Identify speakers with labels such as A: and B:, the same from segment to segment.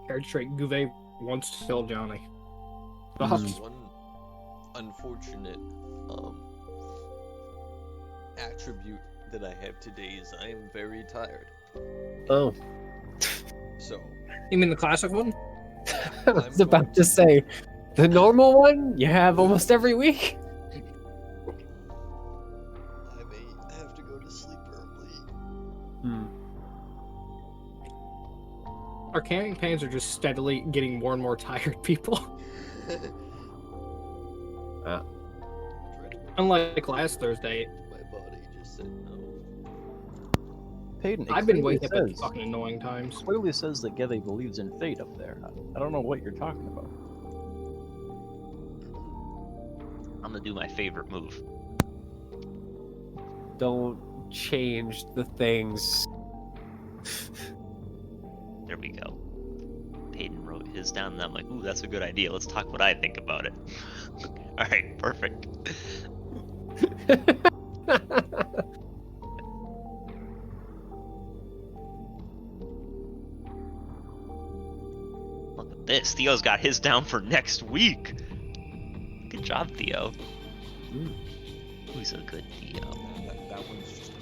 A: Air straight Gevhe wants to kill Jahnni.
B: One unfortunate attribute that I have today is I am very tired.
C: Oh.
B: So.
A: You mean the classic one?
C: I was about to say, the normal one you have almost every week?
B: I may have to go to sleep early.
A: Our campaigns are just steadily getting more and more tired people. Unlike last Thursday.
B: My body just said no.
D: Payton,
A: I've been waking up at fucking annoying times.
D: Clearly says that Gevhe believes in fate up there. I don't know what you're talking about.
E: I'm gonna do my favorite move.
C: Don't change the things.
E: There we go. Payton wrote his down, and I'm like, ooh, that's a good idea. Let's talk what I think about it. All right, perfect. Look at this. Theo's got his down for next week. Good job, Theo. Who's a good Theo?
B: That one's just a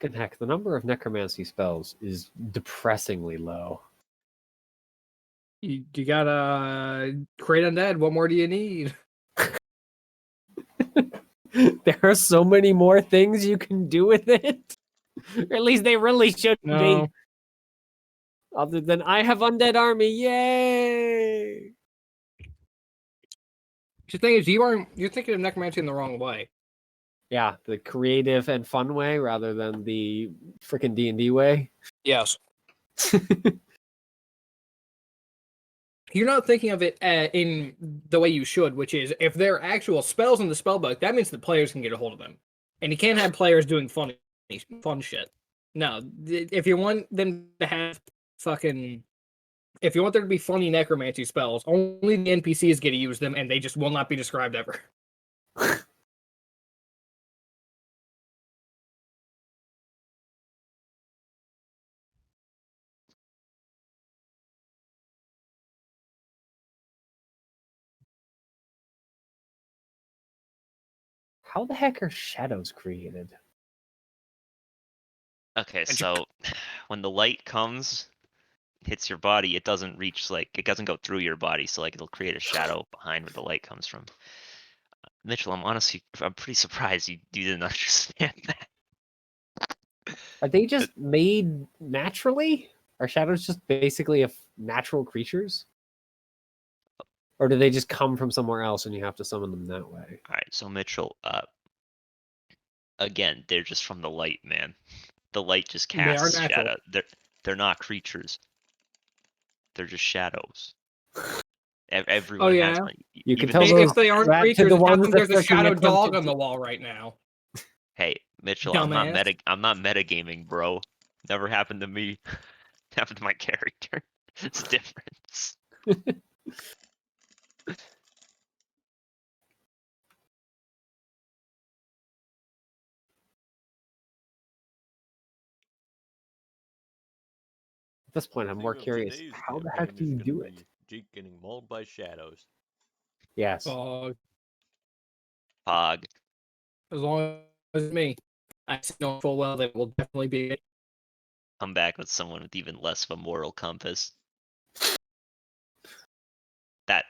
C: Good heck, the number of necromancy spells is depressingly low.
A: You gotta create undead. What more do you need?
C: There are so many more things you can do with it. Or at least they really should
A: No.
C: be. Other than I have undead army, yay!
A: The thing is, you're thinking of necromancy in the wrong way.
C: Yeah, the creative and fun way rather than the freaking D&D way.
A: Yes. You're not thinking of it in the way you should, which is if there are actual spells in the spellbook, that means the players can get a hold of them, and you can't have players doing fun shit. No, if you want them to have if you want there to be funny necromancy spells, only the NPCs get to use them, and they just will not be described ever.
C: How the heck are shadows created?
E: Okay, so when the light comes, hits your body, it doesn't reach, like, it doesn't go through your body, so like it'll create a shadow behind where the light comes from. Mitchell, I'm pretty surprised you didn't understand that.
C: Are they just made naturally? Are shadows just basically natural creatures? Or do they just come from somewhere else and you have to summon them that way?
E: All right, so Mitchell, again, they're just from the light, man. The light just casts shadow. They're not creatures. They're just shadows. Everyone has one.
C: You can
E: Even
C: tell
A: If they aren't creatures,
C: the
A: how
C: ones
A: come there's
C: that
A: a shadow
C: freaking
A: dog
C: attempted
A: on the
C: to-
A: wall right now?
E: Hey, Mitchell,
A: Dumbass.
E: I'm not metagaming, bro. Never happened to me. Happened to my character. It's a difference.
C: At this point, I'm more curious. How the heck do you do it?
B: Jake getting mauled by shadows.
C: Yes.
A: Dog.
E: Pog.
A: As long as it's me, I know full well that will definitely be it.
E: Come back with someone with even less of a moral compass.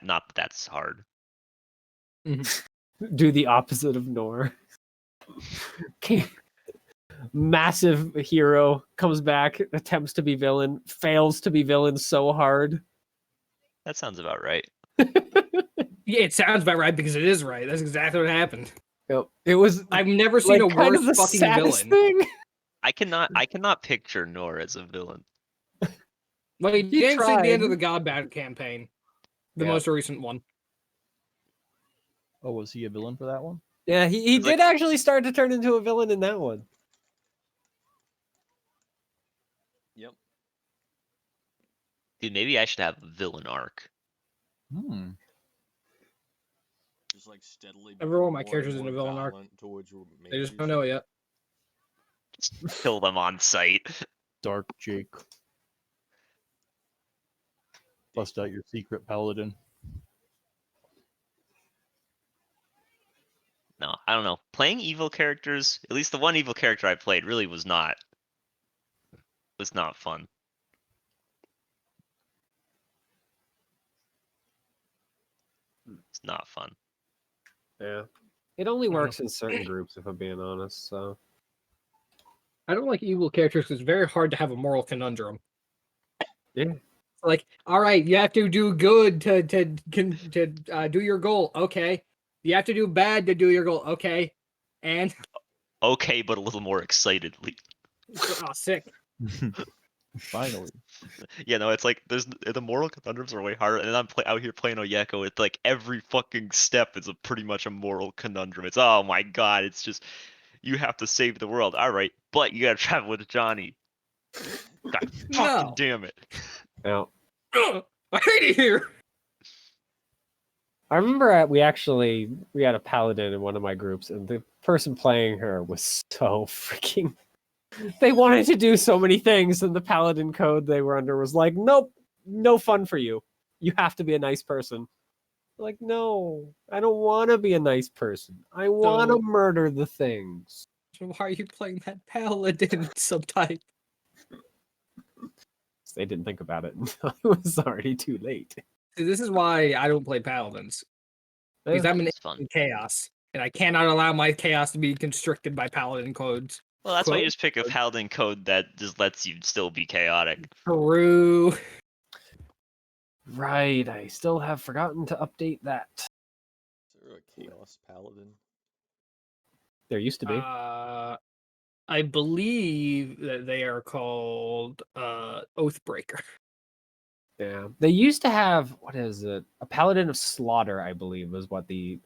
E: Not that that's hard.
C: Do the opposite of Nor. Okay. Massive hero comes back, attempts to be villain, fails to be villain so hard.
E: That sounds about right.
A: Yeah, it sounds about right because it is right. That's exactly what happened.
C: Yep. It was.
A: I've never seen a
C: kind of
A: worse
C: the
A: fucking
C: saddest
A: villain.
C: thing.
E: I cannot picture Nor as a villain.
A: Well, he didn't see the
C: tried.
A: end of the Godbound campaign, the
D: Yeah.
A: most recent one.
D: Oh, was he a villain for that one?
C: Yeah, he
E: It's
C: did
E: like-
C: actually start to turn into a villain in that one.
B: Yep.
E: Dude, maybe I should have a villain arc.
D: Hmm.
B: Just like steadily.
A: Every one of
B: become
A: my
B: more and
A: characters in
B: more
A: a villain arc.
B: violent towards your
A: They just
B: mages.
A: don't know it yet.
E: Just kill them on sight.
D: Dark Jake. Bust out your secret paladin.
E: No, I don't know. Playing evil characters, at least the one evil character I played, really was not fun. It's not fun.
C: Yeah. It only
A: don't know.
C: works in certain groups, if I'm being honest. So
A: I don't like evil characters because it's very hard to have a moral conundrum.
C: yeah,
A: Like, all right, you have to do good to do your goal. Okay. You have to do bad to do your goal. Okay. And
E: Okay, but a little more excitedly.
A: oh, sick.
D: Finally.
E: Yeah, no, it's like the moral conundrums are way harder, and then I'm out here playing Oyeko. It's like every fucking step is pretty much a moral conundrum. It's oh my god, it's just you have to save the world. All right, but you gotta travel with Jahnni. God fucking
A: No.
E: damn it.
C: now
A: Ugh, I hate it here.
C: I remember we had a paladin in one of my groups, and the person playing her was so freaking. They wanted to do so many things, and the paladin code they were under was like, nope, no fun for you. You have to be a nice person. Like, no, I don't want to be a nice person. I want to
A: So-
C: murder the things.
A: So why are you playing that paladin subtype?
C: They didn't think about it until it was already too late.
A: See, this is why I don't play paladins. Because
C: Yeah.
A: I'm an
E: It's fun.
A: in chaos, and I cannot allow my chaos to be constricted by paladin codes.
E: Well, that's why you
A: Quote?
E: just pick a paladin code that just lets you still be chaotic.
A: True.
C: Right, I still have forgotten to update that.
B: Is there a chaos paladin?
C: There used to be.
A: I believe that they are called Oathbreaker.
C: Yeah. They used to have, what is it? A Paladin of Slaughter, I believe, was what the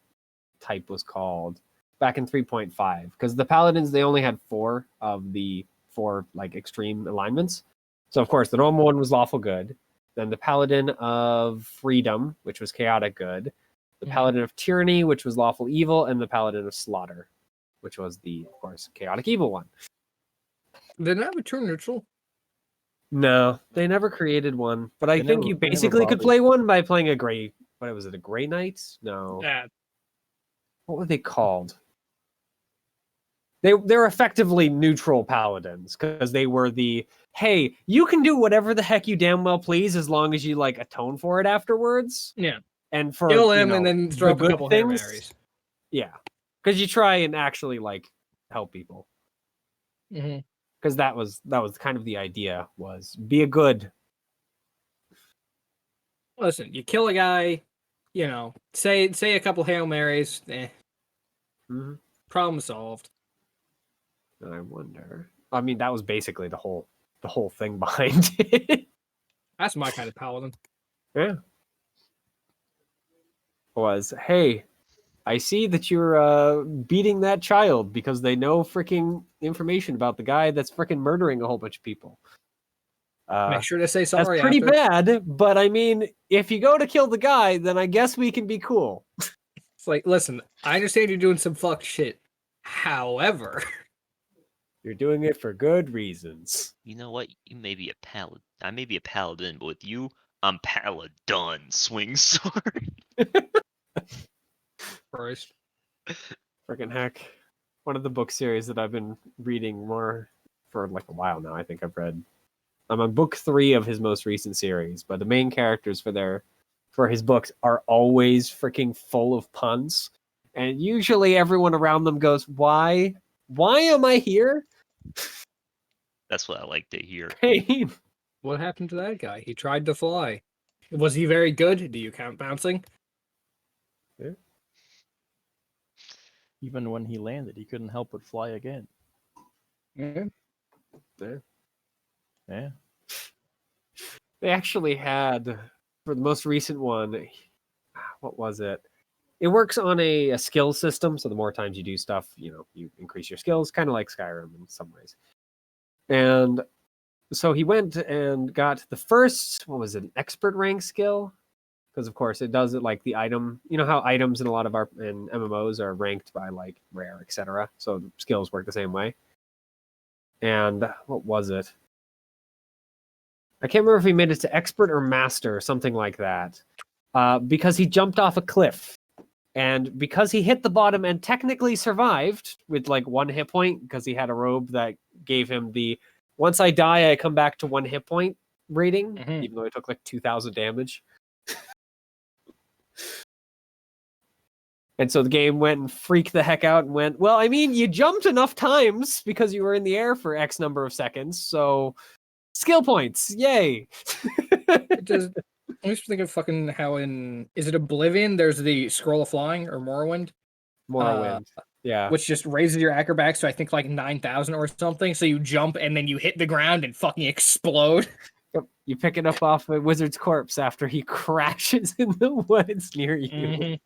C: type was called back in 3.5. Because the Paladins, they only had 4 of the 4 like extreme alignments. So of course the normal one was lawful good. Then the Paladin of Freedom, which was chaotic good. The
A: Mhm.
C: Paladin of Tyranny, which was lawful evil, and the Paladin of Slaughter, which was the, of course, chaotic evil one.
A: They didn't have a true neutral.
C: No, they never created one. But I
D: They
C: think
D: never-
C: you
D: they never
C: basically could
D: bothered.
C: play one by playing a gray. What was it? A Gray Knight? No.
A: Yeah.
C: What were they called? They're effectively neutral paladins because they were the hey, you can do whatever the heck you damn well please as long as you like atone for it afterwards.
A: Yeah.
C: And for
A: Kill
C: you
A: him and
C: know,
A: then
C: the
A: throw up a
C: good
A: couple Hail
C: things,
A: Marys.
C: yeah, because you try and actually like help people.
A: Mm-hmm.
C: Because that was kind of the idea was be a good.
A: Listen, you kill a guy, you know, say a couple Hail Marys,
C: Mhm.
A: problem solved.
C: And I wonder. I mean, that was basically the whole thing behind it.
A: That's my kind of paladin.
C: Yeah. Was hey, I see that you're beating that child because they know freaking information about the guy that's freaking murdering a whole bunch of people.
A: Make sure to say
C: That's
A: sorry
C: pretty
A: after.
C: bad, but I mean, if you go to kill the guy, then I guess we can be cool.
A: It's like, listen, I understand you're doing some fucked shit. However,
C: You're doing it for good reasons.
E: You know what? You may be a paladin. I may be a paladin, but with you, I'm paladin. Swing sword.
A: first,
C: Freaking heck. One of the book series that I've been reading more for like a while now. I think I'm on book 3 of his most recent series, but the main characters for his books are always freaking full of puns. And usually everyone around them goes, Why am I here?
E: That's what I like to hear.
C: Pain.
A: what happened to that guy? He tried to fly. Was he very good? Do you count bouncing?
D: Even when he landed, he couldn't help but fly again.
A: Yeah.
D: Yeah.
C: They actually had, for the most recent one, what was it? it works on a skill system. So the more times you do stuff, you increase your skills, kind of like Skyrim in some ways. And so he went and got the first, what was it, an expert rank skill? Because of course it does it like the item. You know how items in a lot of our in MMOs are ranked by like rare, etc. So the skills work the same way. And what was it? I can't remember if he made it to expert or master or something like that. Because he jumped off a cliff. And because he hit the bottom and technically survived with like 1 hit point, because he had a robe that gave him the once I die, I come back to 1 hit point rating, even though it took like 2,000 damage. And so the game went and freaked the heck out and went, well, I mean, you jumped enough times because you were in the air for X number of seconds, so skill points, yay!
A: It does. I just think of fucking how is it Oblivion? There's the scroll of flying or Morrowind,
C: Morrowind, yeah.
A: which just raises your acrobatics to I think like 9,000 or something. So you jump and then you hit the ground and fucking explode.
C: Yep. You pick it up off a wizard's corpse after he crashes in the woods near you.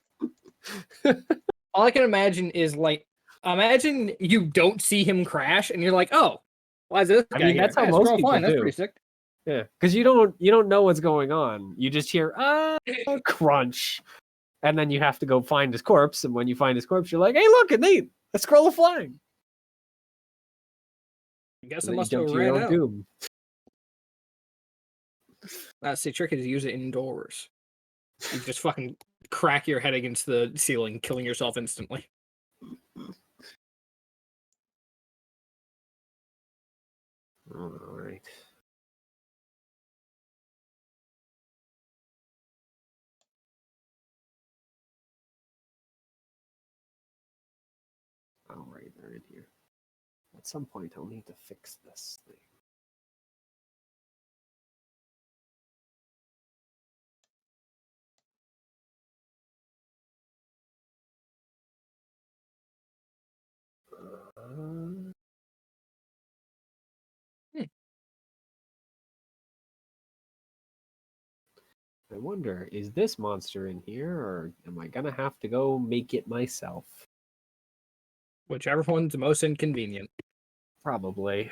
A: All I can imagine is like, imagine you don't see him crash and you're like, oh, why is this guy
C: I mean,
A: here?
C: that's how
A: Yeah,
C: most
A: scroll of
C: people
A: flying, That's
C: do.
A: pretty sick.
C: Yeah, because you don't know what's going on. You just hear crunch, and then you have to go find his corpse. And when you find his corpse, you're like, "Hey, look, a scroll of flying."
A: I guess
C: And
A: it
C: then you
A: must
C: jump
A: have
C: to your
A: ran
C: own
A: out.
C: doom.
A: That's the trick is to use it indoors. You just fucking crack your head against the ceiling, killing yourself instantly.
C: All right. All right, they're in here. At some point, I'll need to fix this thing. I wonder, is this monster in here, or am I gonna have to go make it myself?
A: Whichever one's most inconvenient.
C: Probably.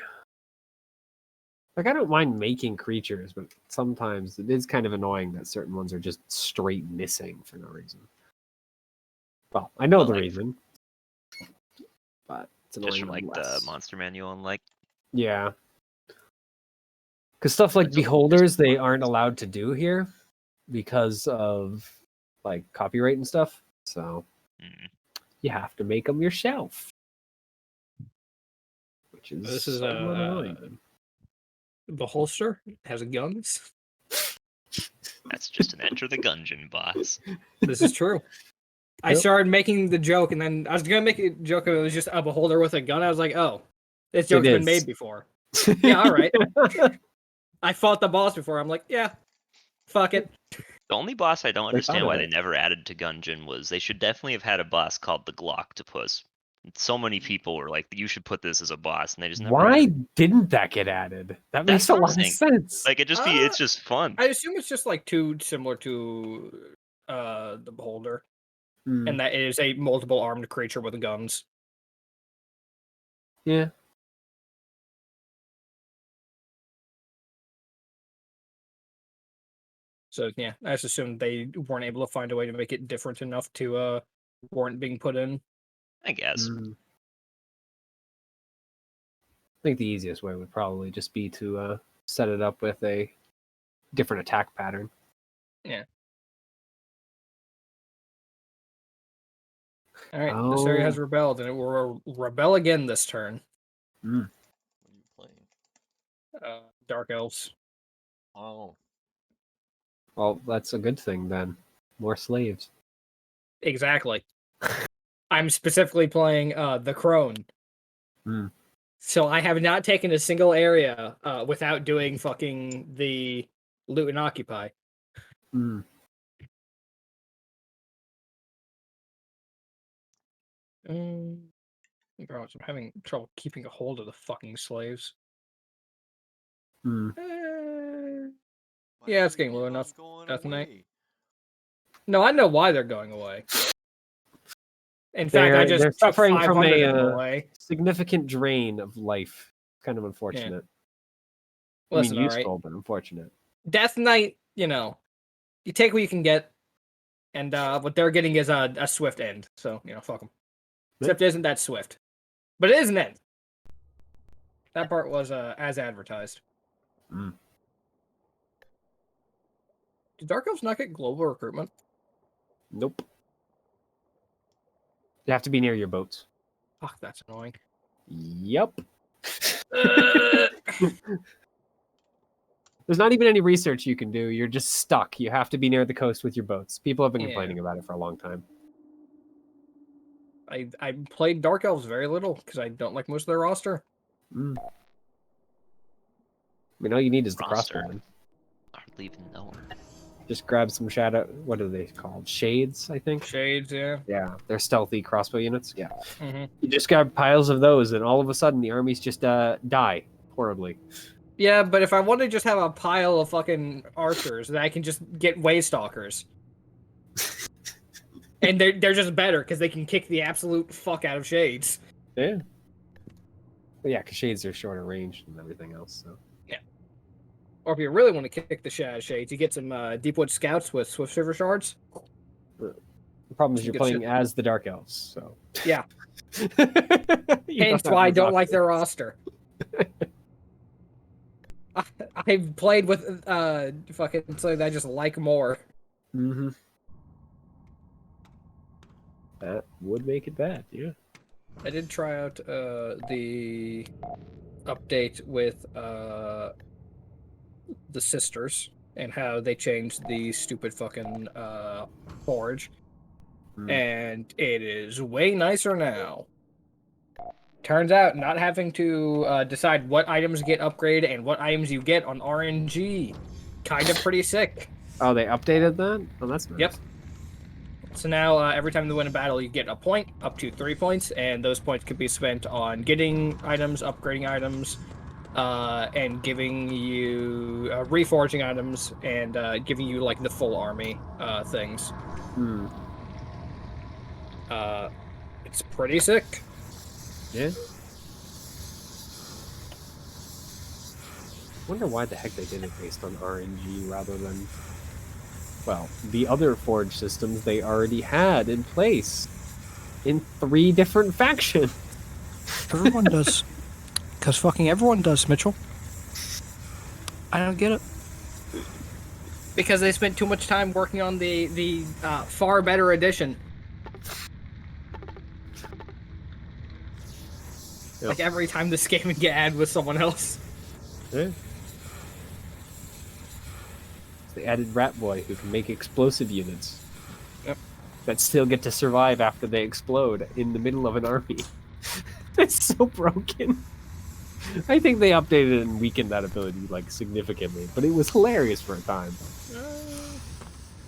C: Like, I don't mind making creatures, but sometimes it is kind of annoying that certain ones are just straight missing for no reason. Well, I know
E: Well,
C: the
E: like-
C: reason, but it's annoying.
E: Just from like the
C: nonetheless.
E: monster manual and like
C: Yeah. Because stuff like
E: It's a-
C: beholders, they aren't allowed to do here because of like copyright and stuff. So you have to make them yourself, which is
A: This is
C: somewhat annoying.
A: the holster has guns.
E: that's just an enter the gungeon boss.
A: This is true. I
C: Yep.
A: started making the joke, and then I was gonna make a joke of it was just a beholder with a gun. I was like, oh, this joke's been
C: is.
A: made before. Yeah, all right. I fought the boss before. I'm like, yeah, fuck it.
E: The only boss I don't
C: They
E: understand
C: thought
E: why
C: of
E: they
C: it.
E: never added to Gungeon was they should definitely have had a boss called the Glocktopus. So many people were like, you should put this as a boss, and they just never
C: Why
E: added it.
C: didn't that get added? That makes
E: That's
C: a
E: what I'm
C: lot of
E: saying.
C: sense.
E: Like it's just fun.
A: I assume it's just like too similar to the beholder,
C: Hmm.
A: and that it is a multiple armed creature with guns.
C: Yeah.
A: So yeah, I just assumed they weren't able to find a way to make it different enough to warrant being put in.
E: I guess.
C: I think the easiest way would probably just be to set it up with a different attack pattern.
A: Yeah. All right, this area has rebelled, and it will rebel again this turn.
B: What are you playing?
A: Dark elves.
B: Oh,
C: Well, that's a good thing then. More slaves.
A: Exactly. I'm specifically playing the crone.
C: Hmm.
A: So I have not taken a single area without doing fucking the loot and occupy.
C: Hmm.
A: Bro, I'm having trouble keeping a hold of the fucking slaves.
C: Hmm.
B: why
A: Yeah,
B: do
A: it's
B: you
A: getting
B: keep
A: low
B: on
A: enough.
B: going
A: Death Knight.
B: away?
A: No, I know why they're going away. In fact, I just
C: They're
A: took
C: suffering from
A: 500 of them
C: a
A: away.
C: significant drain of life. Kind of unfortunate. I
A: Listen,
C: mean,
A: all right.
C: useful, but unfortunate.
A: Death Knight, you take what you can get, and what they're getting is a swift end. So, fuck them. Except it isn't that swift. But it is an end. That part was as advertised.
C: Mm.
A: Did Dark Elves not get global recruitment?
C: Nope. You have to be near your boats.
A: Fuck, that's annoying.
C: Yep.
A: Uh,
C: There's not even any research you can do. You're just stuck. You have to be near the coast with your boats. People have been
A: Yeah.
C: complaining about it for a long time.
A: I played Dark Elves very little because I don't like most of their roster.
C: Mm. I mean, all you need is the
E: Roster.
C: crossbowmen.
E: Hardly even know her.
C: Just grab some shadow. What are they called? Shades, I think.
A: Shades, yeah.
C: Yeah, they're stealthy crossbow units. Yeah.
A: Mm-hmm.
C: You just grab piles of those, and all of a sudden the armies just die horribly.
A: Yeah, but if I want to just have a pile of fucking archers, then I can just get Waystalkers. And they're just better because they can kick the absolute fuck out of Shades.
C: Yeah. But yeah, because shades are shorter range than everything else. So.
A: Or if you really want to kick the shit out of Shades, you get some Deepwood Scouts with Swift Silver Shards.
C: The problem is
A: Some
C: you're
A: good
C: playing
A: shit.
C: as the Dark Elves, so.
A: Yeah.
C: You
A: Hence
C: have
A: why I
C: those
A: don't like
C: options.
A: their roster. I've played with fucking something that I just like more.
C: Mm-hmm. That would make it bad, yeah.
A: I did try out the update with the sisters and how they changed the stupid fucking forge, and it is way nicer now. Turns out, not having to decide what items get upgraded and what items you get on RNG, kind of pretty sick.
C: Oh, they updated that? Oh, that's nice.
A: Yep. So now, every time you win a battle, you get a point, up to 3 points, and those points can be spent on getting items, upgrading items, and giving you reforging items, and giving you like the full army things.
C: Hmm.
A: It's pretty sick.
C: Yeah. Wonder why the heck they did it based on RNG rather than, well, the other forge systems they already had in place in 3 different factions.
A: Everyone does. Because fucking everyone does, Mitchell. I don't get it. Because they spent too much time working on the far better edition.
C: Yep.
A: Like every time this game would get added with someone else.
C: Yeah. They added Rat Boy, who can make explosive units.
A: Yep.
C: That still get to survive after they explode in the middle of an army. It's so broken. I think they updated and weakened that ability like significantly, but it was hilarious for a time.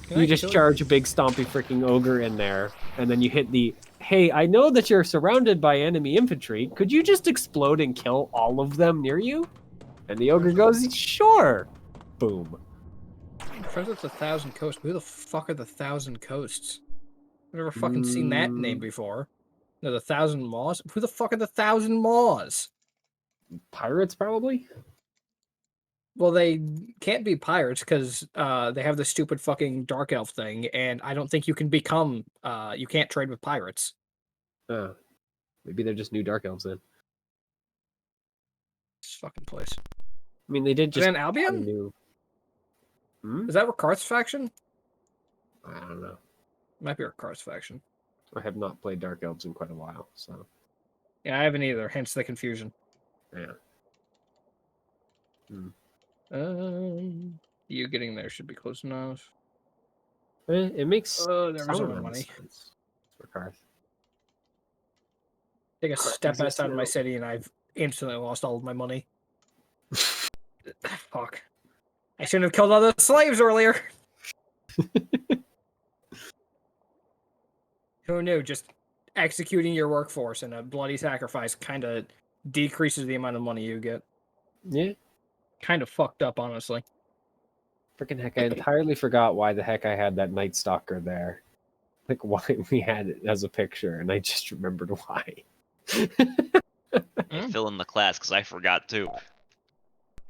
C: You just charge a big stompy freaking ogre in there, and then you hit the, hey, I know that you're surrounded by enemy infantry. Could you just explode and kill all of them near you? And the ogre goes, sure. Boom.
A: Friends with the Thousand Coasts. Who the fuck are the Thousand Coasts? I've never fucking seen that name before. No, the Thousand Maws? Who the fuck are the Thousand Maws?
C: Pirates, probably?
A: Well, they can't be pirates because they have the stupid fucking dark elf thing, and I don't think you can become. You can't trade with pirates.
C: Maybe they're just new Dark Elves then.
A: This fucking place.
C: I mean, they did just
A: Then
C: add a
A: Albion?
C: new.
A: Is that Ricard's faction?
C: I don't know.
A: Might be Ricard's faction.
C: I have not played Dark Elves in quite a while, so
A: Yeah, I haven't either. Hence the confusion.
C: yeah.
A: You getting there should be close enough.
C: It makes
A: Oh, there was
C: some
A: no
C: amount of
A: money.
C: sense. Ricard.
A: Take a step
C: exists
A: outside of my
C: now.
A: city, and I've instantly lost all of my money. Fuck. I shouldn't have killed all those slaves earlier. Who knew? Just executing your workforce and a bloody sacrifice kind of decreases the amount of money you get.
C: Yeah.
A: Kind of fucked up, honestly.
C: Freaking heck, I entirely forgot why the heck I had that Night Stalker there. like why we had it as a picture, and I just remembered why.
E: Hey, fill in the class because I forgot too.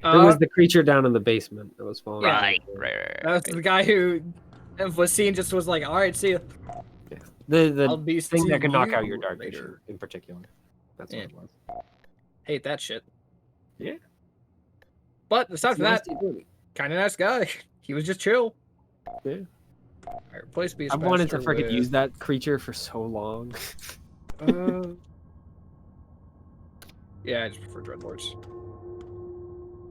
C: There was the creature down in the basement that was falling.
A: Yeah.
E: Right.
A: That's the guy who was seen just was like, all right, see ya.
C: The
A: I'll be
C: thing that can knock
A: seeing
C: out your
A: you
C: dark
A: later.
C: vision in particular. That's
A: Yeah.
C: what it was.
A: Hate that shit.
C: Yeah.
A: But aside from that,
C: Nasty movie.
A: kind of nice guy. He was just chill.
C: Yeah.
A: All right, replace Beast
C: I wanted to
A: Master
C: freaking use
A: with,
C: that creature for so long.
A: Yeah, I just prefer Dreadlords.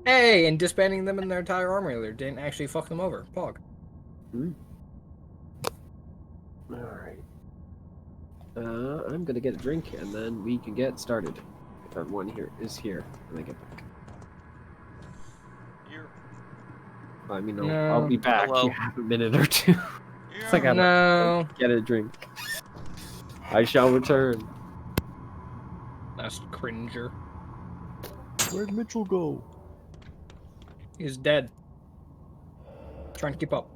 A: Hey, and disbanding them in their entire army earlier didn't actually fuck them over. Pog.
C: All right. I'm gonna get a drink and then we can get started. If everyone here is here when I get back.
B: Here.
C: I mean,
A: No.
C: I'll be back.
E: Hello.
C: You have a minute or two. It's like I
A: No.
C: get a drink. I shall return.
A: That's cringer.
D: Where'd Mitchell go?
A: He's dead. Trying to keep up.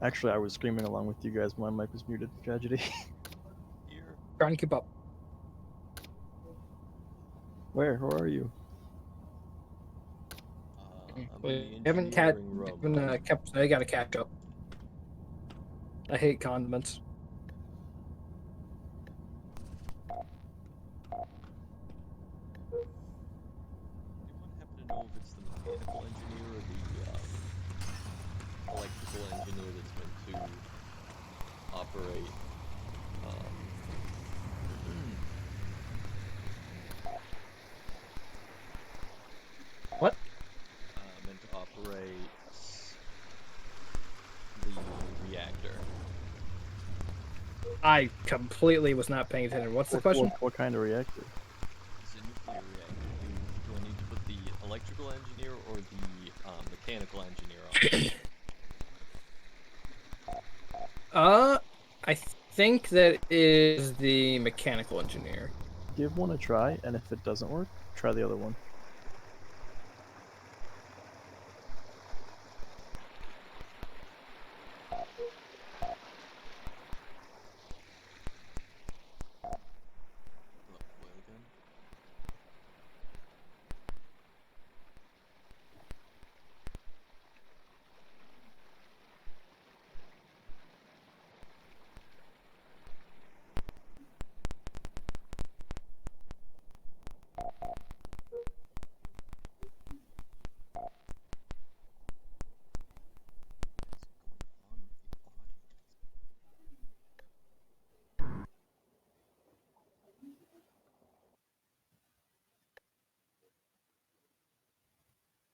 D: Actually, I was screaming along with you guys. My mic was muted. Tragedy.
B: Here.
A: Trying to keep up.
D: Where are you?
B: I'm
A: We
B: in the
A: haven't
B: engineering room.
A: kept. I gotta catch up. I hate condiments.
B: Anyone happen to know if it's the mechanical engineer or the electrical engineer that's meant to operate?
A: What?
B: Meant to operate the reactor.
A: I completely was not paying attention. What's the question?
D: What kind of reactor?
B: It's a nuclear reactor. Do I need to put the electrical engineer or the mechanical engineer on?
A: I think that is the mechanical engineer.
D: Give one a try, and if it doesn't work, try the other one.
B: Look, well gun.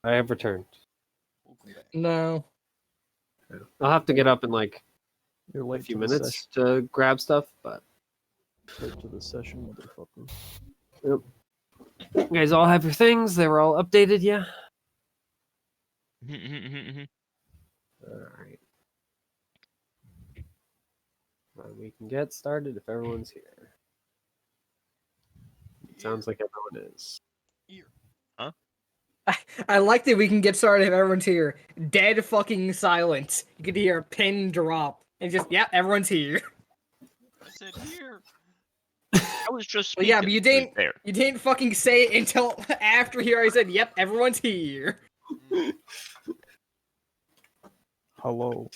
C: I have returned.
B: Welcome back.
A: No.
C: I'll have to get up in like
D: You're
C: a
D: late
C: few
D: to the
C: minutes to grab stuff, but
D: session. Late to the session, motherfucker.
C: you guys all have your things. They were all updated, yeah? All right. Well, we can get started if everyone's here. It sounds like everyone is.
B: Here.
A: I like that we can get started if everyone's here. Dead fucking silence. You could hear a pin drop. And just, yeah, everyone's here.
B: I said here.
E: I was just
A: Well, yeah, but
E: speaking.
A: you
E: It was
A: didn't-
E: there.
A: You didn't fucking say it until after he already said, yep, everyone's here.
D: Hello.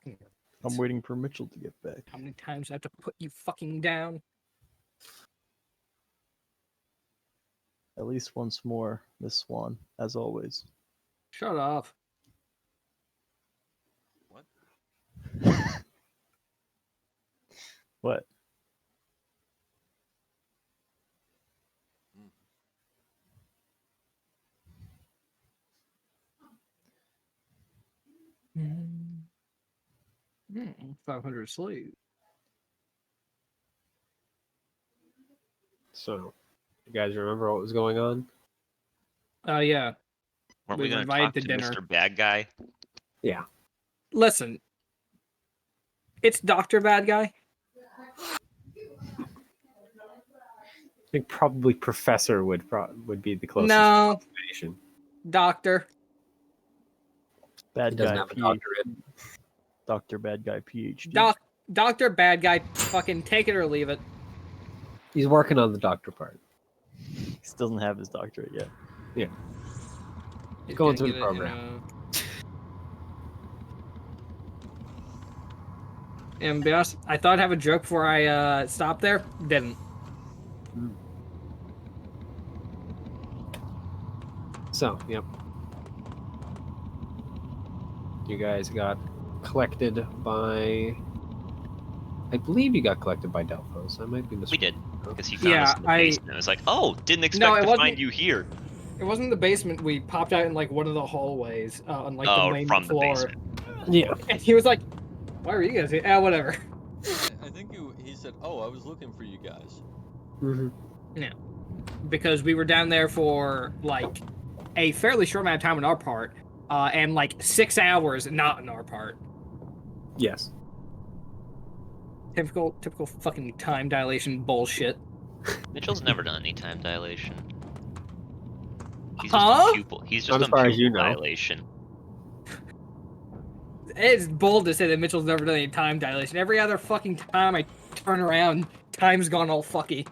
D: I'm waiting for Mitchell to get back.
A: How many times do I have to put you fucking down?
D: At least once more, Miss Swan, as always.
A: Shut up.
B: What?
D: What?
A: Mm. 500 slaves.
C: So, you guys remember what was going on?
A: Yeah.
E: Weren't
A: We
E: we
A: were
E: going to
A: invited
E: talk
A: to
E: to
A: dinner.
E: Mr. Bad Guy?
C: Yeah.
A: Listen. It's Dr. Bad Guy.
C: I think probably Professor would be the closest
A: No,
C: approximation.
A: Doctor.
C: He
D: Bad
C: doesn't
D: guy
C: have a
D: P.
C: doctorate.
D: Dr. Bad Guy PhD.
A: Doctor Bad Guy, fucking take it or leave it.
C: He's working on the doctor part.
D: He still doesn't have his doctorate yet.
A: He's
C: Going
A: gonna
C: through
A: get
C: the
A: it in
C: program.
A: And be honest, I thought I'd have a joke before I stopped there. Didn't.
C: So, yep. You guys got collected by... I believe you got collected by Delphos. I might be
E: We
C: mistaken.
E: did, because he found us
A: Yeah,
E: in the basement. It was like, oh, didn't
A: No,
E: expect
A: it
E: to
A: wasn't-
E: find you here.
A: It wasn't the basement. We popped out in like one of the hallways on like the
E: Oh,
A: main
E: from the
A: floor.
E: basement.
C: Yeah.
A: And he was like, "Why were you guys here?" Whatever.
B: I think he said, "Oh, I was looking for you guys."
A: Because we were down there for like a fairly short amount of time on our part, and like 6 hours not on our part.
C: Yes.
A: Typical fucking time dilation bullshit.
E: Mitchell's never done any time dilation. He's
A: Huh?
E: just on pupil. He's just
C: Not as
E: on
C: far
E: pupil
C: as you know.
E: dilation.
A: It's bold to say that Mitchell's never done any time dilation. Every other fucking time I turn around, time's gone all fucky.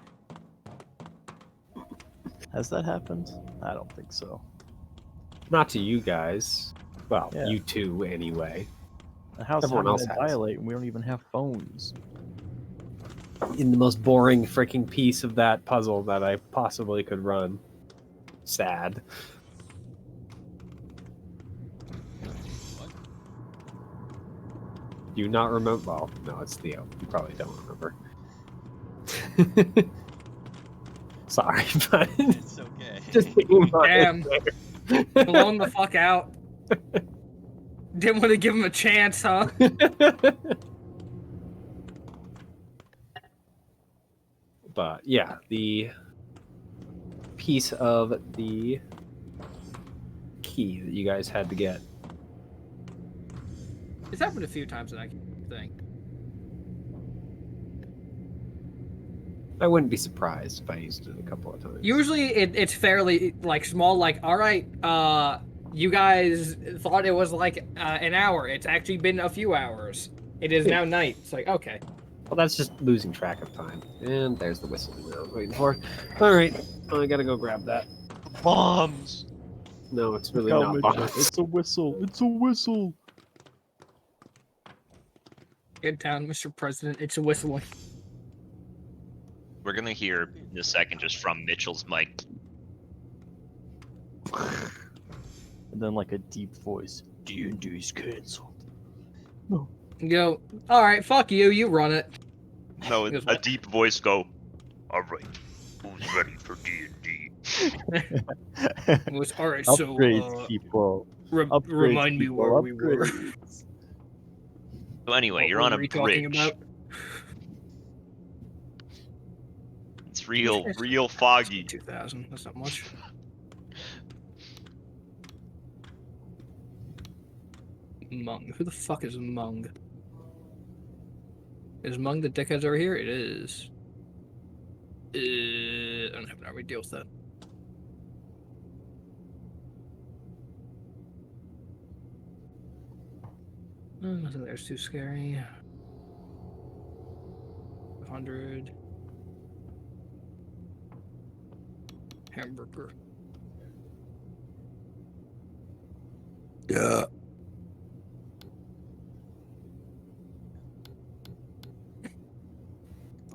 D: Has that happened? I don't think so.
C: Not to you guys. Well,
D: Yeah.
C: you two anyway.
D: The house
C: Everyone
D: having
C: else
D: to
C: has.
D: dilate, and we don't even have phones.
C: In the most boring freaking piece of that puzzle that I possibly could run. Sad.
B: What?
C: Do you not remember? Well, no, it's Theo. You probably don't remember. Sorry, but
B: It's okay.
C: just thinking about
A: Damn.
C: it
A: Blown the fuck out. Didn't want to give him a chance, huh?
C: there. But yeah, the piece of the key that you guys had to get.
A: It's happened a few times that I can think.
C: I wouldn't be surprised if I used it a couple of times.
A: Usually it's fairly like small, like, all right, you guys thought it was like an hour. It's actually been a few hours. It is now night. It's like, okay.
C: Well, that's just losing track of time. And there's the whistle that I was waiting for. All right, I gotta go grab that.
E: Bombs!
C: No, it's really
D: Go,
C: not
D: Mitchell.
C: bombs.
D: It's a whistle. It's a whistle.
A: Get down, Mr. President. It's a whistling.
E: We're gonna hear in a second just from Mitchell's mic.
D: And then like a deep voice. D&D's cancelled.
A: Go, all right, fuck you. You run it.
E: No,
A: He goes,
E: a
A: "What?"
E: deep voice go, alright, who's ready for D&D?
A: It was all right. So
D: Upgrades, people. Upgrades,
A: remind me
D: people,
A: where we were.
D: upgrades.
E: So anyway,
A: What
E: you're on
A: were
E: a
A: we talking
E: bridge.
A: about?
E: It's real
A: Yes.
E: foggy.
A: 2,000. That's not much. Mung. Who the fuck is Mung? Is Mung the dickheads over here? It is. I don't have an army deal with that. Nothing there's too scary. 100. Hamburger. Yeah.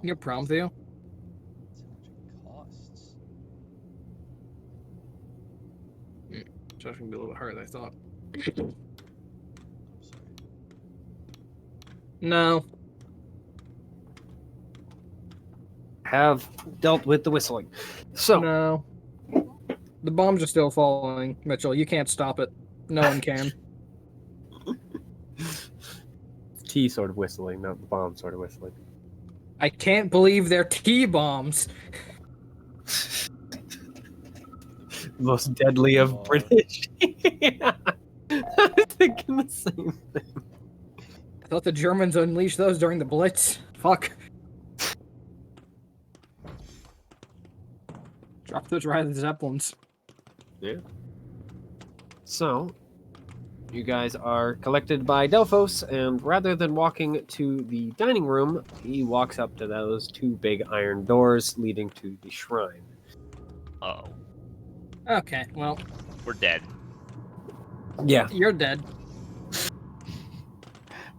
A: Your prom, Theo?
B: That's how much it costs.
A: So it's gonna be a little bit harder than I thought.
B: I'm sorry.
A: No.
C: Have dealt with the whistling. So,
A: No. The bombs are still falling, Mitchell. You can't stop it. No one can.
C: T sort of whistling, not the bomb sort of whistling.
A: I can't believe they're T-bombs.
C: Most deadly of
B: Oh.
C: British. Yeah. I was thinking the same thing.
A: I thought the Germans unleashed those during the Blitz. Fuck. Drop those right at the Zeppelins.
C: Yeah. So, You guys are collected by Delphos, and rather than walking to the dining room, he walks up to those two big iron doors leading to the shrine.
E: Oh,
A: Okay, well,
E: we're dead.
C: Yeah.
A: you're dead.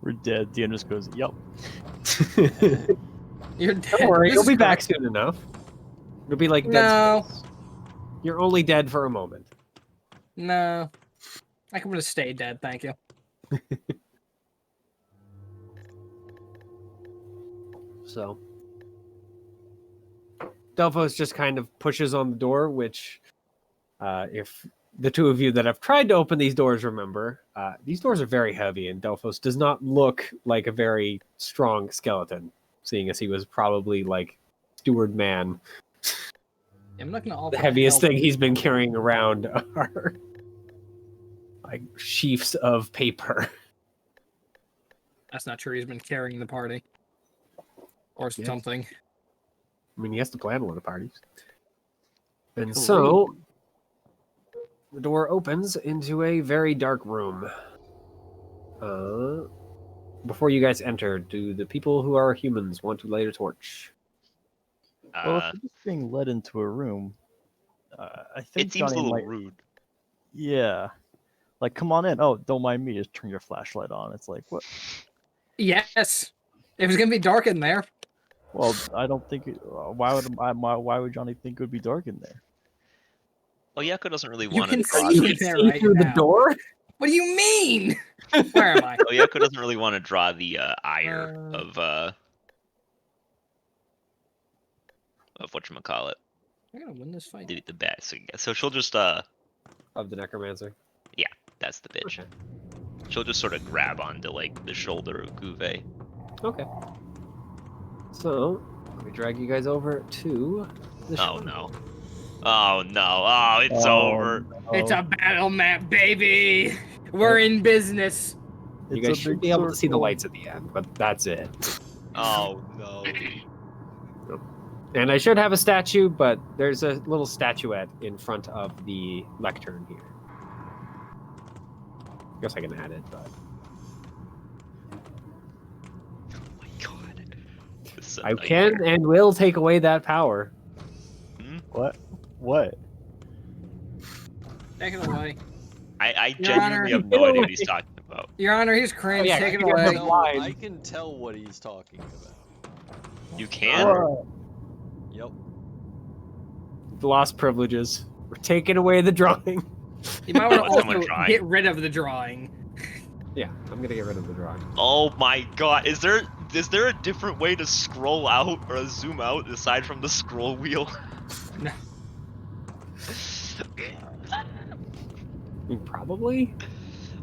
D: We're dead. Deanna just goes, "Yup."
A: You're dead.
C: Don't worry,
A: This
C: you'll
A: is
C: be back
A: great.
C: soon enough. You'll be like dead
A: No,
C: space. You're only dead for a moment.
A: no. I can just stay dead, thank you.
C: So Delphos just kind of pushes on the door, which if the two of you that have tried to open these doors remember, these doors are very heavy, and Delphos does not look like a very strong skeleton, seeing as he was probably like steward man.
A: I'm not gonna offer
C: The heaviest
A: help.
C: thing he's been carrying around are like sheafs of paper.
A: That's not true. He's been carrying the party. Or
C: Yes.
A: something.
C: I mean, he has to plan a lot of parties. And
A: Cool.
C: so the door opens into a very dark room. Before you guys enter, do the people who are humans want to light a torch?
D: Well, if we're just being led into a room, I think
E: It seems a
D: Johnny
E: little
D: might.
E: rude.
D: Yeah. Like, come on in. Oh, don't mind me. Just turn your flashlight on. It's like, what?
A: Yes. If it's gonna be dark in there.
D: Well, I don't think. Why would Johnny think it would be dark in there?
E: Oyako doesn't really
A: You
E: want
A: can
E: to draw.
A: see
C: You
A: in
C: can
A: there
C: see
A: right
C: through the
A: now.
C: door?
A: What do you mean? Where am I?
E: Oyako doesn't really want to draw the ire of whatchamacallit,
A: I'm gonna win this fight.
E: the best. So she'll just
C: Of the necromancer.
E: that's the bitch.
C: Okay.
E: She'll just sort of grab onto like the shoulder of Gevhe.
C: Okay. So, let me drag you guys over to the
E: Oh
C: shrine.
E: no. Oh no. Oh, it's over.
D: No.
A: It's a battle map, baby. We're in business.
C: You
D: It's
C: guys
D: a
C: should
D: big
C: be able to see the
D: circle.
C: lights at the end, but that's it.
E: Oh no.
C: And I should have a statue, but there's a little statuette in front of the lectern here. Guess I can add it, but
E: Oh my god. This is a
C: I
E: nightmare.
C: can and will take away that power.
D: What? What?
A: Take it away.
E: I
A: Your Honor.
E: genuinely have no idea what he's talking about.
A: Your Honor, he's cringe.
C: yeah,
A: Take it
C: you guys
A: away.
C: have lied.
B: I can tell what he's talking about.
E: You can?
D: What?
B: Yep.
C: The lost privileges. We're taking away the drawing.
A: You might want to
E: Oh, someone
A: also
E: drawing.
A: get rid of the drawing.
C: Yeah, I'm gonna get rid of the drawing.
E: Oh my god. Is there a different way to scroll out or zoom out aside from the scroll wheel?
A: No.
C: I mean, probably.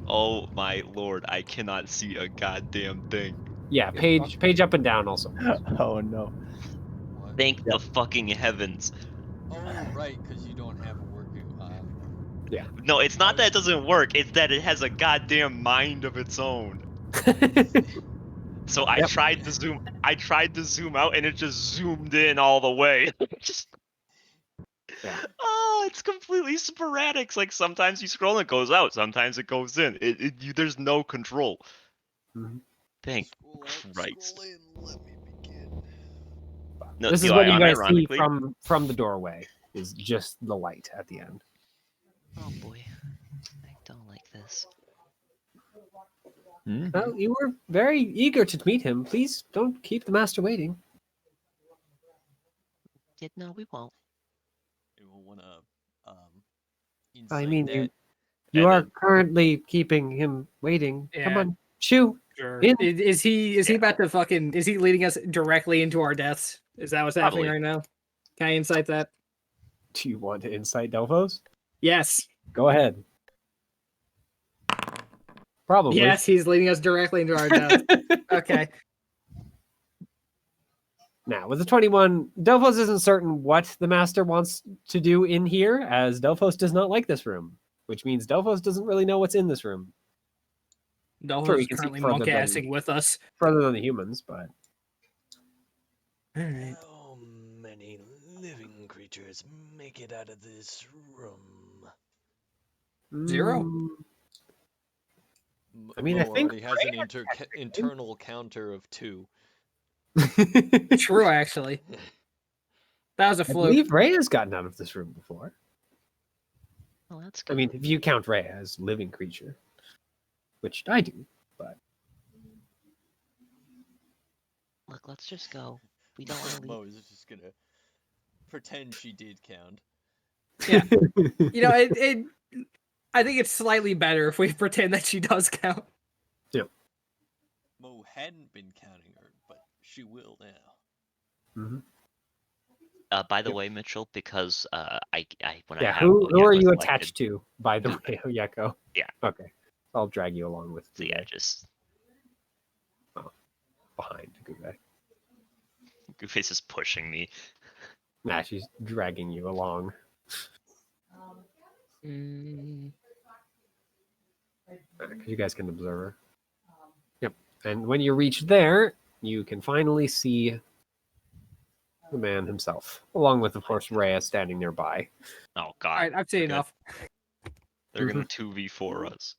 E: Oh my lord, I cannot see a goddamn thing.
C: Yeah, page up and down also.
D: Oh no.
B: What?
E: Thank the fucking heavens.
B: Oh, right, because you don't have a working.
E: No, it's not that it doesn't work, it's that it has a goddamn mind of its own. So I
C: Yep.
E: tried to zoom out and it just zoomed in all the way. Just
C: Yeah.
E: Oh, it's completely sporadic. It's like sometimes you scroll and it goes out, sometimes it goes in. There's no control.
C: Mhm.
E: Thank
B: Scroll out,
E: Christ.
B: scroll in, let me begin.
E: No,
C: This is
E: Eli,
C: what you guys see
E: unironically-
C: from the doorway. Is just the light at the end.
E: Oh boy, I don't like this.
C: Well, you were very eager to meet him. Please don't keep the master waiting.
E: Yeah, no, we won't.
B: You will want to
C: I
B: insight
C: mean,
B: that.
C: you
E: And
C: are
E: then-
C: currently keeping him waiting. Come
A: Yeah.
C: on, shoo.
A: Sure.
C: In-
A: Is he
E: Yeah.
A: about to fucking? Is he leading us directly into our deaths? Is that what's happening
E: Probably.
A: right now? Can I insight that?
C: Do you want to incite Delphos?
A: Yes.
C: Go ahead. Probably.
A: Yes, he's leading us directly into our deaths. Okay.
C: Now, with the 21, Delphos isn't certain what the master wants to do in here, as Delphos does not like this room, which means Delphos doesn't really know what's in this room.
A: Dolphus
C: Sure, you
A: is
C: can see
A: currently
C: further
A: monk
C: than-
A: assing with us.
C: Further than the humans, but
A: All right.
B: How many living creatures make it out of this room?
A: Zero.
C: I mean, I
B: Mo
C: think
B: already has an internal counter of 2.
A: True, actually. That was a
C: I
A: fluke.
C: believe Ray has gotten out of this room before.
E: Well, that's
C: I
E: good.
C: mean, if you count Ray as living creature, which I do, but
E: Look, let's just go. We don't want to leave.
B: Mo is just gonna pretend she did count.
A: Yeah. You know, I think it's slightly better if we pretend that she does count.
B: Mo hadn't been counting her, but she will now.
C: Mhm.
E: By the
C: Yep.
E: way, Mitchell, because I when I
C: Yeah,
E: have
C: who are
E: Oyeko
C: you
E: selected,
C: attached to, by the
E: Gevhe.
C: way, Oyeko?
E: Yeah.
C: Okay. I'll drag you along with
E: So yeah,
C: Gevhe,
E: just
C: behind Gevhe.
E: Goofface is pushing me.
C: Nah, she's dragging you along.
A: Mm,
C: Because you guys can observe her. Yep. And when you reach there, you can finally see the man himself, along with, of course, Rhea standing nearby.
E: Oh
A: all
E: God!
A: right, I've seen
E: They're
A: enough.
E: gonna 2v4 us.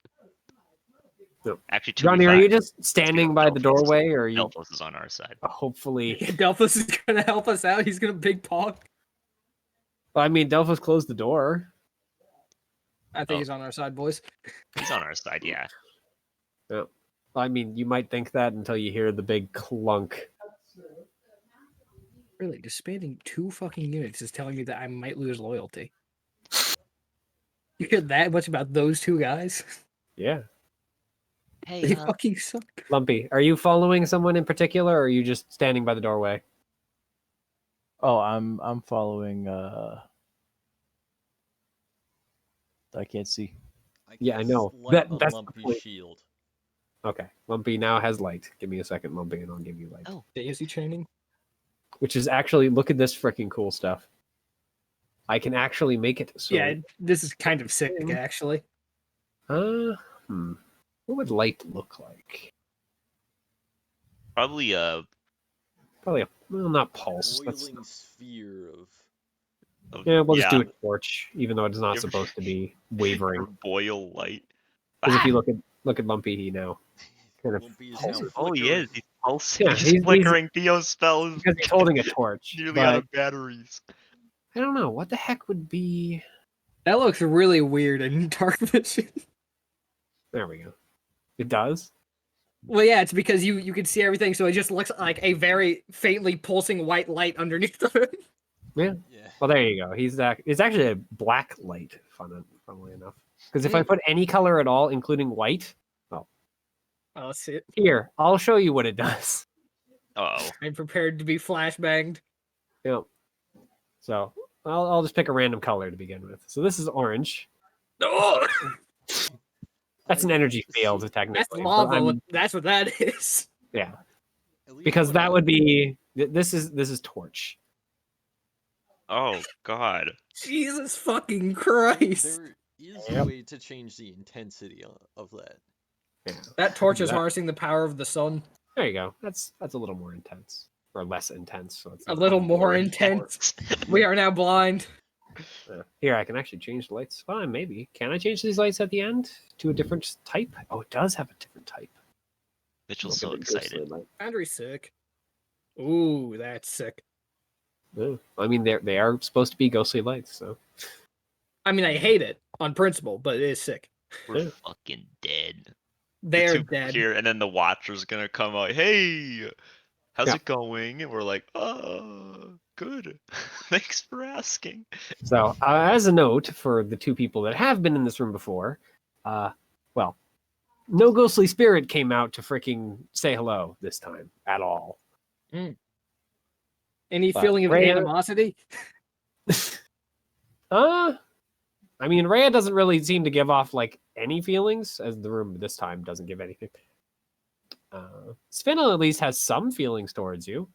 C: Yep.
E: Actually, 2v5.
C: Johnny, are you just
E: because
C: standing by the
E: Delphos-
C: doorway, or are you
E: Delphos is on our side.
C: hopefully?
A: Delphus is gonna help us out. He's gonna big pog.
C: Well, I mean, Delphos closed the door.
A: I think he's on our side, boys.
E: He's on our side, yeah.
C: Yep. I mean, you might think that until you hear the big clunk.
A: Really, disbanding 2 fucking units is telling me that I might lose loyalty. You hear that much about those 2 guys?
C: Yeah.
E: Hey,
A: They fucking suck.
C: Lumpy, are you following someone in particular, or are you just standing by the doorway?
D: Oh, I'm following. I can't see.
C: Yeah, I
B: cast
C: know.
B: Light on
C: That's the
B: Lumpy's
C: point.
B: shield.
C: Okay. Lumpy now has light. Give me a second, Lumpy, and I'll give you light.
E: Oh.
A: Daisy training.
C: Which is actually, look at this freaking cool stuff. I can actually make it so.
A: Yeah, this is kind of sick,
C: Mhm.
A: actually.
C: What would light look like?
E: probably
C: Probably not pulse.
B: Boiling sphere of
C: Yeah, we'll just do
E: yeah,
C: a torch, even though it's not
E: Give-
C: supposed to be wavering.
E: boil light.
C: Because if
E: Ah!
C: you look at Lumpy, he now kind of
B: Lumpy is now
C: pulses.
E: Oh, he
B: flickering.
E: is. He's pulsing.
C: Yeah,
E: he's
C: he's-
E: flickering Theo spells.
C: because he's holding a torch.
E: Nearly out
C: But
E: of batteries.
C: I don't know what the heck would be.
A: That looks really weird in dark vision.
C: There we go. It does.
A: Well, yeah, it's because you can see everything, so it just looks like a very faintly pulsing white light underneath of it.
C: Yeah.
B: Yeah.
C: Well, there you go. It's actually a black light, funnily enough. Because if I put any color at all, including white,
A: Oh, let's see it.
C: here, I'll show you what it does.
E: Oh,
A: I'm prepared to be flashbanged.
C: Yep. So I'll just pick a random color to begin with. So this is orange.
A: Oh,
C: That's an energy field,
A: that's
C: technically. but
A: lava. That's what that is.
C: yeah,
B: At least
C: because
B: what
C: that
B: I-
C: would be this is torch.
E: oh God.
A: Jesus fucking Christ.
B: There is
C: Yep.
B: a way to change the intensity of that.
C: Yeah.
A: That torch is
C: That-
A: harnessing the power of the sun.
C: There you go. That's a little more intense, or less intense. So it's
A: A
C: not-
A: little more intense. We are now blind.
C: Here, I can actually change the lights. Fine, maybe. Can I change these lights at the end to a different type? Oh, it does have a different type.
E: Mitchell's
C: Look
E: so
C: at the ghostly
E: excited.
C: light.
A: Foundry's sick. Ooh, that's sick.
C: Yeah. I mean, they are supposed to be ghostly lights, so
A: I mean, I hate it on principle, but it is sick.
E: We're
C: Yeah.
E: fucking dead.
A: They're
E: The two
A: dead.
E: here, and then the Watcher's gonna come out. Hey, how's
C: Yeah.
E: it going? And we're like, oh, good. Thanks for asking.
C: So, as a note for the 2 people that have been in this room before, well, no ghostly spirit came out to freaking say hello this time at all.
A: Any
C: But
A: feeling of
C: Rhea-
A: animosity?
C: I mean, Rhea doesn't really seem to give off like any feelings, as the room this time doesn't give anything. Spinel at least has some feelings towards you,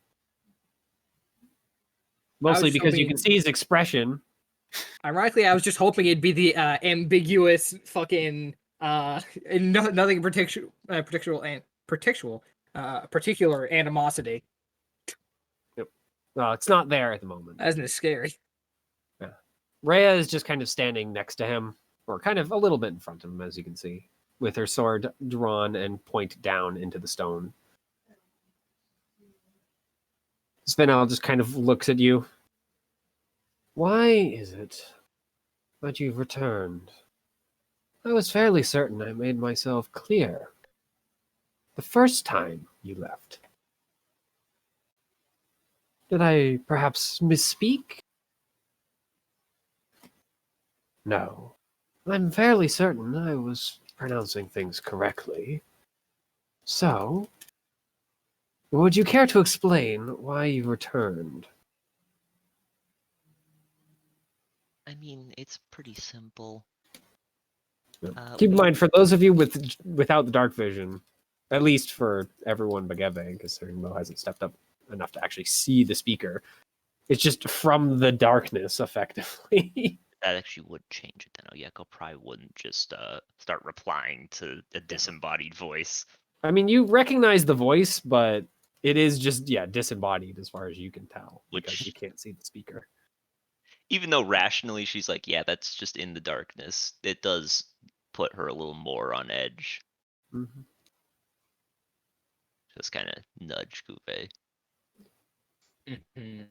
C: mostly
A: just
C: because you
A: hoping-
C: can see his expression.
A: Ironically, I was just hoping it'd be the ambiguous fucking nothing particular animosity.
C: No, it's not there at the moment.
A: That isn't scary.
C: Rhea is just kind of standing next to him, or kind of a little bit in front of him, as you can see. with her sword drawn and point down into the stone. Svenel just kind of looks at you. Why is it that you've returned? I was fairly certain I made myself clear the first time you left. Did I perhaps misspeak? No. I'm fairly certain I was pronouncing things correctly. So, would you care to explain why you returned?
E: I mean, it's pretty simple.
C: Keep in
E: We-
C: mind, for those of you without the dark vision, at least for everyone but Gevhe, considering Mo hasn't stepped up enough to actually see the speaker, it's just from the darkness, effectively.
E: That actually would change it then. Oyeko probably wouldn't just start replying to a disembodied voice.
C: I mean, you recognize the voice, but it is just, disembodied as far as you can tell, because
E: Which-
C: you can't see the speaker.
E: Even though rationally she's like, yeah, that's just in the darkness, it does put her a little more on edge.
C: Mm-hmm.
E: Just kind of nudge Gevhe.
A: Mhm.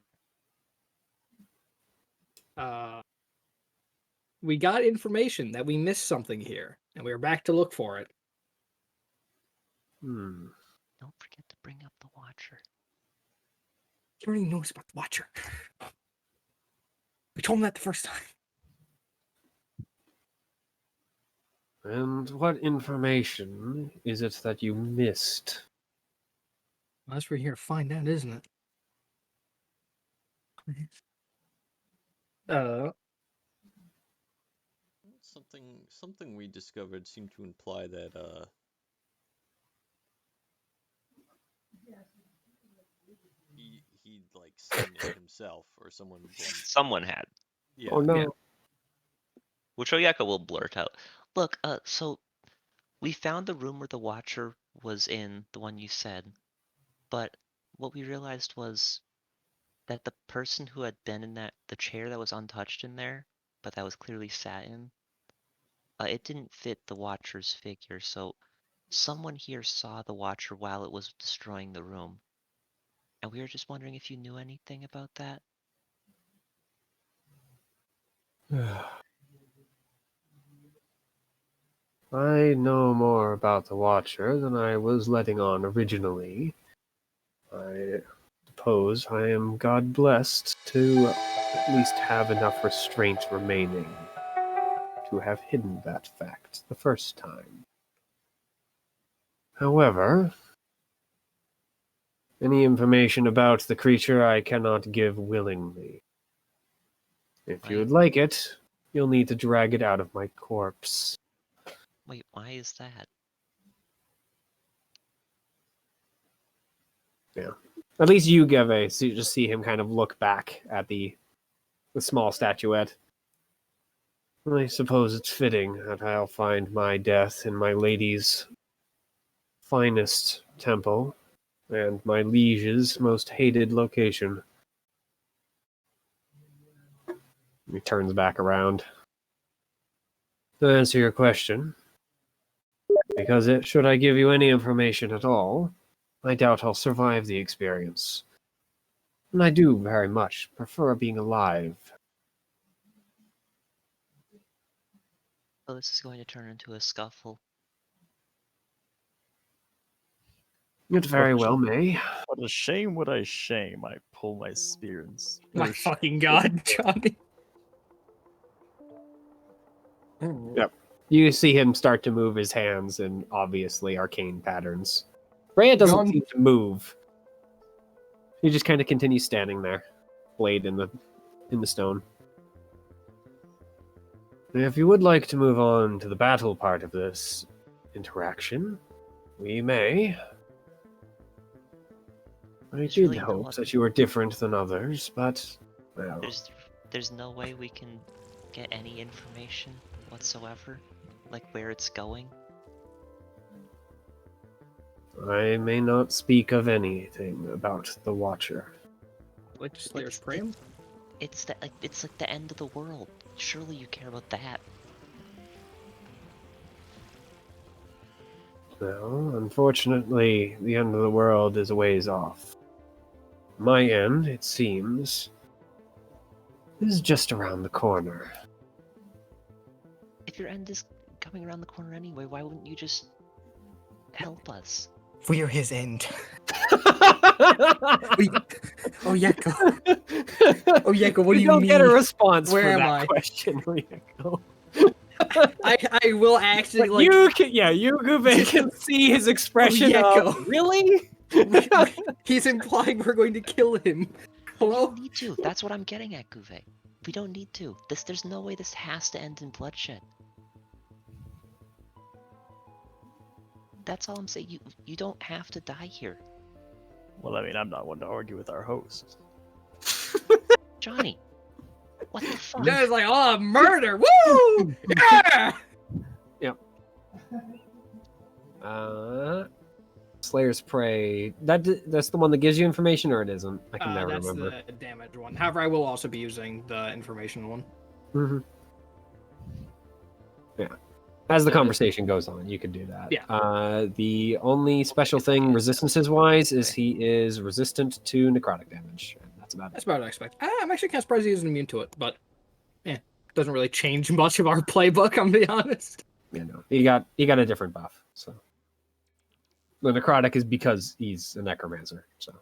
A: We got information that we missed something here, and we are back to look for it.
C: Hmm.
E: Don't forget to bring up the Watcher.
A: He already knows about the Watcher. We told him that the first time.
C: And what information is it that you missed?
A: Well, that's what we're here to find out, isn't it?
B: Something we discovered seemed to imply that he'd like seen it himself, or someone.
E: Someone had.
B: Yeah.
C: Oh no.
A: Yeah.
E: Which Oyeko will blurt out. Look, so we found the room where the Watcher was in, the one you said, but what we realized was that the person who had been in the chair that was untouched in there, but that was clearly satin, it didn't fit the Watcher's figure, so someone here saw the Watcher while it was destroying the room. And we were just wondering if you knew anything about that?
C: I know more about the Watcher than I was letting on originally. I suppose I am God blessed to at least have enough restraint remaining to have hidden that fact the first time. However, any information about the creature I cannot give willingly. If you would like it, you'll need to drag it out of my corpse.
E: Wait, why is that?
C: Yeah. At least you, Gevhe, so you just see him kind of look back at the small statuette. I suppose it's fitting that I'll find my death in my lady's finest temple and my liege's most hated location. He turns back around. To answer your question, because should I give you any information at all, I doubt I'll survive the experience. And I do very much prefer being alive.
E: Oh, this is going to turn into a scuffle.
C: It very well may.
D: What a shame, what a shame. I pull my spear and
A: My fucking god, Johnny.
C: Yep. You see him start to move his hands in obviously arcane patterns. Rhea doesn't
A: Gone.
C: seem to move. He just kind of continues standing there, blade in the stone. If you would like to move on to the battle part of this interaction, we may. I
E: There's
C: did
E: really no
C: hope
E: other-
C: that you were different than others, but well,
E: There's no way we can get any information whatsoever, like where it's going.
C: I may not speak of anything about the Watcher.
A: Witch Slayer's Pram?
E: It's like the end of the world. Surely you care about that.
C: Well, unfortunately, the end of the world is a ways off. My end, it seems, is just around the corner.
E: If your end is coming around the corner anyway, why wouldn't you just help us?
A: We're his end. Oh, Yeko. Oh, Yeko, what do you
C: don't
A: mean?
C: get a response
A: Where
C: for
A: am
C: that
A: I?
C: question, Ryeko.
A: I will actually,
C: But
A: like...
C: you can, yeah, you Gevhe can see his expression
A: Yeko.
C: of, really?
A: He's implying we're going to kill him.
E: We
A: Hello?
E: don't need to. That's what I'm getting at, Gevhe. We don't need to. There's no way this has to end in bloodshed. That's all I'm saying. You don't have to die here.
D: Well, I mean, I'm not one to argue with our host.
E: Jahnni, what the fuck?
A: That's like, oh, murder! Woo! Yeah!
C: Slayer's Prey. That's the one that gives you information, or it isn't? I can never
A: That's
C: remember.
A: the damage one. However, I will also be using the information one.
C: Hmm. Yeah. As the conversation goes on, you can do that.
A: Yeah.
C: The only special thing resistances-wise is he is resistant to necrotic damage. And that's about it.
A: That's about what I expect. I'm actually kind of surprised he isn't immune to it, but doesn't really change much of our playbook, I'm gonna be honest.
C: Yeah, no. He got a different buff. So the necrotic is because he's a necromancer. So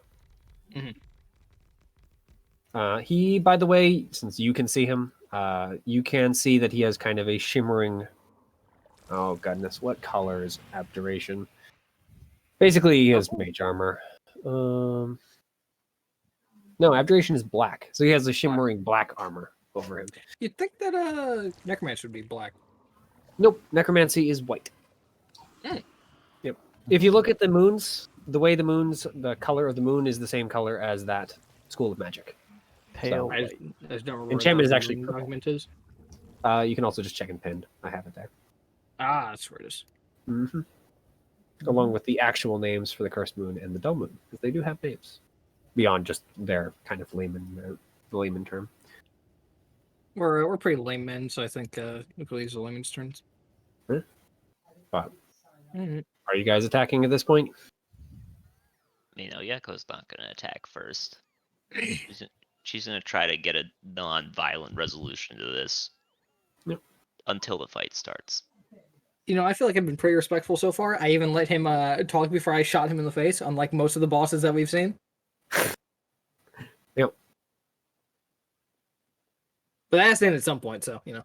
C: he, by the way, since you can see him, you can see that he has kind of a shimmering. Oh goodness, what color is Abjuration? Basically, he has mage armor. No, Abjuration is black, so he has a shimmering black armor over him.
A: You'd think that Necromancer would be black.
C: Nope, Necromancy is white.
A: Hmm.
C: Yep. If you look at the moons, the color of the moon is the same color as that School of Magic.
D: Pale
A: I
D: white.
A: just don't remember
C: Enchantment
A: what
C: is
A: the
C: actually
A: moon
C: purple.
A: augment is.
C: You can also just check in pinned. I have it there.
A: Ah, that's where it is.
C: Mm-hmm. Along with the actual names for the Cursed Moon and the Dome Moon, because they do have names beyond just their kind of the layman term.
A: We're pretty lame men, so I think we could use the layman's turns.
C: But are you guys attacking at this point?
E: You know, Yeko's not gonna attack first. She's gonna try to get a non-violent resolution to this until the fight starts.
A: You know, I feel like I've been pretty respectful so far. I even let him talk before I shot him in the face, unlike most of the bosses that we've seen.
C: Yep.
A: But that has to end at some point, so, you know.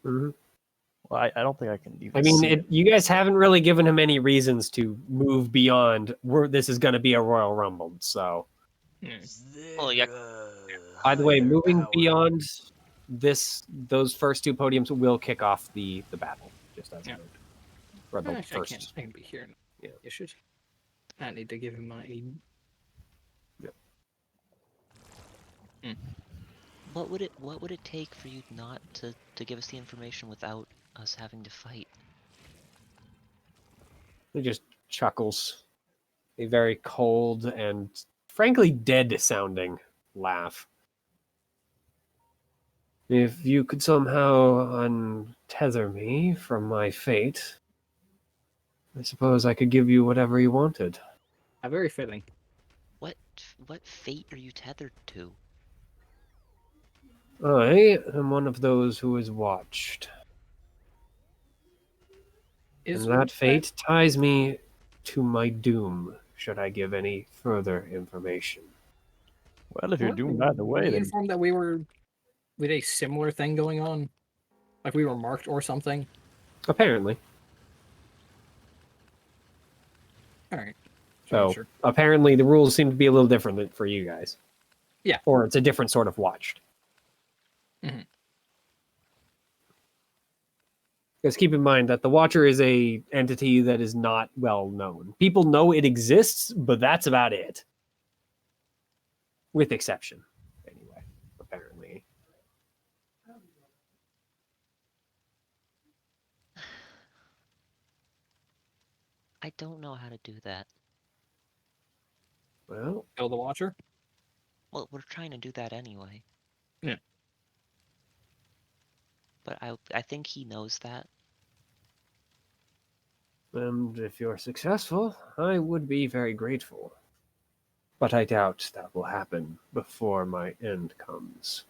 C: Mm-hmm.
D: Well, I don't think I can even.
C: I mean,
D: see it.
C: you guys haven't really given him any reasons to move beyond where this is going to be a Royal Rumble. So,
E: Well, yeah.
C: by the way, moving beyond those first two podiums will kick off the battle. Just as a note. Or the
A: Actually,
C: first.
A: I can be here.
C: Yeah.
A: You should. I need to give him my aid.
E: What would it take for you not to give us the information without us having to fight?
C: He just chuckles. A very cold and frankly dead-sounding laugh. If you could somehow untether me from my fate, I suppose I could give you whatever you wanted.
A: Very fitting.
E: What fate are you tethered to?
C: I am one of those who is watched. And that fate ties me to my doom, should I give any further information.
D: Well, if you're doomed either way,
A: we
D: then
A: informed that we had a similar thing going on, like we were marked or something.
C: Apparently.
A: All right.
C: So,
A: Sure.
C: apparently the rules seem to be a little different for you guys.
A: Yeah.
C: Or it's a different sort of watched.
A: Mm-hmm.
C: Because keep in mind that the Watcher is a entity that is not well known. People know it exists, but that's about it. With exception, anyway, apparently.
E: I don't know how to do that.
C: Well,
A: Kill the Watcher?
E: Well, we're trying to do that anyway.
A: Yeah.
E: But I think he knows that.
C: And if you're successful, I would be very grateful. But I doubt that will happen before my end comes.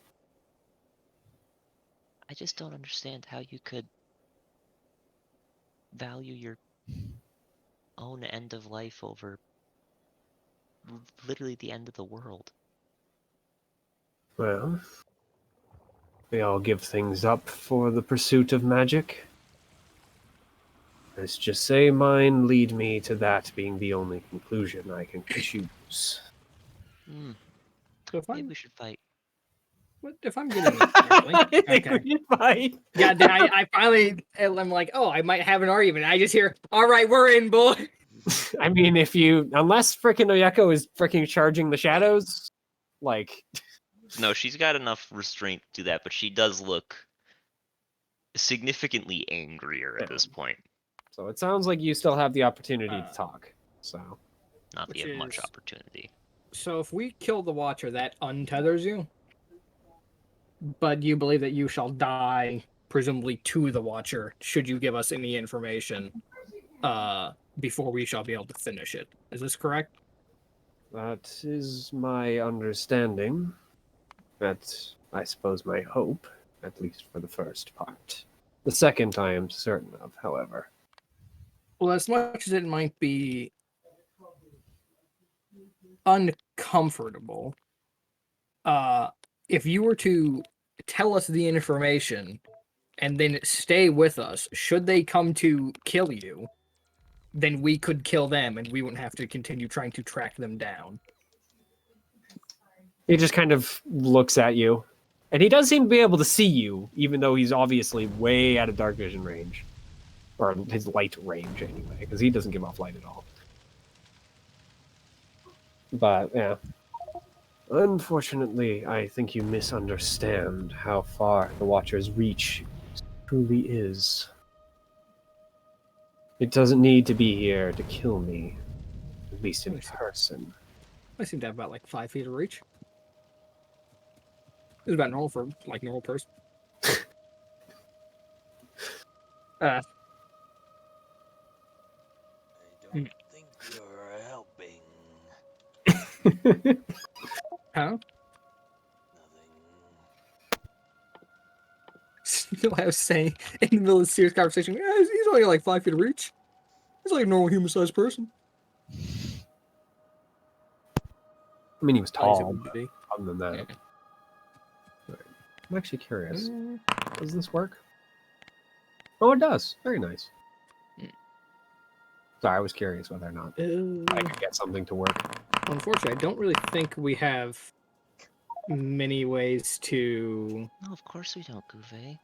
E: I just don't understand how you could value your own end of life over literally the end of the world.
C: Well, we all give things up for the pursuit of magic. Let's just say mine lead me to that being the only conclusion I can choose.
E: Hmm.
A: So if
E: Maybe
A: I'm,
E: we should fight.
A: if I'm getting this correctly, okay.
C: Goodbye.
A: Yeah, I finally, I'm like, oh, I might have an argument. I just hear, all right, we're in, boy.
C: I mean, unless frickin' Oyeko is frickin' charging the shadows, like,
E: No, she's got enough restraint to do that, but she does look significantly angrier at this point.
C: so it sounds like you still have the opportunity to talk. So,
E: Not that
A: Which
E: you have much
A: is-
E: opportunity.
A: So if we kill the Watcher, that untethers you, but you believe that you shall die, presumably to the Watcher, should you give us any information before we shall be able to finish it. Is this correct?
C: that is my understanding. That's, I suppose, my hope, at least for the first part. The second I am certain of, however.
A: Well, as much as it might be uncomfortable, if you were to tell us the information and then stay with us, should they come to kill you, then we could kill them and we wouldn't have to continue trying to track them down.
C: He just kind of looks at you. And he does seem to be able to see you, even though he's obviously way out of dark vision range. Or his light range, anyway, because he doesn't give off light at all. But, yeah. Unfortunately, I think you misunderstand how far the Watcher's reach truly is. It doesn't need to be here to kill me, at least in person.
A: I seem to have about like 5 feet of reach. It's about normal for like normal person.
F: I don't think you're helping.
A: Huh?
F: Nothing.
A: You know, I was saying in the middle of a serious conversation, yeah, he's only like 5 feet of reach. He's like a normal human-sized person.
C: I mean, he was
A: At least it
C: tall,
A: would
C: but
A: be.
C: other than that.
A: Yeah.
C: I'm actually curious.
A: Mm,
C: Does this work? Oh, it does. Very nice.
A: Mm.
C: Sorry, I was curious whether or not I could get something to work.
A: Unfortunately, I don't really think we have many ways to.
E: No, of course we don't, Gevhe.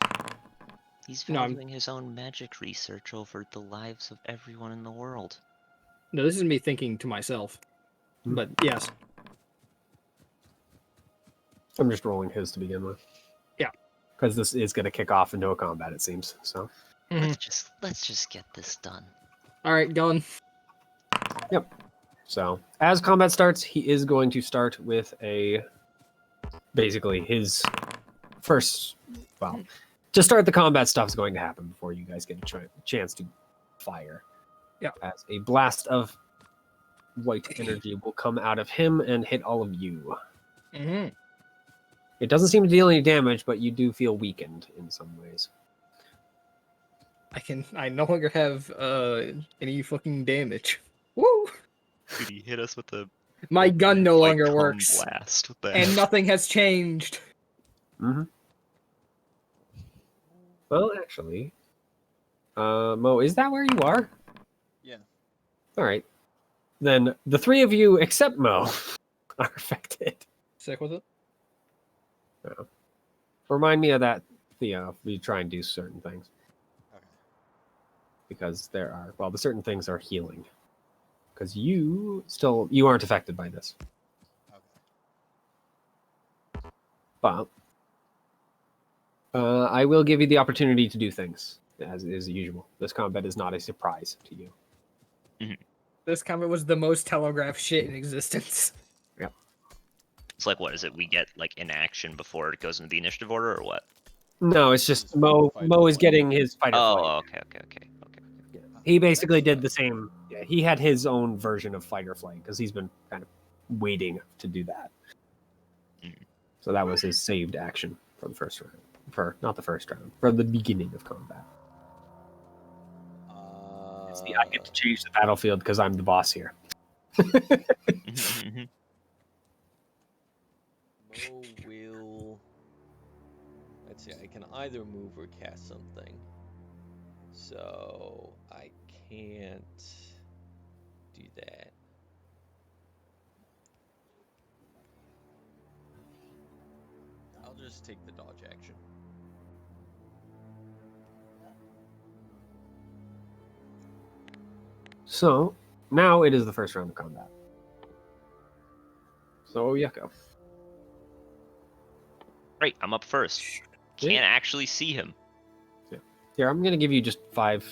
E: He's
A: No,
E: valuing his own magic research over the lives of everyone in the world.
A: No, this is me thinking to myself.
C: Hmm.
A: But yes,
C: I'm just rolling his to begin with.
A: Yeah.
C: Because this is going to kick off into a combat, it seems. So.
E: Let's just get this done.
A: all right, done.
C: So, as combat starts, he is going to start with basically his first, well, to start the combat stuff is going to happen before you guys get a chance to fire.
A: Yeah.
C: As a blast of white energy will come out of him and hit all of you.
A: Mm-hmm.
C: It doesn't seem to deal any damage, but you do feel weakened in some ways.
A: I no longer have any fucking damage. Woo!
E: Dude, he hit us with a
A: My gun no
E: white
A: longer
E: cum
A: works.
E: blast. What the
A: And
E: heck?
A: nothing has changed.
C: Mm-hmm. Well, actually, Mo, is that where you are?
F: Yeah.
C: All right. Then the three of you, except Mo, are affected.
A: Sick with it?
C: Remind me of that, Theo, if you try and do certain things.
F: Okay.
C: Because the certain things are healing. Because you aren't affected by this.
F: Okay.
C: But I will give you the opportunity to do things, as is usual. This combat is not a surprise to you.
A: This combat was the most telegraphed shit in existence.
E: It's like, what is it? We get like an action before it goes into the initiative order, or what?
C: No, it's just
F: This is
C: Mo
F: fight or
C: is
F: flight.
C: getting his fight or flight.
E: Oh, okay.
C: He basically did the
F: sucks.
C: same. Yeah, he had his own version of fight or flight because he's been kind of waiting to do that.
E: Mm.
C: So that was his saved action for the first round. For not the first round, for the beginning of combat. See, I get to change the battlefield because I'm the boss here.
B: Mo will. Let's see. I can either move or cast something. So I can't do that. I'll just take the dodge action.
C: So now it is the first round of combat. So Yucko.
E: Great, I'm up first.
C: Yeah.
E: Can't actually see him.
C: Here, I'm gonna give you just 5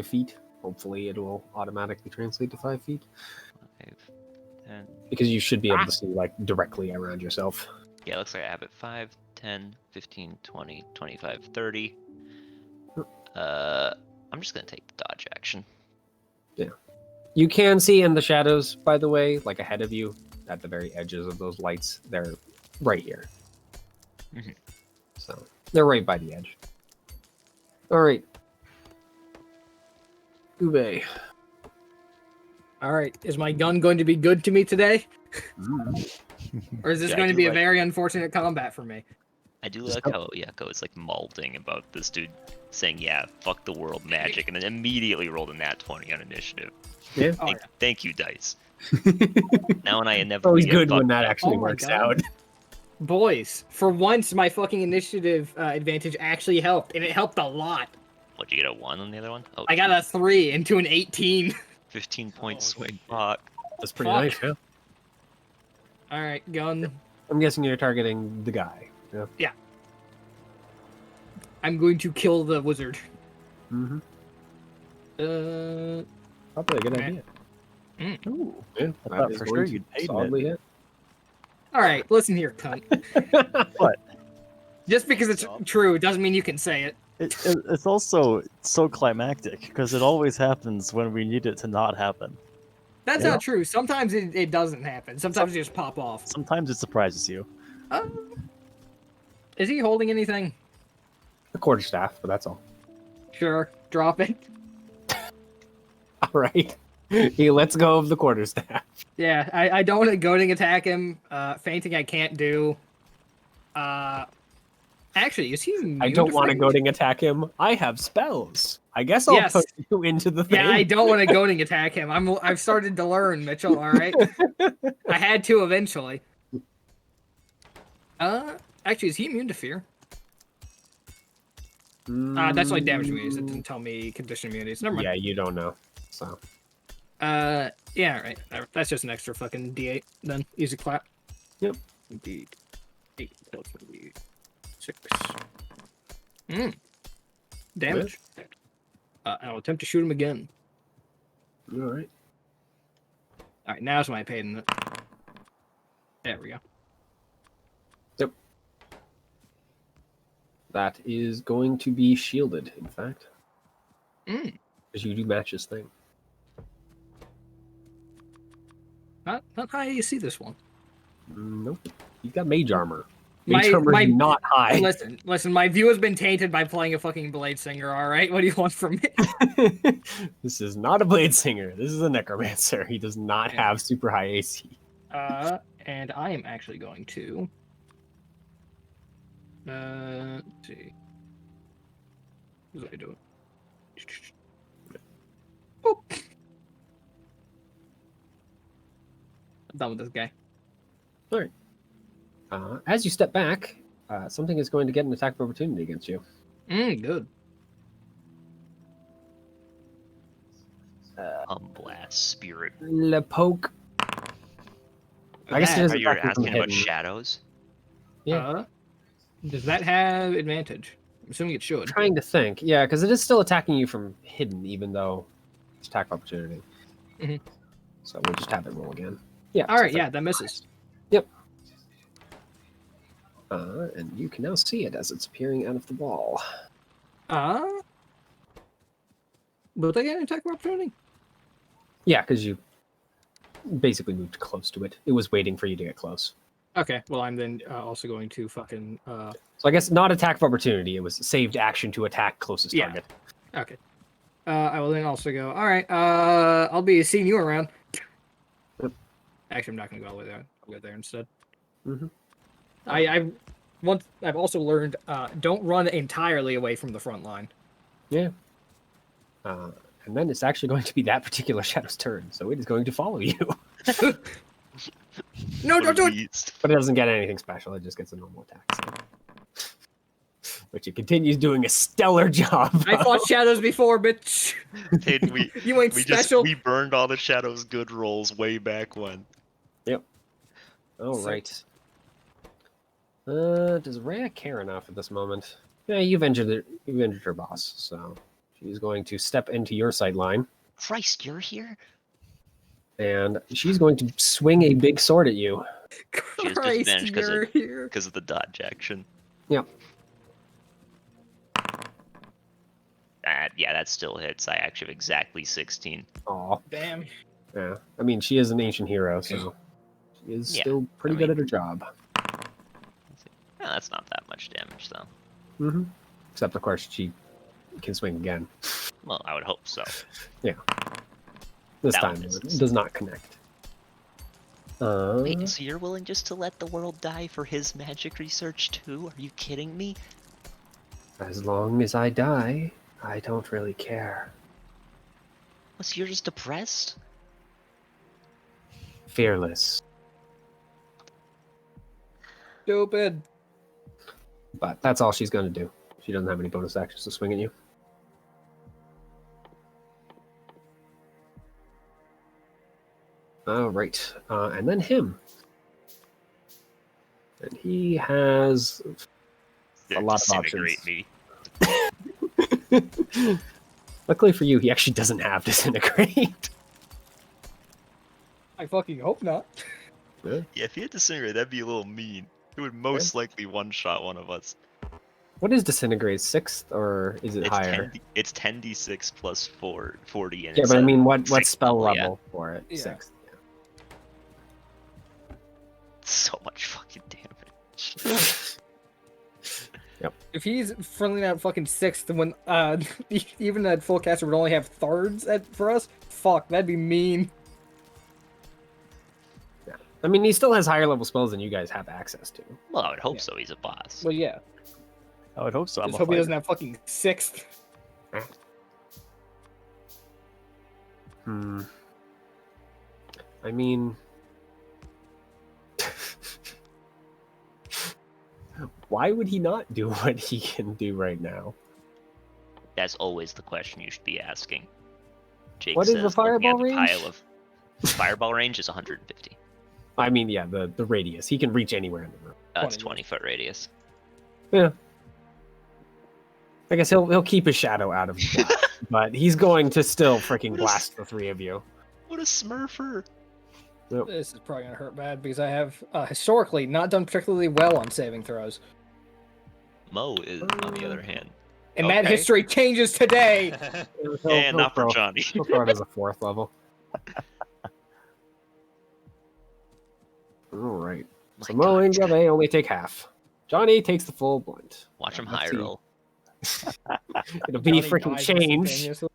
C: feet. Hopefully, it will automatically translate to 5 feet
E: 5, 10.
C: because you should be able to see like directly around yourself.
E: Yeah, it looks like I have it 5, 10, 15, 20, 25, 30. I'm just gonna take the dodge action.
C: You can see in the shadows, by the way, like ahead of you, at the very edges of those lights. They're right here.
E: Mhm.
C: So they're right by the edge. All right, Ube.
A: All right, is my gun going to be good to me today, or is this
E: Yeah, I
A: going to
E: do
A: be a
E: like-
A: very unfortunate combat for me?
E: I do
C: Just
E: like
C: go-
E: how Yucko is like malding about this dude saying, yeah, fuck the world magic, and then immediately rolled a nat 20 on initiative.
C: Yeah.
A: Oh,
E: Thank you, dice. Now when I
C: It's
E: inevitably
C: always
E: get
C: good when
E: fucked
C: that
E: up-
C: actually
A: Oh my
C: works
A: God.
C: out.
A: Boys, for once, my fucking initiative advantage actually helped, and it helped a lot.
E: What'd you get, a 1 on the other one? Oh,
A: I got a 3 into an 18.
E: 15-point
F: Oh,
E: swing.
F: shit.
E: Fuck.
C: That's pretty
A: Fuck.
C: nice. Yeah.
A: All right, gun.
C: I'm guessing you're targeting the guy. Yeah.
A: I'm going to kill the wizard.
C: Mm-hmm.
A: Uh,
C: Probably a good
A: Okay.
C: idea.
D: Ooh.
C: Yeah.
D: I
C: that
D: thought
C: is
D: for
C: going
D: sure
C: to
D: you'd paid
C: solidly hit.
A: all right, listen here, cunt.
D: What?
A: Just because it's true doesn't mean you can say it.
D: It's also so climactic because it always happens when we need it to not happen.
A: That's
D: Yeah.
A: not true. Sometimes it doesn't happen. Sometimes it just pop off.
D: Sometimes it surprises you.
A: Is he holding anything?
C: The quarterstaff, but that's all.
A: Sure, drop it.
C: All right. He lets go of the quarterstaff.
A: Yeah, I don't want to goading attack him. Fainting I can't do. Actually, is he immune
C: I don't want to
A: faint?
C: goading attack him. I have spells. I guess I'll
A: Yes.
C: put you into the thing.
A: Yeah, I don't want to goading attack him. I've started to learn, Mitchell. All right, I had to eventually. Actually, is he immune to fear? That's like damage immunities. It didn't tell me condition immunities. Never mind.
C: Yeah, you don't know. So
A: Yeah, right. That's just an extra fucking D8 then. Easy clap.
C: Yep.
A: D8 plus D6. Damage. I'll attempt to shoot him again.
C: all right.
A: Alright, now's my pain. There we go.
C: Yep. That is going to be shielded, in fact. Because you do match his thing.
A: Not high AC this one.
C: Nope. You've got mage armor.
A: My-
C: Mage armor
A: my-
C: is not high.
A: Listen, my view has been tainted by playing a fucking Blade Singer, alright? What do you want from me?
C: This is not a blade singer. This is a necromancer. He does not
A: Yeah.
C: have super high AC.
A: And I am actually going to let's see. What was I doing? Boop. I'm done with this guy.
C: As you step back, something is going to get an attack of opportunity against you.
A: Good.
E: Blast spirit.
C: Le poke. I guess it
A: That-
C: is
E: Are you
C: attacking from
E: asking about
C: hidden.
E: shadows?
C: Yeah.
A: Does that have advantage? I'm assuming it should.
C: Trying to think. Yeah, because it is still attacking you from hidden, even though it's attack of opportunity.
A: Mhm.
C: So we'll just have it roll again. Yeah.
A: All right, yeah, that misses.
C: Yep. And you can now see it as it's appearing out of the wall.
A: Will they get an attack of opportunity?
C: Yeah, because you basically moved close to it. It was waiting for you to get close.
A: Okay, well, I'm then also going to fucking...
C: So I guess not attack of opportunity. It was saved action to attack closest
A: Yeah.
C: target.
A: Okay. I will then also go, all right, I'll be seeing you around.
C: Yep.
A: Actually, I'm not going to go all the way there. I'll go there instead.
C: Mm-hmm.
A: I've also learned, don't run entirely away from the front line.
C: Yeah. And then it's actually going to be that particular shadow's turn, so it is going to follow you.
A: No,
E: What
A: don't do
E: a
A: it!
E: beast.
C: But it doesn't get anything special. It just gets a normal attack. So. Which it continues doing a stellar job.
A: I fought shadows before, bitch.
E: Dude,
A: You ain't special.
E: we burned all the shadows good rolls way back when.
C: Yep. All
A: Sick.
C: right. Does Rhea care enough at this moment? Yeah, you've injured her boss, so she's going to step into your sight line,
E: Christ, you're here?
C: and she's going to swing a big sword at you.
E: She has
A: Christ,
E: disadvantage 'cause
A: you're here.
E: because of the dodge action.
C: Yep.
E: Yeah, that still hits. I actually have exactly 16.
C: Aw.
A: Damn.
C: Yeah. I mean, she is an ancient hero, so she is
E: Yeah,
C: still pretty
E: I
C: good
E: mean-
C: at her job.
E: No, that's not that much damage, though.
C: Mm-hmm. Except, of course, she can swing again.
E: Well, I would hope so.
C: This
E: That
C: time
E: one
C: it
E: misses.
C: does not connect.
E: Wait, so you're willing just to let the world die for his magic research, too? Are you kidding me?
C: As long as I die, I don't really care.
E: Well, so you're just depressed?
C: Fearless.
A: Stupid.
C: But that's all she's going to do. She doesn't have any bonus actions to swing at you. All right. And then him. And he has a lot of options.
E: Disintegrate me.
C: Luckily for you, he actually doesn't have disintegrate.
A: I fucking hope not.
E: Yeah, if he had disintegrate, that'd be a little mean. It would most likely one-shot one of us.
C: What is disintegrate? Sixth, or is it
E: It's
C: higher?
E: It's 10d6 plus 40, and
C: Yeah,
E: it's
C: but I
E: at
C: mean, what
E: sixth
C: spell
E: level, yeah.
C: level for it?
A: Yeah.
C: Sixth.
E: So much fucking damage.
A: If he's friendly out fucking sixth, when even that full caster would only have thirds for us, fuck, that'd be mean.
C: I mean, he still has higher level spells than you guys have access to.
E: Well, I would hope
A: Yeah.
E: so. He's a boss.
A: Well, yeah.
D: I would hope so. I'm
A: Just
D: a
A: hope he
D: fighter.
A: doesn't have fucking sixth.
C: I mean, why would he not do what he can do right now?
E: That's always the question you should be asking. Jake
C: What is
E: says,
C: the fireball
E: looking at the
C: range?
E: pile of fireball range is 150.
C: I mean, yeah, the radius. He can reach anywhere in the room.
E: That's
A: 20,
E: 20-foot radius.
C: Yeah. I guess he'll keep his shadow out of the blast, but he's going to still freaking
E: What is-
C: blast the three of you.
E: What a smurfer!
A: This is probably gonna hurt bad because I have historically not done particularly well on saving throws,
E: Mo is, on the other hand.
A: and that
E: Okay.
A: history changes today.
E: And not for Johnny.
C: He'll throw it as a fourth level. All right. So
E: My
C: Mo and
E: God.
C: Gevhe only take half. Johnny takes the full blunt.
E: Watch him
C: Let's
E: high
C: see.
E: roll.
C: It'll be
A: Johnny
C: freaking
A: dies
C: changed.
A: instantaneously.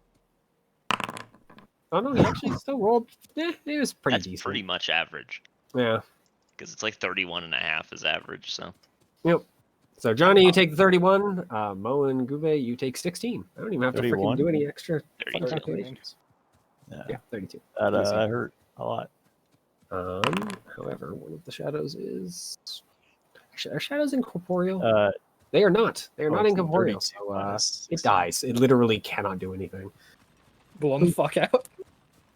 C: Oh no, he actually still rolled. Yeah, it was pretty
E: That's
C: decent.
E: pretty much average.
C: Yeah.
E: Because it's like 31.5 is average, so.
C: Yep. So Johnny, you take the 31. Mo and Gevhe, you take 16. I don't even have to freaking
D: 31?
C: do any extra
E: 32.
C: fucking calculations.
D: Yeah,
C: Yeah, 32.
D: that
C: Easy.
D: hurt a lot.
C: However, one of the shadows is. Actually, are shadows incorporeal?
D: Uh,
C: They are not. They are
D: oh,
C: not
D: it's
C: incorporeal.
D: 32
C: So
D: minus
C: it
D: 16.
C: dies. It literally cannot do anything.
A: Blown the fuck out.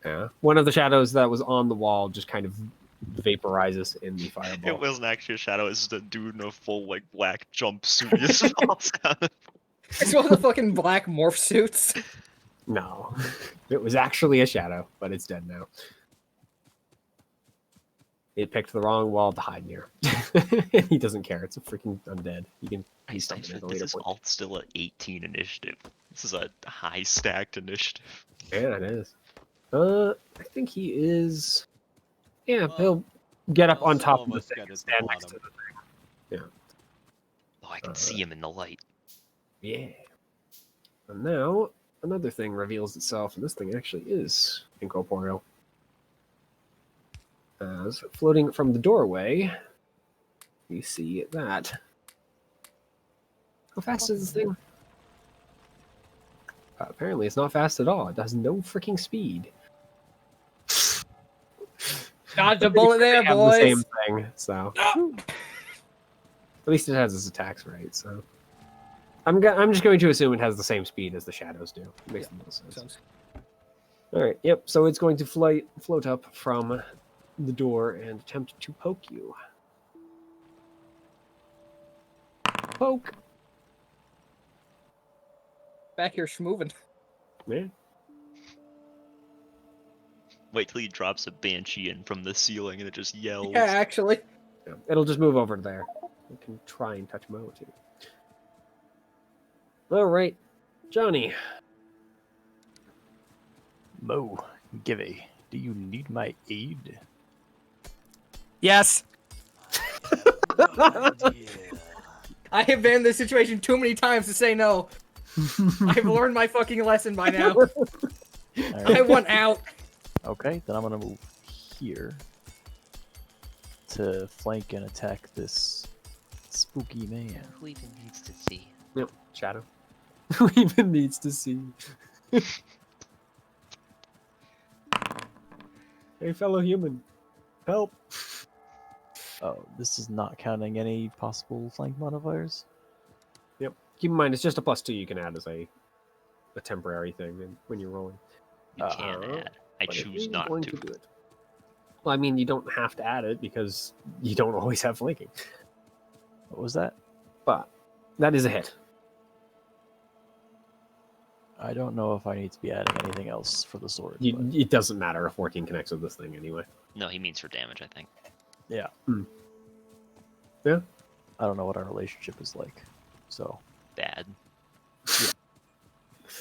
C: Yeah. One of the shadows that was on the wall just kind of vaporizes in the fireball.
E: It wasn't actually a shadow, it's just a dude in a full, like, black jumpsuit. Just falls out.
A: It's one of the fucking black morph suits.
C: No. It was actually a shadow, but it's dead now. It picked the wrong wall to hide near. He doesn't care. It's a freaking undead. He can. He's
E: I
C: something at
E: think
C: a
E: this
C: later
E: is
C: point.
E: alt still at 18 initiative. This is a high stacked initiative.
C: Yeah, it is. I think he is. Yeah,
F: Well,
C: he'll get up
F: well,
C: on
F: some
C: top
F: of
C: of the
F: us
C: thing
F: got
C: and
F: at the
C: stand next to
F: bottom.
C: the thing.
E: Oh, I can see him in the light.
C: Yeah. And now another thing reveals itself, and this thing actually is incorporeal. As floating from the doorway, you see that. How fast is this thing? Apparently, it's not fast at all. It has no freaking speed.
A: Dodged a bullet there,
C: They have the same
A: boys.
C: thing, so at least it has its attacks right. So I'm just going to assume it has the same speed as the shadows do. It makes the most sense. All right. Yep. So it's going to float up from the door and attempt to poke you. Poke.
A: Back here schmoovin'.
C: Yeah.
E: Wait till he drops a banshee in from the ceiling and it just yells.
A: Yeah, actually.
C: Yeah. It'll just move over there. You can try and touch Mo too. All right, Johnny.
D: Mo, Gevhe, do you need my aid?
A: Yes.
F: No idea.
A: I have been in this situation too many times to say no. I've learned my fucking lesson by now. I
D: Alright,
A: want out.
D: okay, then I'm gonna move here to flank and attack this spooky man.
E: Who even needs to see?
C: Yep. Shadow. Who even needs to see? Hey, fellow human, help!
D: Oh, this is not counting any possible flank modifiers?
C: Yep. Keep in mind, it's just a +2 you can add as a temporary thing when you're rolling.
E: You can add. I
C: But it
E: choose
C: is
E: not
C: going
E: to.
C: do it. Well, I mean, you don't have to add it because you don't always have flanking.
D: What was that?
C: But that is a hit.
D: I don't know if I need to be adding anything else for the sword. but
C: It doesn't matter if 14 connects with this thing anyway.
E: No, he means for damage, I think.
D: yeah.
C: Yeah.
D: I don't know what our relationship is like, so
E: Bad.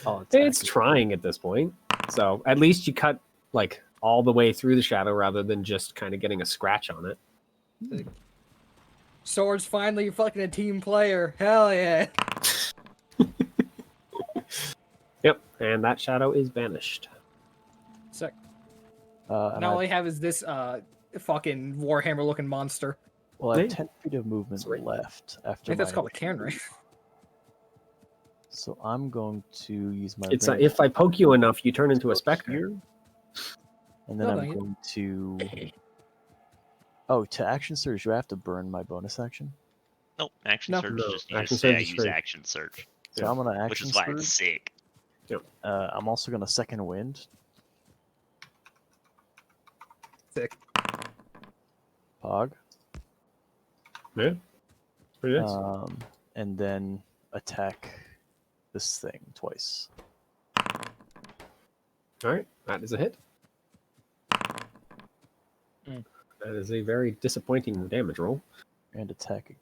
D: I'll attack
C: It's
D: it.
C: trying at this point. So at least you cut like all the way through the shadow rather than just kind of getting a scratch on it.
A: Sword's finally fucking a team player. Hell yeah.
C: Yep. And that shadow is vanished.
A: Sick.
D: And
A: Now all
D: I,
A: I have is this fucking Warhammer looking monster.
D: well, I have
C: Yeah.
D: 10 feet of movement
C: That's right.
D: left
A: I
D: after
A: think that's
D: my
A: called a
D: initial
A: cairn, right?
D: move. So I'm going to use my.
C: It's
D: range
C: if I poke you enough, you turn into a
D: to
C: specter.
D: here, and then
A: No,
D: I'm
A: dang it.
D: going to. Oh, to action surge, do I have to burn my bonus action?
E: Nope. Action
A: No.
E: search
C: No,
E: is just you
C: action
E: just say
C: surge
E: I
C: is
E: use
C: free.
E: action search,
D: So
C: Yeah.
D: I'm gonna
E: which
D: action
E: is why
D: surge.
E: it's sick.
D: I'm also gonna second wind.
A: Sick.
D: Pog.
C: Yeah. Pretty nice.
D: And then attack this thing twice.
C: All right. That is a hit.
A: Mm.
C: That is a very disappointing damage roll.
D: And attack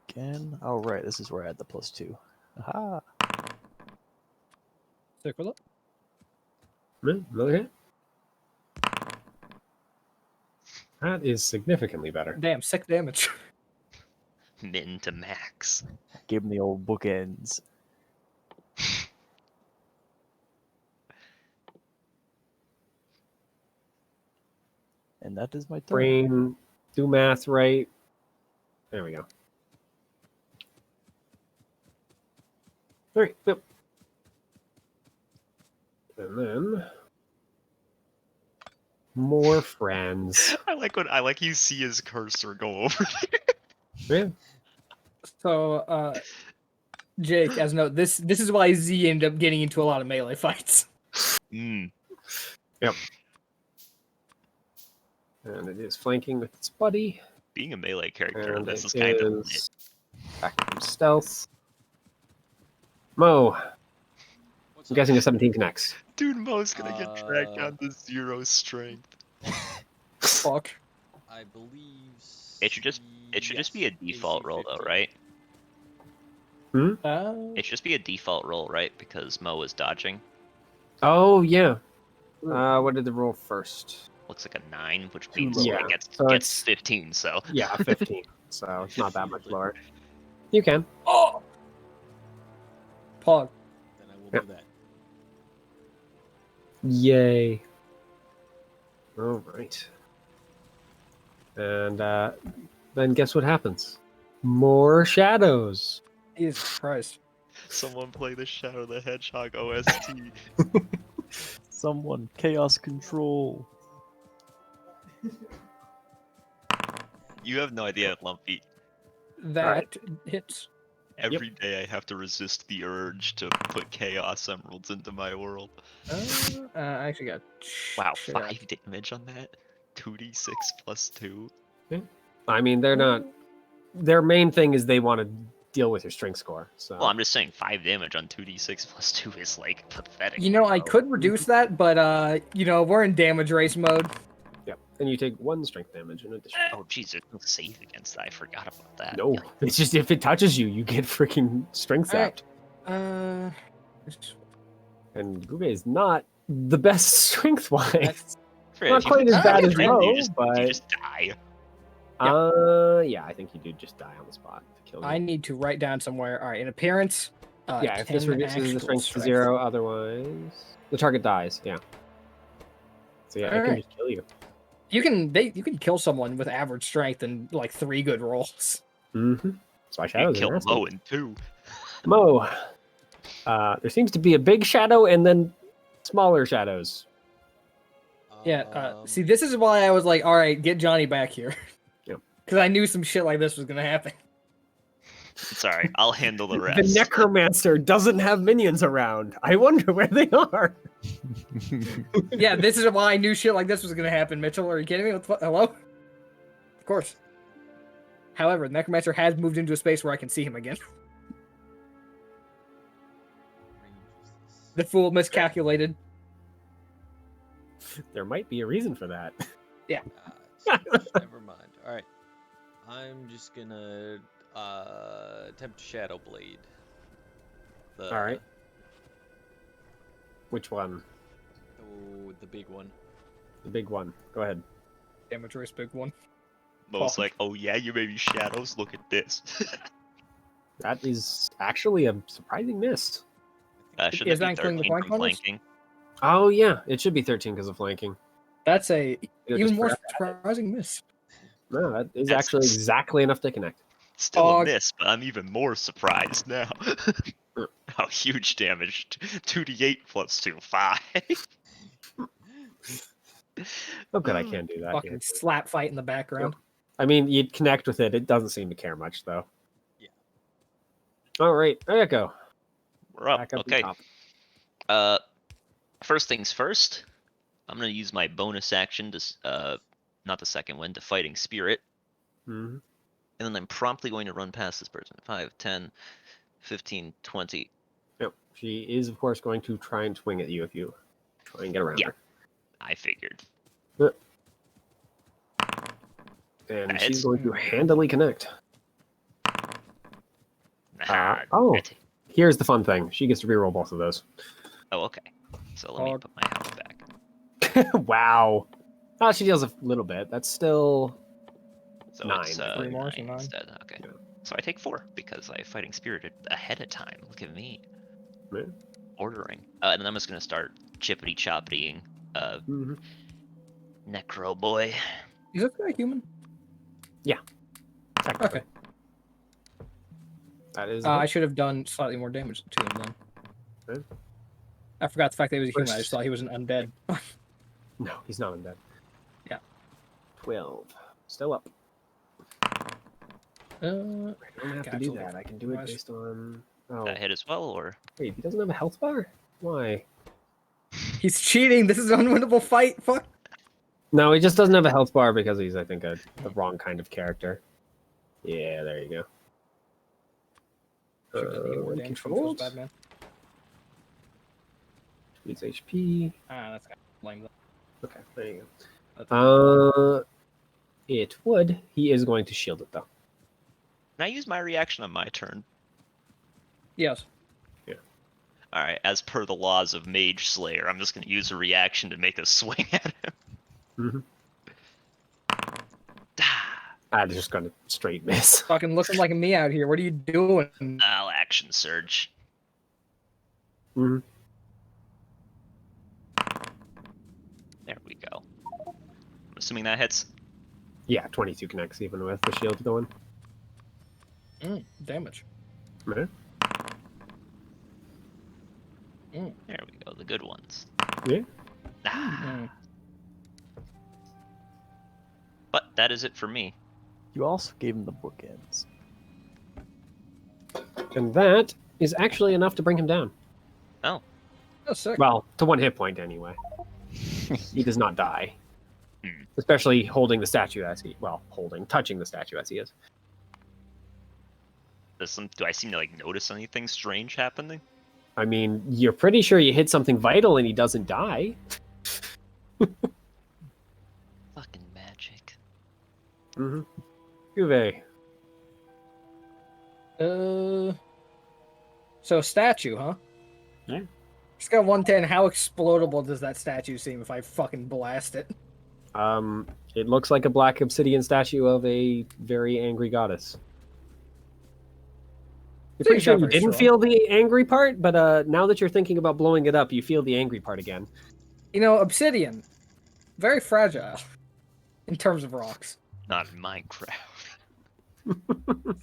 D: again. Oh, right. This is where I had the +2. Aha!
A: Sick with it.
C: Yeah, another hit. That is significantly better.
A: Damn, sick damage.
E: Min to max.
D: Gave him the old bookends. And that is my turn.
C: Brain, do math right. There we go. All right. Yep. And then more friends.
E: I like you see his cursor go over.
C: Yeah.
A: So, Jake, as a note, this is why Z ended up getting into a lot of melee fights.
E: Mm.
C: And it is flanking with its buddy.
E: Being a melee character,
C: And
E: this
C: it
E: is kind of lit.
C: is back from stealth. Mo,
F: What's
C: I'm
F: up?
C: guessing a 17 connects.
E: Dude, Mo's gonna get dragged
F: Uh,
E: down to 0 strength.
A: Fuck.
F: I believe.
E: It should just be a
F: yes,
E: default
F: AC
E: roll though,
F: 15.
E: right? It should just be a default roll, right? Because Mo is dodging.
C: Oh yeah. What did the roll first?
E: Looks like a 9, which
D: Too
E: means
D: low.
E: it gets
C: So
E: gets
C: it's-
E: 15. So
C: Yeah, 15. So it's not that much lower. You can.
A: Oh! Pog.
F: Then I will
C: Yep.
F: do that.
C: Yay. All right. And then guess what happens? More shadows.
A: Jesus Christ.
E: someone play the Shadow the Hedgehog OST.
D: Someone chaos control.
E: You have no idea, Lumpy.
A: That hits.
E: Every day I have to resist the urge to put Chaos Emeralds into my world.
A: I actually got.
E: Wow,
A: shit.
E: 5 damage on that? 2d6 plus 2?
C: I mean, they're not. Their main thing is they want to deal with your strength score. So
E: Well, I'm just saying 5 damage on 2d6 plus 2 is like pathetic.
A: You know, I could reduce that, but you know, we're in damage race mode.
C: Yep. And you take 1 strength damage in addition.
E: Oh, jeez, there's no save against that. I forgot about that.
C: No, it's just if it touches you, you get freaking strength
A: Alright.
C: zapped. And Gube is not the best strength wise.
E: Fair,
C: Not
E: if you
C: quite
E: hit
C: as bad
E: someone
C: as
E: with
C: Mo,
E: you just
C: but
E: die.
C: yeah, I think you do just die on the spot to kill you.
A: I need to write down somewhere. All right, in appearance.
C: Yeah, if this
A: 10
C: reduces the
A: actual
C: strength to 0, otherwise the target dies. Yeah. So yeah, it can
A: Alright.
C: just kill you.
A: You can kill someone with average strength and like 3 good rolls.
C: Mm-hmm. Spy
E: You
C: shadows.
E: kill
C: are nasty.
E: Mo in 2.
C: Mo. There seems to be a big shadow and then smaller shadows.
A: Yeah. See, this is why I was like, all right, get Jahnni back here.
C: Yep.
A: Because I knew some shit like this was gonna happen.
E: It's alright, I'll handle the
C: The
E: rest.
C: necromancer doesn't have minions around. I wonder where they are.
A: Yeah, this is why I knew shit like this was gonna happen. Mitchell, are you kidding me? What the fuck? Hello? Of course. However, the necromancer has moved into a space where I can see him again. The fool miscalculated.
C: There might be a reason for that.
F: Never mind. All right, I'm just gonna attempt Shadow Blade.
C: All right. Which one?
F: The big one.
C: The big one. Go ahead.
A: Damage race, big one.
E: Mo's like, oh yeah, you may be shadows, look at this.
C: That is actually a surprising miss.
E: Shouldn't
A: Is
E: it be
A: that including the
E: 13
A: flank
E: from
A: bonus?
E: flanking?
C: Oh yeah, it should be 13 because of flanking.
A: That's a
C: You
A: even
C: just
A: more
C: forgot to add it.
A: surprising miss.
C: No, that is
E: That's
C: actually
E: just-
C: exactly enough to connect.
E: Still a
A: Dog.
E: miss, but I'm even more surprised now. How huge damage. 2d8 plus 2, 5.
C: Oh good, I can't do that.
A: Fucking
C: here.
A: slap fight in the background.
C: I mean, you'd connect with it. It doesn't seem to care much though.
F: Yeah.
C: All right, there you go.
E: We're up.
C: Back up
E: Okay.
C: top.
E: First things first. I'm gonna use my bonus action to not the second one, to Fighting Spirit.
C: Mhm.
E: And then I'm promptly going to run past this person. 5, 10, 15, 20.
C: Yep. She is of course going to try and swing at you if you try and get around
E: Yeah.
C: her.
E: I figured.
C: And
E: That
C: she's
E: hits.
C: going to handily connect.
E: Ah,
C: oh.
E: I ta-
C: Here's the fun thing. She gets to reroll both of those.
E: Oh, okay. So let me
A: Dog.
E: put my health back.
C: Wow. Oh, she deals a little bit. That's still
E: So
C: 9.
E: it's
A: 3 more, so
E: 9
A: 9.
E: instead. Okay.
C: Yeah.
E: So I take 4 because I Fighting Spirited ahead of time. Look at me.
C: Yeah.
E: Ordering. And then I'm just gonna start chippity choppitying
C: Mhm.
E: Necro Boy.
A: Is this guy human?
C: Technically.
A: Okay.
C: That is.
A: I should have done slightly more damage to him then.
C: Okay.
A: I forgot the fact that he was a human. I
C: First-
A: just thought he was an undead.
C: No, he's not undead.
A: Yeah.
C: 12. Still up. I don't have to do
A: Cancel
C: that. I can do it
A: otherwise.
C: based on. Oh,
E: That hit as well, or
C: wait, he doesn't have a health bar? Why?
A: He's cheating. This is an unwinnable fight. Fuck.
C: No, he just doesn't have a health bar because he's, I think, the wrong kind of character. Yeah, there you go.
A: Should have done more damage from those bad man.
C: Needs HP.
A: That's kind of lame.
C: Okay, there you
A: That's-
C: go. It would. He is going to shield it though.
E: can I use my reaction on my turn?
A: Yes.
E: All right, as per the laws of Mage Slayer, I'm just gonna use a reaction to make a swing at him.
C: Mm-hmm.
E: Ah,
C: I'm just gonna straight miss.
A: Fucking looking like me out here. What are you doing?
E: I'll action surge.
C: Mm-hmm.
E: There we go. I'm assuming that hits.
C: Yeah, 22 connects even with the shield going.
A: Damage.
C: Right?
E: There we go, the good ones.
C: Yeah.
E: Ah. But that is it for me.
D: You also gave him the bookends.
C: And that is actually enough to bring him down.
E: Oh,
A: Oh, sick.
C: Well, to 1 hit point anyway. He does not die.
E: Hmm.
C: Especially holding the statue as he, touching the statue as he is.
E: do I seem to like notice anything strange happening?
C: I mean, you're pretty sure you hit something vital and he doesn't die.
E: Fucking magic.
C: Mm-hmm. Gevhe.
A: So statue, huh?
C: Yeah.
A: It's got 110. How explodable does that statue seem if I fucking blast it?
C: It looks like a black obsidian statue of a very angry goddess. You're pretty
A: Seems
C: sure
A: not
C: you
A: very
C: didn't
A: strong.
C: feel the angry part, but now that you're thinking about blowing it up, you feel the angry part again.
A: You know, obsidian, very fragile in terms of rocks.
E: Not in Minecraft.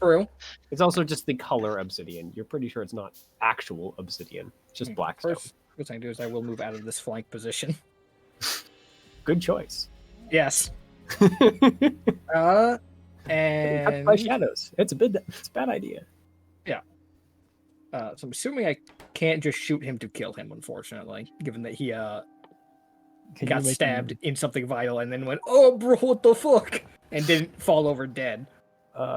A: True.
C: It's also just the color obsidian. You're pretty sure it's not actual obsidian. It's just black stone.
A: First thing I do is I will move out of this flank position.
C: Good choice.
A: Yes.
C: Cut
A: And
C: by shadows. It's a bad idea.
A: so I'm assuming I can't just shoot him to kill him, unfortunately, given that he
D: Can you
A: got
D: make
A: stabbed
D: him-
A: in something vital and then went, "Oh, bro, what the fuck?" and didn't fall over dead.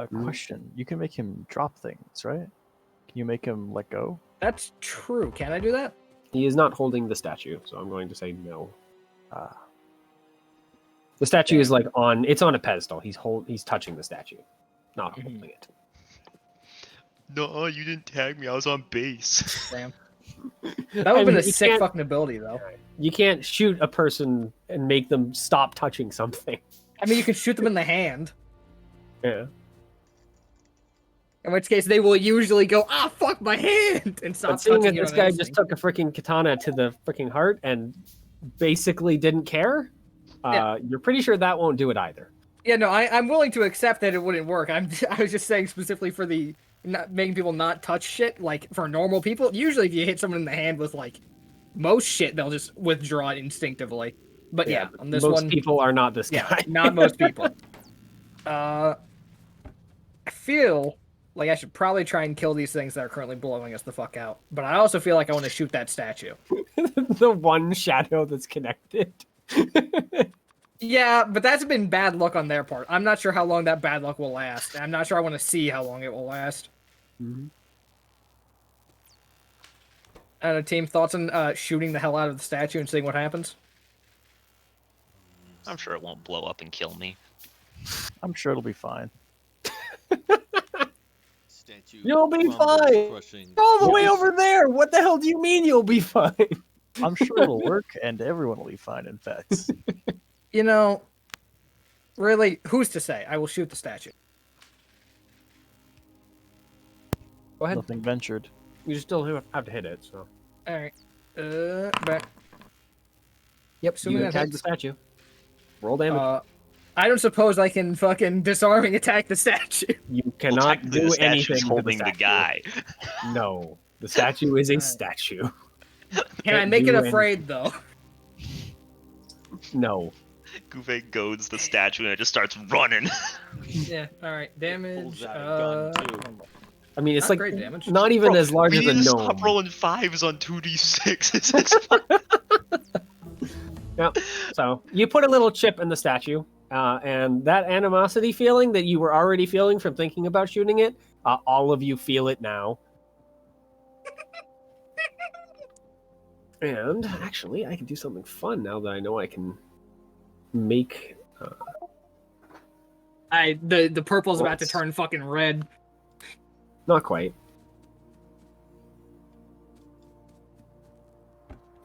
D: Question. You can make him drop things, right? Can you make him let go?
A: That's true. Can I do that?
C: He is not holding the statue, so I'm going to say no.
D: Ah.
C: The statue is like it's on a pedestal. He's touching the statue, not
A: Mhm.
C: holding it.
E: No, you didn't tag me. I was on base.
A: Damn. That would have been
C: mean,
A: a
C: you
A: sick
C: can't-
A: fucking ability, though.
C: You can't shoot a person and make them stop touching something.
A: I mean, you can shoot them in the hand.
C: Yeah.
A: In which case, they will usually go, "Ah, fuck my hand," and stop
C: But seeing that
A: touching you
C: this
A: on
C: guy
A: anything.
C: just took a freaking katana to the freaking heart and basically didn't care, you're pretty sure that won't do it either.
A: Yeah, no, I'm willing to accept that it wouldn't work. I was just saying specifically for the not making people not touch shit. Like for normal people, usually if you hit someone in the hand with like most shit, they'll just withdraw it instinctively. But yeah, on this
C: most
A: one,
C: people are not this
A: yeah,
C: guy.
A: not most people. I feel like I should probably try and kill these things that are currently blowing us the fuck out. But I also feel like I want to shoot that statue.
C: The one shadow that's connected.
A: Yeah, but that's been bad luck on their part. I'm not sure how long that bad luck will last. I'm not sure I want to see how long it will last.
C: Mhm.
A: Team, thoughts on shooting the hell out of the statue and seeing what happens?
E: I'm sure it won't blow up and kill me.
D: I'm sure it'll be fine.
F: Statue
C: You'll be
F: crumbles,
C: fine.
F: crushing.
C: All the way over there. What the hell do you mean you'll be fine?
D: I'm sure it'll work, and everyone will be fine, in fact.
A: You know, really, who's to say? I will shoot the statue.
C: Go ahead.
D: Nothing ventured.
C: You still have to hit it. So
A: All right. Back. Yep. Assuming
C: you
A: that
C: attack the
A: hits.
C: statue. Roll damage.
A: I don't suppose I can fucking disarming attack the statue.
C: You
E: Well,
C: cannot
E: technically,
C: do
E: the statue's
C: anything
E: holding
C: to
E: the
C: statue.
E: guy.
C: No, the statue is a
A: Alright.
C: statue.
A: Can I
C: Can't
A: make it
C: do
A: afraid though?
C: No.
E: Gevhe goads the statue and it just starts running.
A: Yeah. All right. Damage.
F: Pulls out a gun too.
C: I mean, it's
A: Not
C: like
A: great damage.
C: not even
E: Bro,
C: as large
E: we
C: as a
E: need to
C: gnome.
E: Stop rolling 5s on 2d6. It's fine.
C: Yeah. So you put a little chip in the statue, and that animosity feeling that you were already feeling from thinking about shooting it, all of you feel it now. And actually, I can do something fun now that I know I can make.
A: The purple's about to
C: Whoops.
A: turn fucking red.
C: Not quite.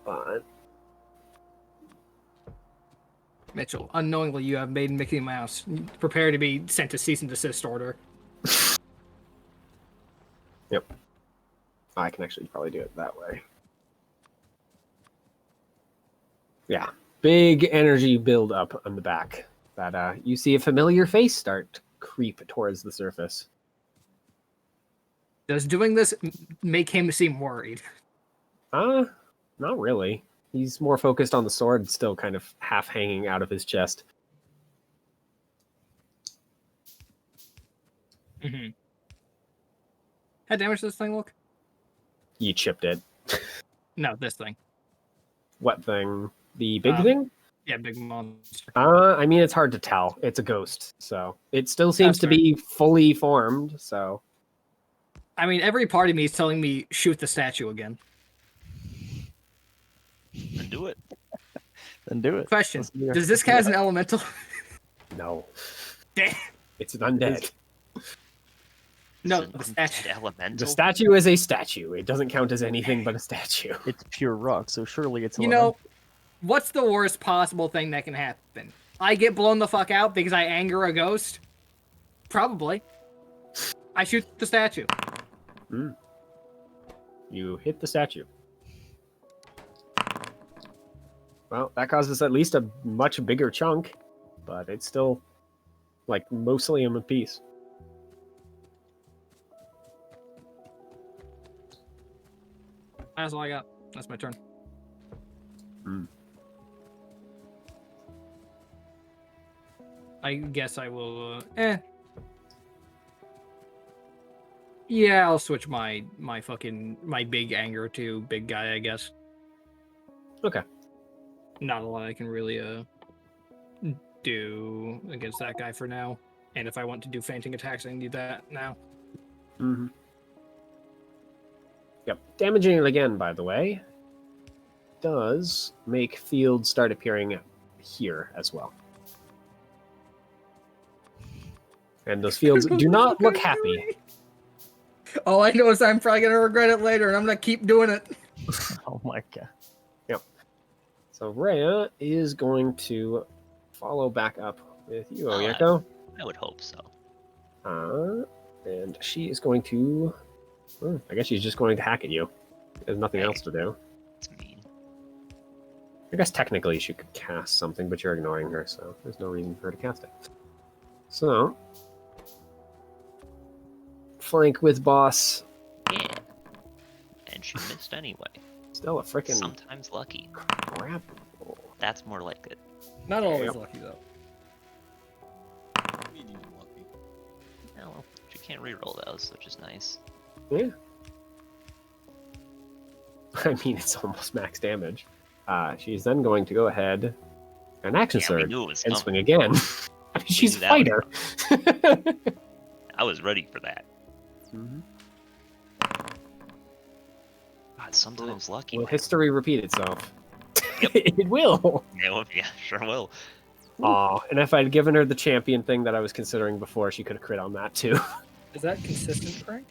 C: But
A: Mitchell, unknowingly you have made Mickey Mouse prepare to be sent a cease and desist order.
C: yep, I can actually probably do it that way. Yeah, big energy build up on the back. That you see a familiar face start to creep towards the surface.
A: Does doing this make him seem worried?
C: Not really. He's more focused on the sword, still kind of half hanging out of his chest.
A: Mm-hmm. How damaged does this thing look?
C: You chipped it.
A: No, this thing.
C: What thing? The big thing?
A: Yeah, big monster.
C: I mean, it's hard to tell. It's a ghost, so it still seems
A: That's
C: to
A: fair.
C: be fully formed. So
A: I mean, every part of me is telling me shoot the statue again.
E: Then do it.
D: Then do it.
A: Question:
D: Let's do it.
A: does this count as an elemental?
C: no,
A: Damn.
C: it's an undead.
A: No,
E: It's an
A: the
E: undead
A: statue.
E: elemental.
C: The statue is a statue. It doesn't count as anything but a statue.
D: It's pure rock, so surely it's
A: You know, what's the worst possible thing that can happen? I get blown the fuck out because I anger a ghost? Probably. I shoot the statue.
C: You hit the statue. Well, that causes at least a much bigger chunk, but it's still like mostly in one piece.
A: That's all I got. That's my turn. I guess I will. Yeah, I'll switch my big anger to big guy. I guess.
C: Okay.
A: Not a lot I can really do against that guy for now. And if I want to do fainting attacks, I need that now.
C: Mm-hmm. Yep. Damaging it again, by the way, does make fields start appearing here as well. And those fields do not look happy.
A: All I know is I'm probably gonna regret it later, and I'm gonna keep doing it.
D: Oh my god.
C: Yep. So Rhea is going to follow back up with you,
E: Oh,
C: Oyeko.
E: I would hope so.
C: And she is going to... I guess she's just going to hack at you. There's nothing
E: Hey.
C: else to do.
E: It's mean.
C: I guess technically she could cast something, but you're ignoring her, so there's no reason for her to cast it. So... flank with boss.
E: Yeah. And she missed anyway.
C: Still a frickin'
E: Sometimes lucky.
C: crap roll.
E: That's more like it.
A: Not always
C: Yep.
A: lucky though.
F: Medium lucky.
E: Yeah, well, she can't reroll those, which is nice.
C: Yeah. I mean, it's almost max damage. She's then going to go ahead and action
E: Yeah, we
C: surge
E: knew it was
C: and
E: coming.
C: swing again. I mean, she's a
E: knew that
C: fighter.
E: I was ready for that.
C: Mhm.
E: God, sometimes lucky.
C: Will history repeat itself?
E: Yep.
C: It will.
E: Yeah, sure will.
C: Aw, and if I'd given her the champion thing that I was considering before, she could have crit on that too.
A: Is that consistent, Frank?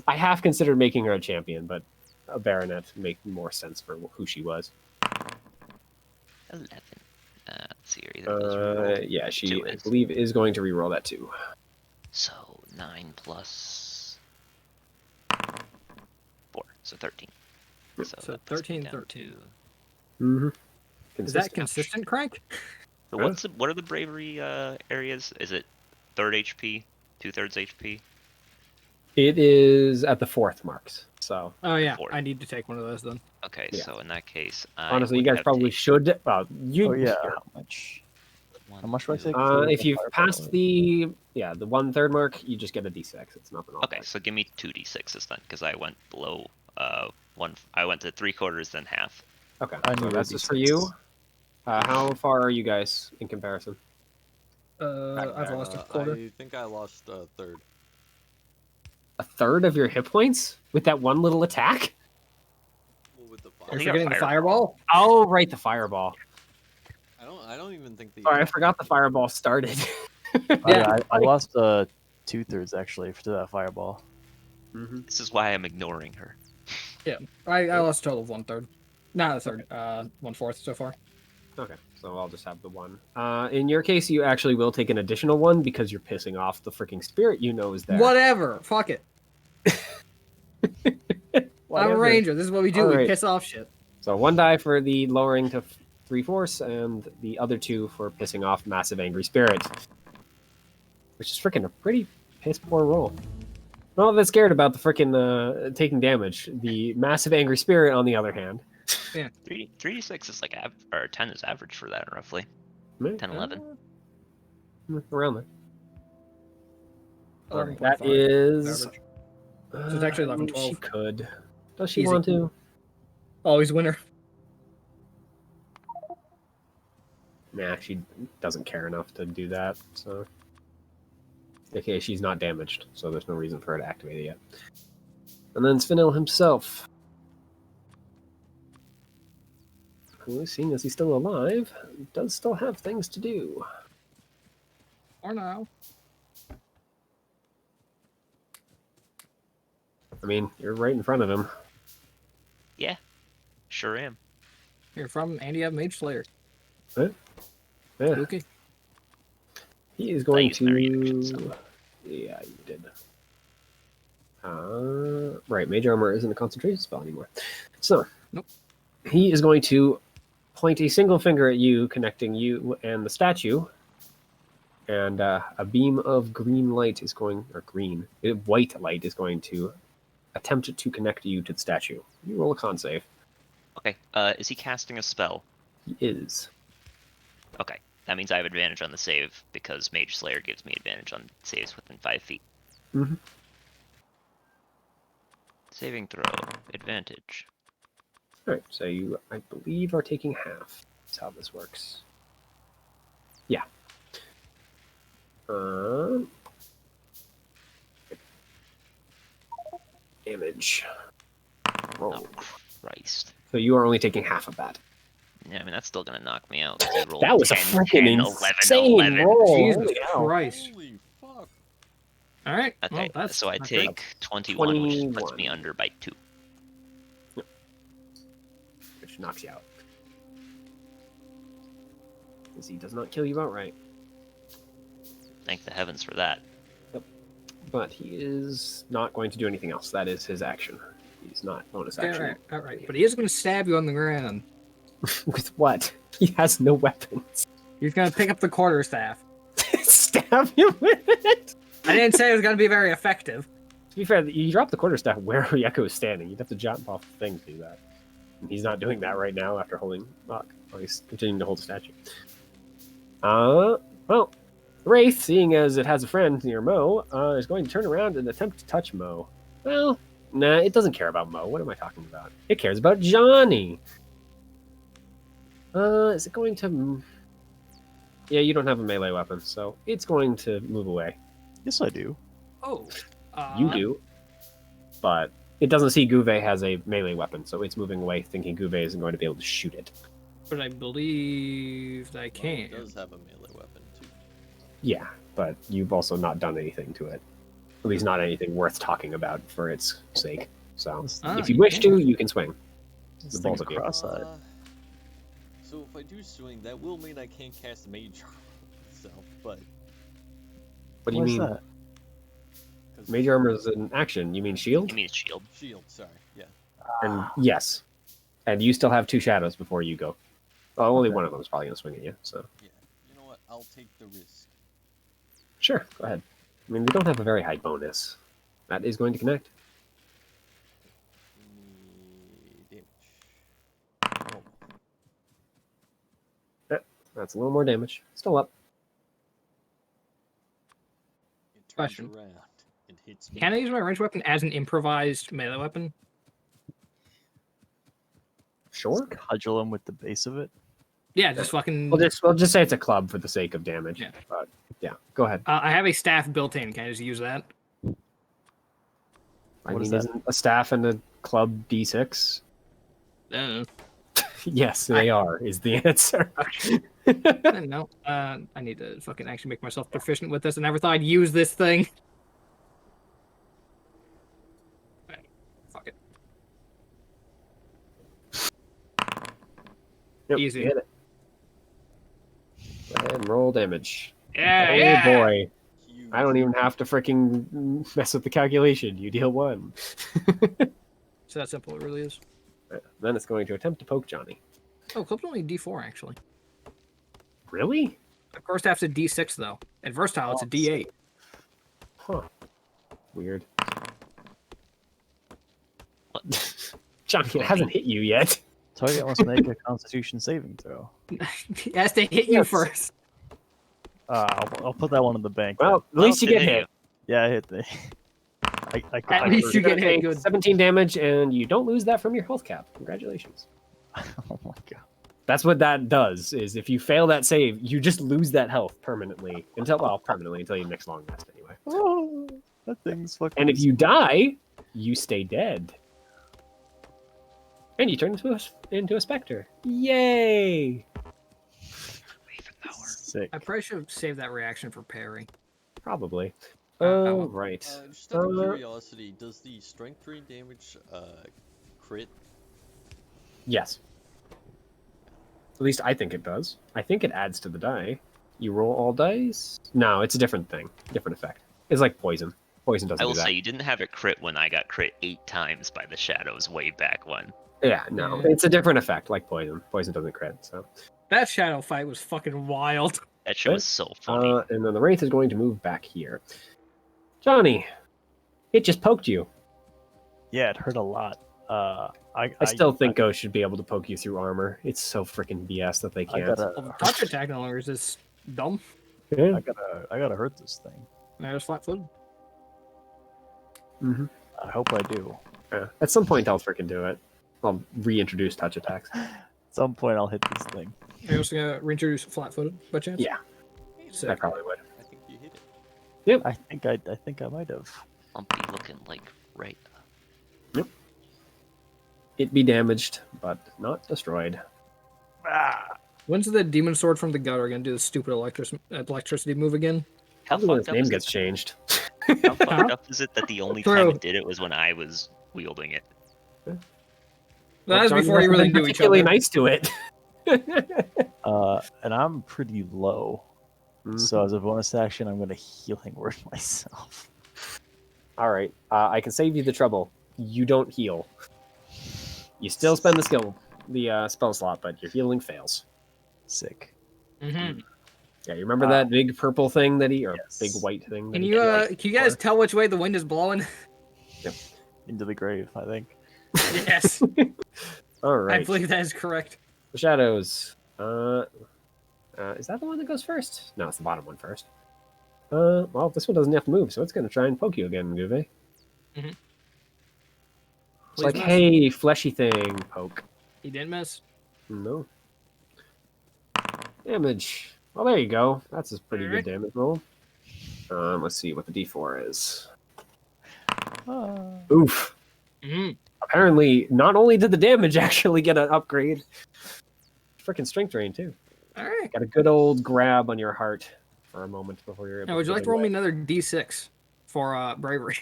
C: I half considered making her a champion, but a baronet made more sense for who she was.
E: 11. Let's see here. Either of those reroll.
C: Yeah, she,
E: Two
C: I
E: is.
C: believe, is going to reroll that too.
E: So 9 plus 4, so 13.
A: So
E: that puts me
A: 13,
E: down
A: 13.
E: to-
C: Mm-hmm.
A: Is that consistent, Crank?
E: So what are the bravery areas? Is it 3rd HP, 2/3 HP?
C: It is at the 4th marks. So
A: Oh yeah,
E: Four.
A: I need to take one of those then.
E: Okay,
C: Yeah.
E: so in that case,
C: honestly, you
E: would
C: guys
E: have
C: probably
E: taken
C: should. Well, you.
D: Oh yeah.
C: here.
D: How much?
E: one,
D: How much do I
E: two-
D: take?
C: If you've passed the 1/3 mark, you just get a d6. It's nothing. All
E: Okay, so give me 2d6s then, because I went below one. I went to 3/4, then half.
C: Okay,
D: I
C: so
D: need a
C: that's just for
D: d6.
C: you. How far are you guys in comparison?
A: I've lost a quarter.
F: I think I lost a third.
C: A third of your hit points with that one little attack?
F: Well, with the
E: I
A: You're
E: think
F: fire.
E: I
A: forgetting the
E: fireball.
A: fireball?
C: Oh, right, the fireball.
F: I don't even think the.
C: Sorry, I forgot the fireball started.
D: Yeah, I lost 2/3 actually to that fireball.
C: Mhm.
E: This is why I'm ignoring her.
A: I lost a total of 1/3. Not a third, 1/4 so far.
C: Okay, so I'll just have the one. In your case, you actually will take an additional one because you're pissing off the freaking spirit you know is there.
A: Whatever. Fuck it. I'm a
C: Whatever.
A: ranger. This is what we do. We
C: Alright.
A: piss off shit.
C: So 1 die for the lowering to 3/4, and the other 2 for pissing off massive angry spirit. Which is freaking a pretty piss poor roll. I'm not that scared about the freaking taking damage. The massive angry spirit, on the other hand.
E: 3d6 is like or 10 is average for that roughly. 10, 11.
C: Around there.
A: 11.5
C: That is.
A: average. So it's actually 11,
C: She
A: 12.
C: could. Does she
A: Easy.
C: want to?
A: Always winner.
C: Nah, she doesn't care enough to do that. So, okay, she's not damaged, so there's no reason for her to activate it yet. And then Svinil himself, who, seeing as he's still alive, does still have things to do.
A: Or now.
C: I mean, you're right in front of him.
E: Yeah, sure am.
A: You're from Andy have Mage Slayer.
C: Yeah.
A: Okay.
C: He is going
E: used Mary Action,
C: to.
E: so.
C: Yeah, you did. Right, Mage Armor isn't a concentration spell anymore. So,
A: Nope.
C: He is going to point a single finger at you, connecting you and the statue. And a beam of green light is going, or white light is going to attempt to connect you to the statue. You roll a con save.
E: Okay, is he casting a spell?
C: He is.
E: Okay, that means I have advantage on the save because Mage Slayer gives me advantage on saves within 5 feet.
C: Mm-hmm.
E: Saving throw, advantage.
C: Alright, so you, I believe, are taking half. That's how this works. Yeah. Damage. Roll.
E: Oh, Christ.
C: So you are only taking half of that.
E: Yeah, I mean, that's still gonna knock me out. 'cause I rolled
C: That was a
E: 10,
C: freaking
E: 10,
C: insane
E: 11.
C: roll.
A: Jesus
C: Holy hell.
A: Christ.
F: Holy fuck.
A: All right.
E: Okay,
A: Well, that's
E: so I
A: not great.
E: take 21, which puts
C: 21.
E: me under by 2.
C: Which knocks you out. Because he does not kill you outright.
E: Thank the heavens for that.
C: But he is not going to do anything else. That is his action. He's not bonus action.
A: All right. But he is going to stab you on the ground.
C: With what? He has no weapons.
A: He's going to pick up the quarterstaff.
C: Stab him with it?
A: I didn't say it was going to be very effective.
C: To be fair, you drop the quarterstaff where Rieko is standing. You'd have to jump off the thing to do that. And he's not doing that right now after holding Rock. Well, he's continuing to hold the statue. Well, Wraith, seeing as it has a friend near Mo, is going to turn around and attempt to touch Mo. Well, nah, it doesn't care about Mo. What am I talking about? It cares about Jahnni. Is it going to... Yeah, you don't have a melee weapon, so it's going to move away.
D: Yes, I do.
A: Oh.
C: You do. But it doesn't see Gevhe has a melee weapon, so it's moving away thinking Gevhe isn't going to be able to shoot it.
A: But I believe I
F: Well,
A: can.
F: it does have a melee weapon too.
C: Yeah, but you've also not done anything to it. At least not anything worth talking about for its sake. So,
A: Ah,
C: if you
A: you
C: wish
A: can.
C: to, you can swing.
D: This
C: The
D: thing
C: balls
D: is
C: of you.
D: cross-eyed.
F: So if I do swing, that will mean I can't cast Mage Armor itself, but
C: What do you
D: What's
C: mean?
D: that?
F: 'cause
C: Mage armor is an action. You mean shield?
E: He means shield.
F: shield. Sorry, yeah.
C: And yes. And you still have 2 shadows before you go. Well, only
D: Okay.
C: one of them is probably going to swing at you, so.
F: Yeah. You know what? I'll take the risk.
C: Sure, go ahead. I mean, we don't have a very high bonus. That is going to connect.
F: Give me damage. Oh,
C: That's a little more damage. Still up.
F: it turns
A: Question.
F: around and hits me.
A: Can I use my ranged weapon as an improvised melee weapon?
C: Sure.
D: Just cudgel him with the base of it.
A: Yeah, just fucking.
C: We'll just say it's a club for the sake of damage.
A: Yeah.
C: But yeah, go ahead.
A: I have a staff built in. Can I just use that?
C: I
D: What is
C: mean,
D: that?
C: isn't a staff and a club D6?
A: Uh,
C: Yes, they are, is the answer.
A: no. I need to fucking actually make myself proficient with this. I never thought I'd use this thing. Alright, fuck it.
C: Yep,
A: Easy.
C: you hit it. Go ahead and roll damage.
A: Yeah,
C: Oh
A: yeah.
C: boy.
F: Huge.
C: I don't even have to freaking mess with the calculation. You deal 1.
A: It's that simple. It really is.
C: Then it's going to attempt to poke Johnny.
A: Oh, clip's only D4 actually.
C: Really?
A: Of course, that's a D6 though. At versatile, it's a D8.
C: Huh. Weird. Johnny, it hasn't hit you yet.
D: Target must make a Constitution saving throw.
A: It has to hit you
C: Yes.
A: first.
D: I'll put that one in the bank.
C: Well,
D: then.
C: at least you
E: Well,
C: get
E: it hit
C: hit.
D: Yeah, I hit the.
A: At least you
C: You're
A: get
C: gonna
A: hit
C: take
A: good.
C: 17 damage, and you don't lose that from your health cap. Congratulations.
D: Oh my god.
C: That's what that does. Is if you fail that save, you just lose that health permanently until your next long rest anyway.
D: Oh, that thing's fucking.
C: And if you die, you stay dead. And you turn into a specter. Yay!
D: sick.
A: I probably should have saved that reaction for parry.
C: Probably.
A: Oh,
C: Oh,
A: well.
C: right.
F: Just out of curiosity, does the strength drain damage crit?
C: Yes. At least I think it does. I think it adds to the die. You roll all dice? No, it's a different thing. Different effect. It's like poison. Poison doesn't
E: I will
C: do that.
E: say you didn't have it crit when I got crit 8 times by the shadows way back when.
C: Yeah, no.
A: Yeah.
C: It's a different effect, like poison. Poison doesn't crit, so.
A: That shadow fight was fucking wild.
E: That shit was so funny.
C: And then the Wraith is going to move back here. Johnny, it just poked you.
D: Yeah, it hurt a lot. I
C: still think Ghost should be able to poke you through armor. It's so freaking BS that they
D: I
C: can't.
A: Well, touch attack no longer is this dumb.
C: Yeah.
D: I gotta hurt this thing.
A: Now it's flat footed.
C: Mm-hmm.
D: I hope I do.
C: Yeah. At some point, I'll freaking do it. I'll reintroduce touch attacks.
D: At some point, I'll hit this thing.
A: Are you also gonna reintroduce flat footed by chance?
C: Yeah, I
A: Sick.
C: probably would.
F: I think you hit it.
D: I think I might have.
E: Lumpy looking like right.
C: It be damaged, but not destroyed.
A: When's the demon sword from the gutter gonna do the stupid electricity move again?
E: How
C: Probably when
E: fucked
C: its
E: up
C: name
E: is
C: gets
E: it?
C: changed.
E: How fucked up is it that the only time
A: True.
E: it did it was when I was wielding it?
A: That was
C: Johnny
A: before you
C: hasn't
A: really
C: been
A: knew each
C: particularly
A: other.
C: nice to it.
D: And I'm pretty low. So as a bonus action, I'm gonna healing word myself.
C: All right, I can save you the trouble. You don't heal. You still spend the spell slot, but your healing fails.
D: Sick.
A: Mm-hmm.
C: Yeah, you remember that big purple thing that he, or
D: Yes.
C: big white thing? That
A: Can
C: he
A: you
C: did?
A: can you guys tell which way the wind is blowing?
D: Into the grave, I think.
A: Yes,
C: All
A: I
C: right.
A: believe that is correct.
C: The shadows. Is that the one that goes first? No, it's the bottom one first. Well, this one doesn't have to move, so it's going to try and poke you again, Gevhe.
A: Mhm.
C: It's like,
A: Please miss.
C: hey, fleshy thing, poke.
A: He didn't miss.
C: No. Damage. Well, there you go. That's a pretty good damage roll. Let's see what the D4 is. Oof.
A: Mm-hmm.
C: Apparently, not only did the damage actually get an upgrade, freaking strength drain too.
A: All right.
C: Got a good old grab on your heart for a moment before you're able
A: Now, would you
C: to
A: like to roll me another D6 for bravery?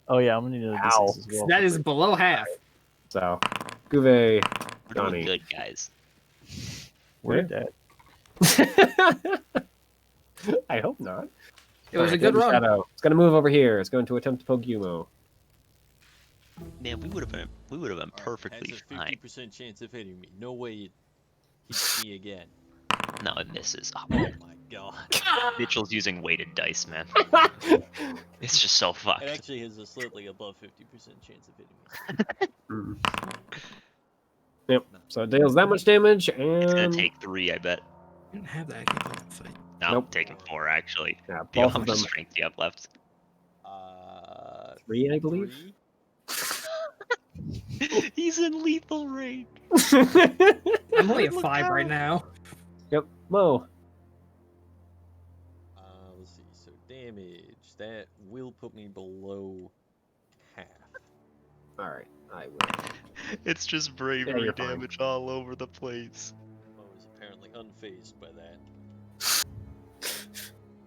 D: Oh yeah, I'm gonna need a
C: Ow.
D: D6 as well.
A: That is below half.
C: So, Gevhe,
E: We're
C: Johnny.
E: doing good, guys.
D: We're
C: Yeah.
D: dead.
C: I hope not.
A: It was a
C: Alright,
A: good
C: the
A: run.
C: Shadow. It's gonna move over here. It's going to attempt to poke Yumo.
E: Man, we would have been perfectly
F: Has a
E: fine.
F: 50% chance of hitting me. No way it hits me again.
E: No, it misses. Oh,
F: Oh my god.
E: Mitchell's using weighted dice, man. It's just so
F: It
E: fucked.
F: actually has a slightly above 50% chance of hitting me.
C: Mm. Yep. So it deals that much damage, and
E: It's gonna take 3, I bet.
A: I didn't have that. I can't let that fight.
E: No,
C: Nope.
E: taking 4 actually.
C: yeah,
E: Theo,
C: both
E: how
C: of
E: much
C: them
E: strength do you have left?
C: 3, I believe.
F: 3?
E: He's in lethal range.
A: I'm only at
E: Look
A: 5 right
E: out.
A: now.
C: Yep. Mo.
F: Let's see. So damage. That will put me below half.
C: All right. I will.
E: It's just
C: Yeah,
E: bravery
C: you're fine.
E: damage all over the place.
F: I was apparently unfazed by that.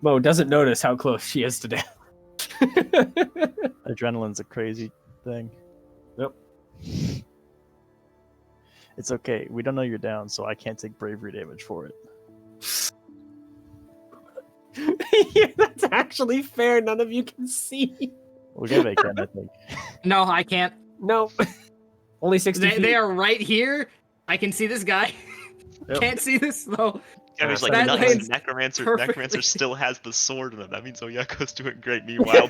C: Mo doesn't notice how close she is to death.
D: Adrenaline's a crazy thing.
C: Yep.
D: It's okay. We don't know you're down, so I can't take bravery damage for it.
C: Yeah, that's actually fair. None of you can see.
D: Well, Gevhe can, I think.
A: No, I can't.
C: No. Only 60 feet.
A: They are right here. I can see this guy.
C: Yep.
A: Can't see this though.
E: Yeah, he's
C: so
E: like,
A: that
E: nice.
A: lands
E: Necromancer
A: perfectly.
E: still has the sword in him. That means Oyeko's doing great. Meanwhile,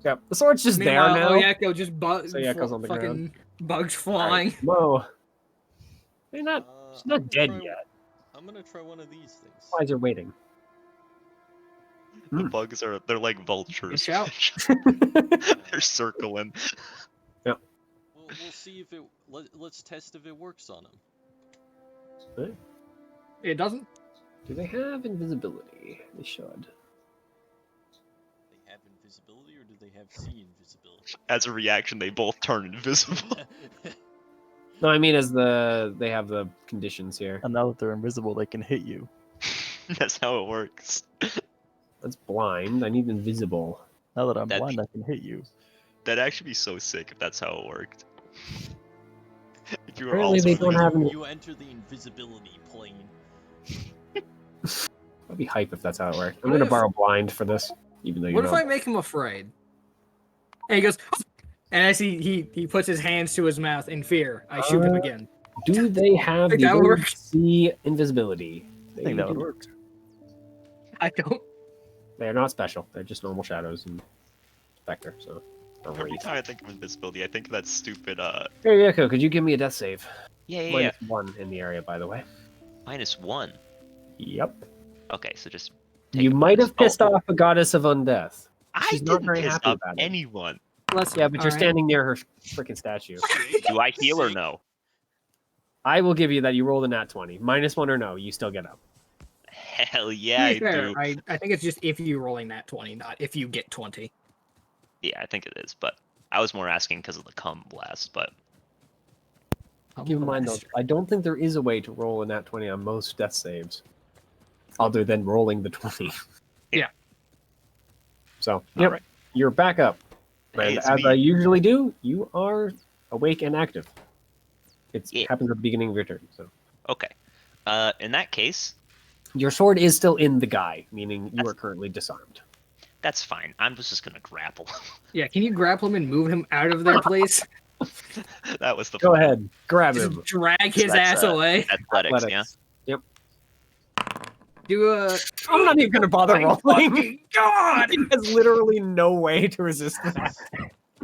C: Yep. The sword's just there
A: Meanwhile,
C: now.
A: Oyeko just bugs,
C: So Oyeko's on the
A: fucking bugs
C: All right,
A: flying.
C: Mo. They're not. She's
F: I'm
C: not
F: gonna
C: dead
F: try-
C: yet.
F: I'm gonna try one of these things.
C: Why is you waiting?
E: the bugs they're like vultures.
A: Good shout.
E: They're circling.
F: We'll see if it. Let's test if it works on him.
A: It doesn't.
C: Do they have invisibility? They should.
F: They have invisibility, or do they have see invisibility?
E: As a reaction, they both turn invisible.
C: No, I mean as they have the conditions here.
D: And now that they're invisible, they can hit you.
E: That's how it works.
C: That's blind. I need invisible.
D: Now that I'm
E: That'd
D: blind,
E: be-
D: I can hit you.
E: That'd actually be so sick if that's how it worked. If you were
C: Apparently
E: also
C: they don't have any.
F: You enter the invisibility plane.
C: That'd be hype if that's how it works. I'm
A: What
C: gonna
A: if-
C: borrow blind for this, even though you
A: What
C: know.
A: if I make him afraid? And he goes, and as he puts his hands to his mouth in fear, I shoot him again.
C: Do they have
A: Think
C: the
A: that would
C: ability
A: work?
C: to see invisibility?
D: I think that would
C: do.
D: work.
A: I don't.
C: They're not special. They're just normal shadows and specter. So. or
E: Every
C: wraith.
E: time I think of invisibility, I think of that stupid
C: Hey, Yeko, could you give me a death save?
E: yeah.
C: -1 in the area, by the way.
E: -1.
C: Yep.
E: Okay, so just take
C: You
E: a
C: might have
E: minus-
C: pissed off a goddess of undeath.
E: I
C: She's
E: didn't
C: not very
E: piss
C: happy
E: off
C: about it.
E: anyone.
A: Let's,
C: Yeah, but you're
A: alright.
C: standing near her freaking statue.
E: Do I heal or no?
C: I will give you that you rolled a nat 20. -1 or no, you still get up.
E: Hell
A: To
E: yeah, I
A: be fair,
E: do.
A: I think it's just if you rolling that 20, not if you get 20.
E: Yeah, I think it is, but I was more asking because of the cum blast. But
C: Keep in mind, though, I don't think there is a way to roll a nat 20 on most death saves, other than rolling the 20.
A: Yeah.
C: So, yep,
E: Alright.
C: you're back up.
E: Hey,
C: And
E: it's
C: as
E: me.
C: I usually do, you are awake and active. It
E: Yeah.
C: happens at the beginning of your turn. So
E: okay, in that case,
C: your sword is still in the guy, meaning you are currently disarmed.
E: that's fine. I'm just gonna grapple.
A: Yeah, can you grapple him and move him out of there, please?
E: That was the
C: Go ahead, grab
A: Just
C: him.
A: drag his
E: That's,
A: ass away.
E: athletics. Yeah.
C: Yep.
A: Do a.
C: I'm not even gonna bother
A: My
C: rolling.
A: fucking God!
C: He has literally no way to resist that.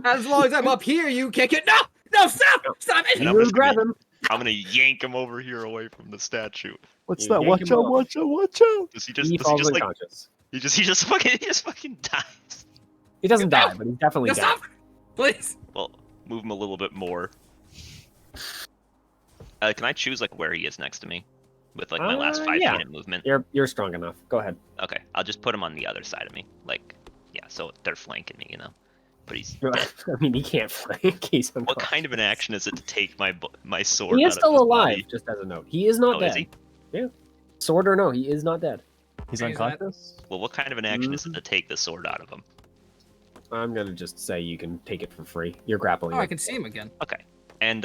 A: As long as I'm up here, you kick it. No! No, stop! Stop it!
E: And I'm
C: You
E: just
C: grab
E: gonna-
C: him.
E: I'm gonna yank him over here away from the statue.
D: What's
C: You
D: that?
C: yank
D: Watch
C: him
D: out!
C: off.
D: Watch out! Watch out!
E: Does he
C: He
E: just
C: falls
E: like
C: unconscious.
E: he just fucking dies?
C: He doesn't die, but he's definitely
A: No,
C: dead.
A: stop! Please!
E: Well, move him a little bit more. Can I choose like where he is next to me, with like my last 5
C: yeah.
E: feet of movement?
C: You're strong enough. Go ahead.
E: Okay, I'll just put him on the other side of me. Like, yeah, so they're flanking me, you know. But he's
C: I
E: dead.
C: mean, he can't flank. He's
E: What
C: unconscious.
E: kind of an action is it to take my sword?
C: He is
E: out
C: still
E: of his
C: alive,
E: body?
C: just as a note. He is not
E: Oh,
C: dead.
E: is he?
C: Yeah. Sword or no, he is not dead.
D: He's
A: Is that-
D: unconscious.
E: Well, what kind of an action is it to take the sword out of him?
C: I'm gonna just say you can take it for free. You're grappling.
A: Oh, I
C: him.
A: can see him again.
E: Okay, and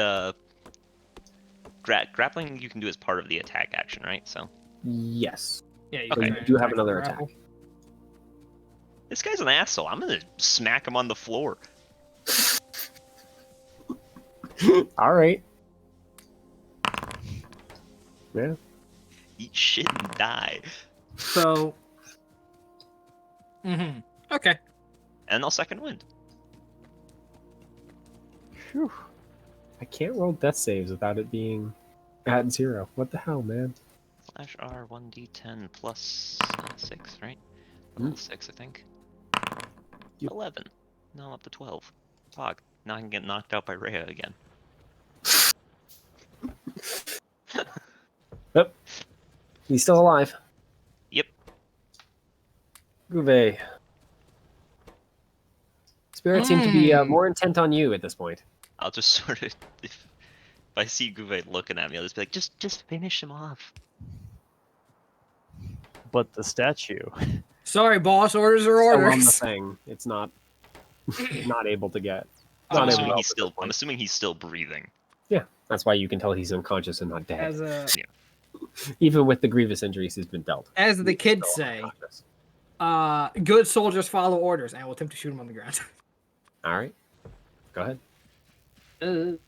E: grappling you can do as part of the attack action, right? So
C: Yes.
A: Yeah, you
E: Okay.
A: can
C: You do have
A: attack
C: another
A: and grapple.
C: attack.
E: this guy's an asshole. I'm gonna smack him on the floor.
C: All right. Yeah.
E: Eat shit and die.
A: So. Okay.
E: And I'll second wind.
C: Phew. I can't roll death saves without it being at 0. What the hell, man?
E: Slash R 1d10 plus 6, right?
C: Hmm.
E: Level 6, I think.
C: Yep.
E: 11. No, I'm up to 12. Fuck. Now I can get knocked out by Rhea again.
C: Yep. He's still alive.
E: Yep.
C: Gevhe. Spirits seem to be more intent on you at this point.
E: I'll just sort of, if I see Gevhe looking at me, I'll just be like, just finish him off.
D: But the statue.
A: Sorry, boss. Orders are
C: Still on the
A: orders.
C: thing. It's not not able to get.
E: So
C: Not able
E: I'm assuming
C: to
E: he's
C: help at
E: still,
C: this point.
E: I'm assuming he's still breathing.
C: That's why you can tell he's unconscious and not dead.
A: As a,
C: Even with the grievous injuries he's been dealt.
A: as the
C: He's
A: kids
C: still
A: say,
C: unconscious.
A: good soldiers follow orders, and I will attempt to shoot him on the ground.
C: All right. Go ahead.
A: And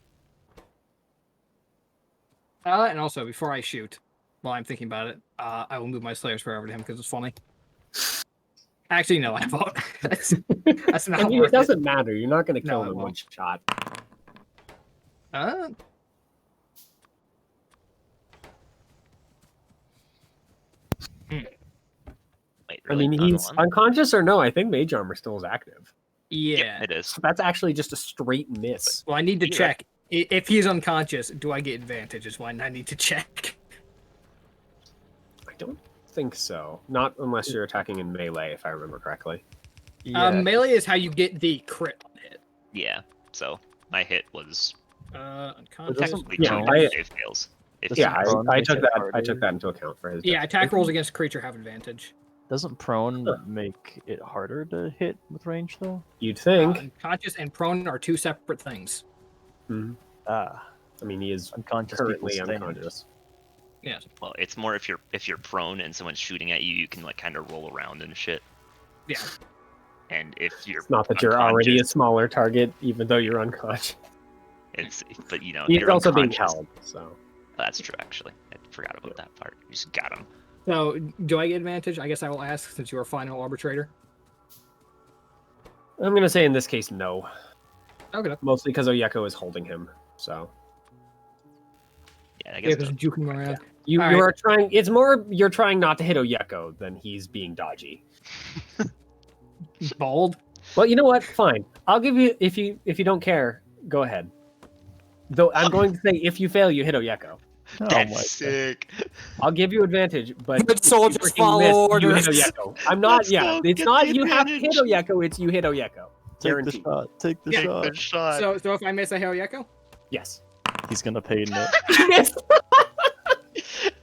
A: also, before I shoot, while I'm thinking about it, I will move my Slayer's Prayer over to him because it's funny. Actually, no, I won't. That's not
C: I mean,
A: worth
C: it doesn't matter. You're not going to kill
A: No,
C: him
A: it
C: in one
A: won't.
C: shot.
E: Wait,
C: I
E: really?
C: mean,
E: Not
C: he's
E: one?
C: unconscious or no? I think Mage Armor still is active.
A: Yeah.
E: Yep, it is.
C: So that's actually just a straight miss.
A: Well, I need to
E: You're
A: check. If he's unconscious, do I get advantage? Is why I need to check.
C: I don't think so. Not unless you're attacking in melee, if I remember correctly.
A: Melee is how you get the crit hit.
E: Yeah. So my hit was
A: Unconscious.
E: technically
C: Yeah,
E: two
C: I-
E: save fails. If
D: Does
E: you-
C: Yeah,
D: prone
C: I
D: make
C: took
D: it
C: that. I
D: harder?
C: took that into account for his.
A: Yeah,
C: death.
A: attack rolls against creature have advantage.
D: Doesn't prone make it harder to hit with range though?
C: You'd think.
A: Unconscious and prone are two separate things.
D: Ah,
C: I mean, he is
D: unconscious people
C: currently
D: stand.
C: unconscious.
A: Yes.
E: Well, it's more if you're prone and someone's shooting at you, you can like kind of roll around and shit.
A: Yeah.
E: And if you're
C: It's not that you're already a
E: unconscious,
C: smaller target, even though you're unconscious.
E: but you know,
C: He's
E: you're
C: also being
E: unconscious.
C: held. So
E: That's true, actually. I forgot about that part. You just got him.
A: So, do I get advantage? I guess I will ask since you are final arbitrator.
C: I'm gonna say in this case, no.
A: Okay.
C: Mostly because Oyeko is holding him. So
E: Yeah, I
A: Yeah,
E: guess.
A: because juking him around.
C: you
A: All
C: are trying. It's more you're trying not to hit Oyeko than he's being dodgy.
A: Bold.
C: Well, you know what? Fine. I'll give you if you don't care. Go ahead. Though I'm going to say if you fail, you hit Oyeko.
D: Oh
E: That's
D: my God.
E: sick.
C: I'll give you advantage, but
A: Good
C: if you
A: soldiers
C: freaking
A: follow
C: miss,
A: orders.
C: You hit Oyeko. I'm not.
E: Let's
C: Yeah,
E: go,
C: it's
E: get
C: not.
E: the
C: You have to hit
E: advantage.
C: Oyeko. It's you hit Oyeko.
D: Take the
C: Guaranteed.
D: shot. Take the
A: Yeah,
D: shot.
E: Good shot.
A: So if I miss, I hit Oyeko?
C: Yes.
D: He's gonna pay net.
C: Yes.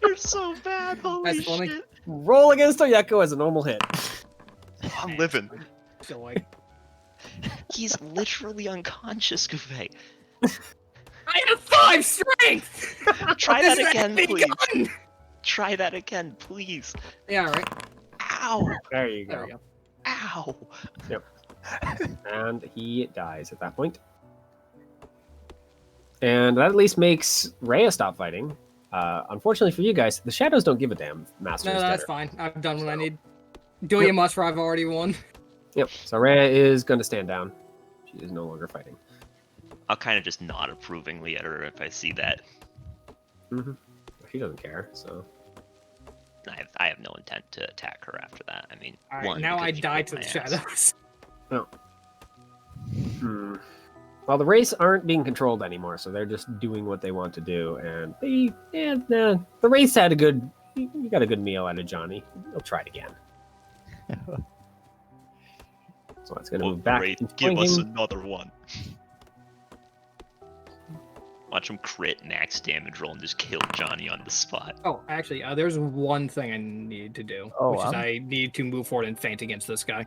E: You're so bad. Holy
A: That's funny.
E: shit.
C: Roll against Oyeko as a normal hit.
E: I'm living.
A: So like,
E: He's literally unconscious, Gevhe.
A: I have 5 strength.
E: Try
A: This
E: that
A: is
E: again,
A: a big
E: please.
A: gun!
E: Try that again, please.
A: Yeah, all right.
E: Ow!
C: There you
A: There
C: go.
A: we go.
E: Ow!
C: And he dies at that point. And that at least makes Rhea stop fighting. Unfortunately for you guys, the shadows don't give a damn. Master
A: No,
C: is
A: that's
C: dead.
A: fine. I've done what I need. Do what you must, for I've already won.
C: Yep. So Rhea is going to stand down. She is no longer fighting.
E: I'll kind of just nod approvingly at her if I see that.
C: She doesn't care. So
E: I have no intent to attack her after that. I mean,
A: All right,
E: one,
A: now I
E: because you
A: die
E: whipped
A: to the
E: my ass.
A: shadows.
C: Well, the race aren't being controlled anymore, so they're just doing what they want to do. And the race had a good. You got a good meal out of Jahnni. They'll try it again. So it's going to move back.
E: Great,
C: into
E: give us
C: flanking.
E: another one. Watch him crit max damage roll and just kill Jahnni on the spot.
A: Oh, actually, there's one thing I need to do,
D: Oh,
A: which is
D: I'm-
A: I need to move forward and feint against this guy.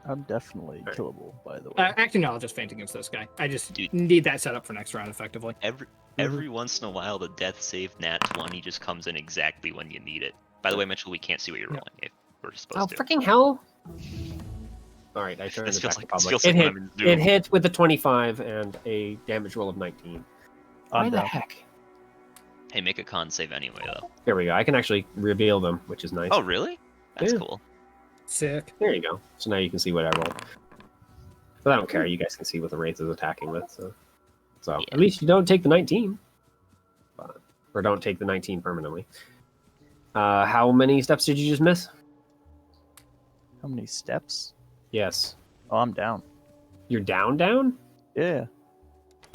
D: I'm definitely killable, by the way.
A: Actually, no, I'll just feint against this guy. I just
E: Dude.
A: need that set up for next round effectively.
E: Every once in a while, the death save nat 20 just comes in exactly when you need it. By the way, Mitchell, we can't see what you're
A: Yeah.
E: rolling. If we're
C: Oh,
E: supposed to.
C: freaking hell! All right, I turned
E: This
C: it
E: feels
C: back
E: like-
C: to
E: this
C: public.
E: feels
C: It
E: like when
C: hit.
E: I'm in Zoom.
C: It hit with a 25 and a damage roll of 19. Why
D: I'm
C: the
D: down.
C: heck?
E: Hey, make a con save anyway, though.
C: There we go. I can actually reveal them, which is nice.
E: Oh, really? That's
C: Yeah.
E: cool.
A: Sick.
C: There you go. So now you can see what I rolled. But I don't care. You guys can see what the wraith is attacking with. So
E: Yeah.
C: at least you don't take the 19. Or don't take the 19 permanently. How many steps did you just miss?
D: How many steps?
C: Yes.
D: Oh, I'm down.
C: You're down?
D: Yeah,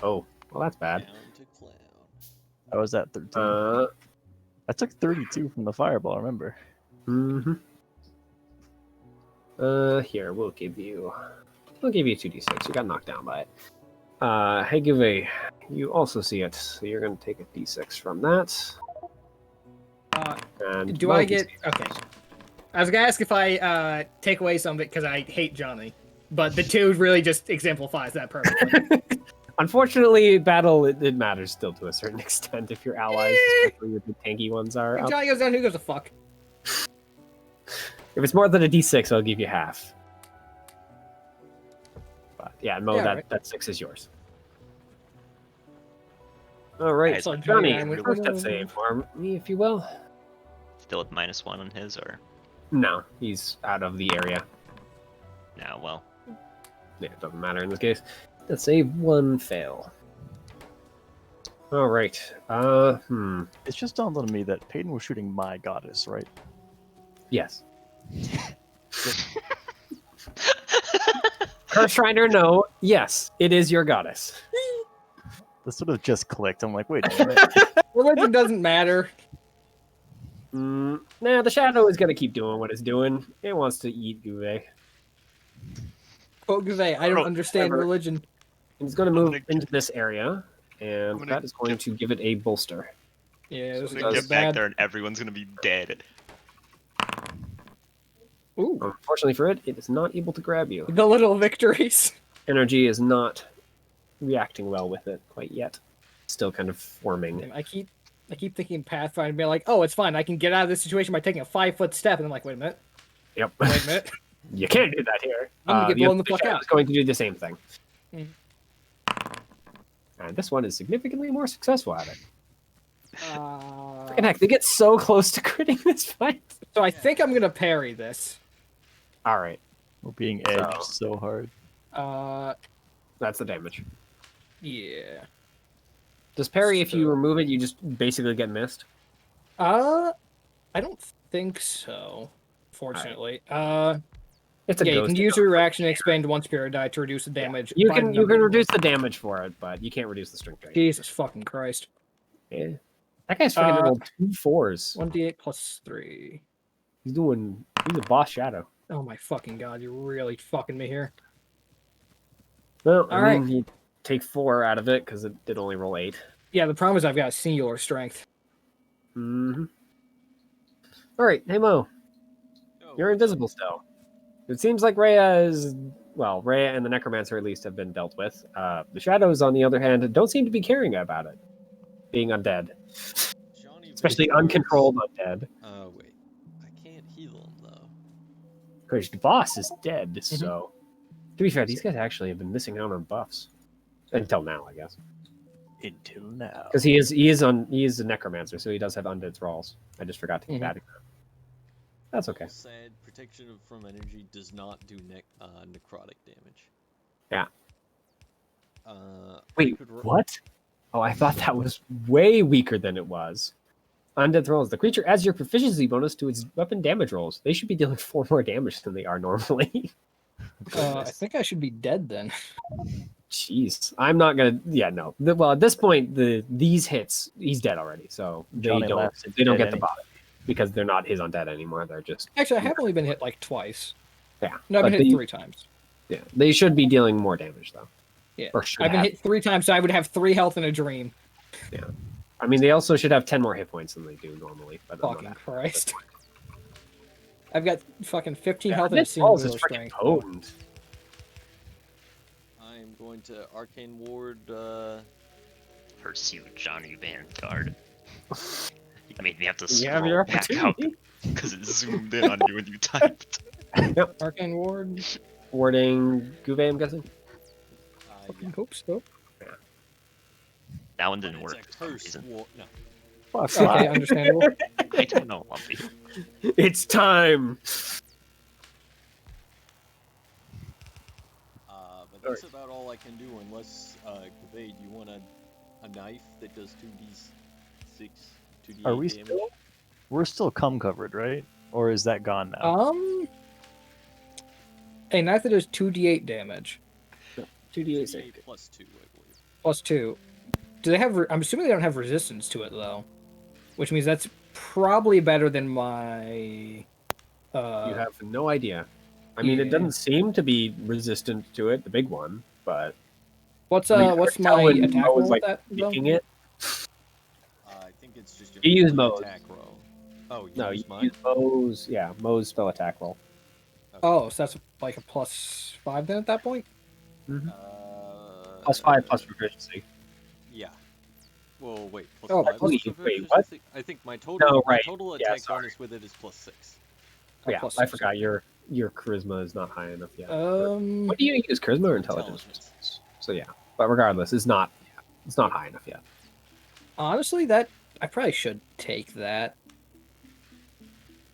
C: Oh, well, that's bad.
F: Down to clown.
D: I was at 13. I took 32 from the fireball, remember?
C: Mm-hmm. Here, we'll give you 2d6. You got knocked down by it. Hey, Gevhe, you also see it, so you're going to take a d6 from that. And
A: Do I get okay? I was gonna ask if I take away some of it because I hate Jahnni, but the 2 really just exemplifies that perfectly.
C: Unfortunately, battle it matters still to a certain extent if your allies, especially if the tanky ones, are
A: If
C: up.
A: Johnny goes down, who gives a fuck?
C: If it's more than a d6, I'll give you half. But yeah, Mo,
A: Yeah,
C: that
A: right.
C: that 6 is yours. All right,
E: Guys,
C: so
E: I'm
C: Johnny,
A: trying to-
C: first death save for me, if you will.
E: Still at -1 on his, or
C: No, he's out of the area.
E: no? Well,
C: Yeah, it doesn't matter in this case. Death save 1 fail. All right.
D: It's just dawned on me that Peyton was shooting my goddess, right?
C: Yes. Her Shriner, no. Yes, it is your goddess.
D: This sort of just clicked. I'm like, wait a minute.
A: Religion doesn't matter.
C: Nah, the shadow is gonna keep doing what it's doing. It wants to eat Gevhe.
A: Quote Gevhe, I don't
E: Oh,
A: understand
C: whatever.
A: religion.
C: And it's gonna
E: I'm
C: move
E: gonna
C: into this area, and
E: gonna
C: that is going to give it a bolster.
A: Yeah, this
E: I'm
A: is
E: gonna
C: does
E: get back
A: bad.
E: there and everyone's gonna be dead.
A: Ooh,
C: Unfortunately for it, it is not able to grab you.
A: the little victories.
C: Energy is not reacting well with it quite yet. Still kind of forming.
A: Damn, I keep thinking Pathfinder and being like, oh, it's fine. I can get out of this situation by taking a 5-foot step. And I'm like, wait a minute.
C: Yep.
A: Wait a minute.
C: You can't do that here.
A: I'm gonna get blown the fuck
C: shadow
A: out.
C: is going to do the same thing.
A: Mhm.
C: And this one is significantly more successful at it.
A: Uh,
C: Freaking heck, they get so close to critting this fight.
A: so I think I'm going to parry this.
C: All right,
D: We're being edged so hard.
C: that's the damage.
A: Yeah.
C: Does parry, if you
A: So-
C: remove it, you just basically get missed?
A: I don't think so. Fortunately.
C: It's a
A: Yeah, you
C: ghost.
A: can use your reaction and expend one spirit die to reduce the damage.
C: You
A: by
C: can
A: the
C: you
A: number
C: can
A: you
C: reduce the damage for it, but you can't reduce the strength rate.
A: Jesus fucking Christ.
C: Yeah. That guy's freaking
A: Uh,
C: rolled 2 4s.
A: 1d8 plus 3.
C: He's a boss shadow.
A: Oh my fucking god, you're really fucking me here.
C: Well, I
A: All right.
C: mean, you take 4 out of it because it did only roll 8.
A: Yeah, the problem is I've got a singular strength.
C: Mm-hmm. All right, hey Mo,
F: Oh,
C: you're invisible still. It seems like Rhea and the Necromancer at least have been dealt with. The Shadows, on the other hand, don't seem to be caring about it, being undead,
F: Johnny
C: especially
F: Vickers-
C: uncontrolled undead.
F: Wait. I can't heal him, though.
C: Because the boss is dead, so... To be fair, these guys actually have been missing out on buffs. Until now, I guess.
D: Until now.
C: Because he is a Necromancer, so he does have undead thralls. I just forgot to keep
A: Mhm.
C: adding that. That's okay.
F: Sad protection from energy does not do necrotic damage.
C: Yeah.
F: I
C: Wait,
F: could
C: what? Oh, I thought that was way weaker than it was. Undead thralls. The creature adds your proficiency bonus to its weapon damage rolls. They should be dealing 4 more damage than they are normally.
A: I think I should be dead then.
C: Jeez, I'm not gonna. Yeah, no. Well, at this point, these hits, he's dead already. So
D: Johnny
C: they don't
D: laughs at
C: get the
D: dead
C: buff because they're not his undead anymore. They're just
A: Actually, I have only been hit like twice.
C: yeah.
A: No, I've
C: but
A: been hit
C: they-
A: 3 times.
C: Yeah, they should be dealing more damage though.
A: Yeah.
C: Or should
A: I've been
C: have.
A: hit 3 times, so I would have 3 health in a dream.
C: I mean, they also should have 10 more hit points than they do normally. But I'm not
A: Fucking
C: happy.
A: Christ. I've got fucking 15
C: Yeah,
A: health and a
C: undead thralls is
A: singular
C: freaking
A: strength.
C: potent.
F: I'm going to Arcane Ward,
E: Pursue Johnny Vanguard. You made me have to
C: You have
E: scroll
C: your
E: back out
C: opportunity.
E: because it zoomed in on you when you typed.
A: Arcane Ward.
C: Warding Gevhe, I'm guessing.
F: yeah.
A: Fucking hope so.
E: That one
F: But
E: didn't
F: it's
E: work
F: a
E: for some
F: cursed
E: reason.
F: ward. No.
A: Okay, understandable.
E: I don't know, Lumpy.
C: It's time.
F: But that's about all I can do unless, Gevhe, you want a knife that does 2d6, 2d8
D: Are we
F: damage?
D: still? We're still cum covered, right? Or is that gone now?
A: A knife that does 2d8 damage.
C: 2d8
F: 2d8
C: save.
F: plus 2, I believe.
A: Plus 2. Do they have... I'm assuming they don't have resistance to it, though. Which means that's probably better than my...
C: You have no idea. I mean,
A: yeah.
C: it doesn't seem to be resistant to it, the big one, but
A: What's
C: I mean,
A: what's
C: I can tell
A: my
C: when
A: attack
C: Mo
A: roll
C: was,
A: with
C: like,
A: that, though?
C: making it.
F: I think it's just your
C: You use
F: free
C: Mo's.
F: attack roll. Oh, you
C: No,
F: use
C: you
F: mine?
C: use Mo's spell attack roll.
A: Oh, so that's like a plus 5 then at that point?
F: Uh,
C: +5 plus proficiency.
F: Yeah. Well, wait. Plus
A: Oh,
F: 5
C: wait,
F: plus
C: wait, what?
F: proficiency? I think my total
C: No,
F: my
C: right.
F: total
C: Yeah,
F: attack
C: sorry.
F: bonus with it is +6.
C: Yeah,
A: plus
C: I
A: 6.
C: forgot your charisma is not high enough yet.
A: Um,
C: What do you use, charisma or intelligence? So yeah, but regardless, it's not high enough yet.
A: honestly, that I probably should take that.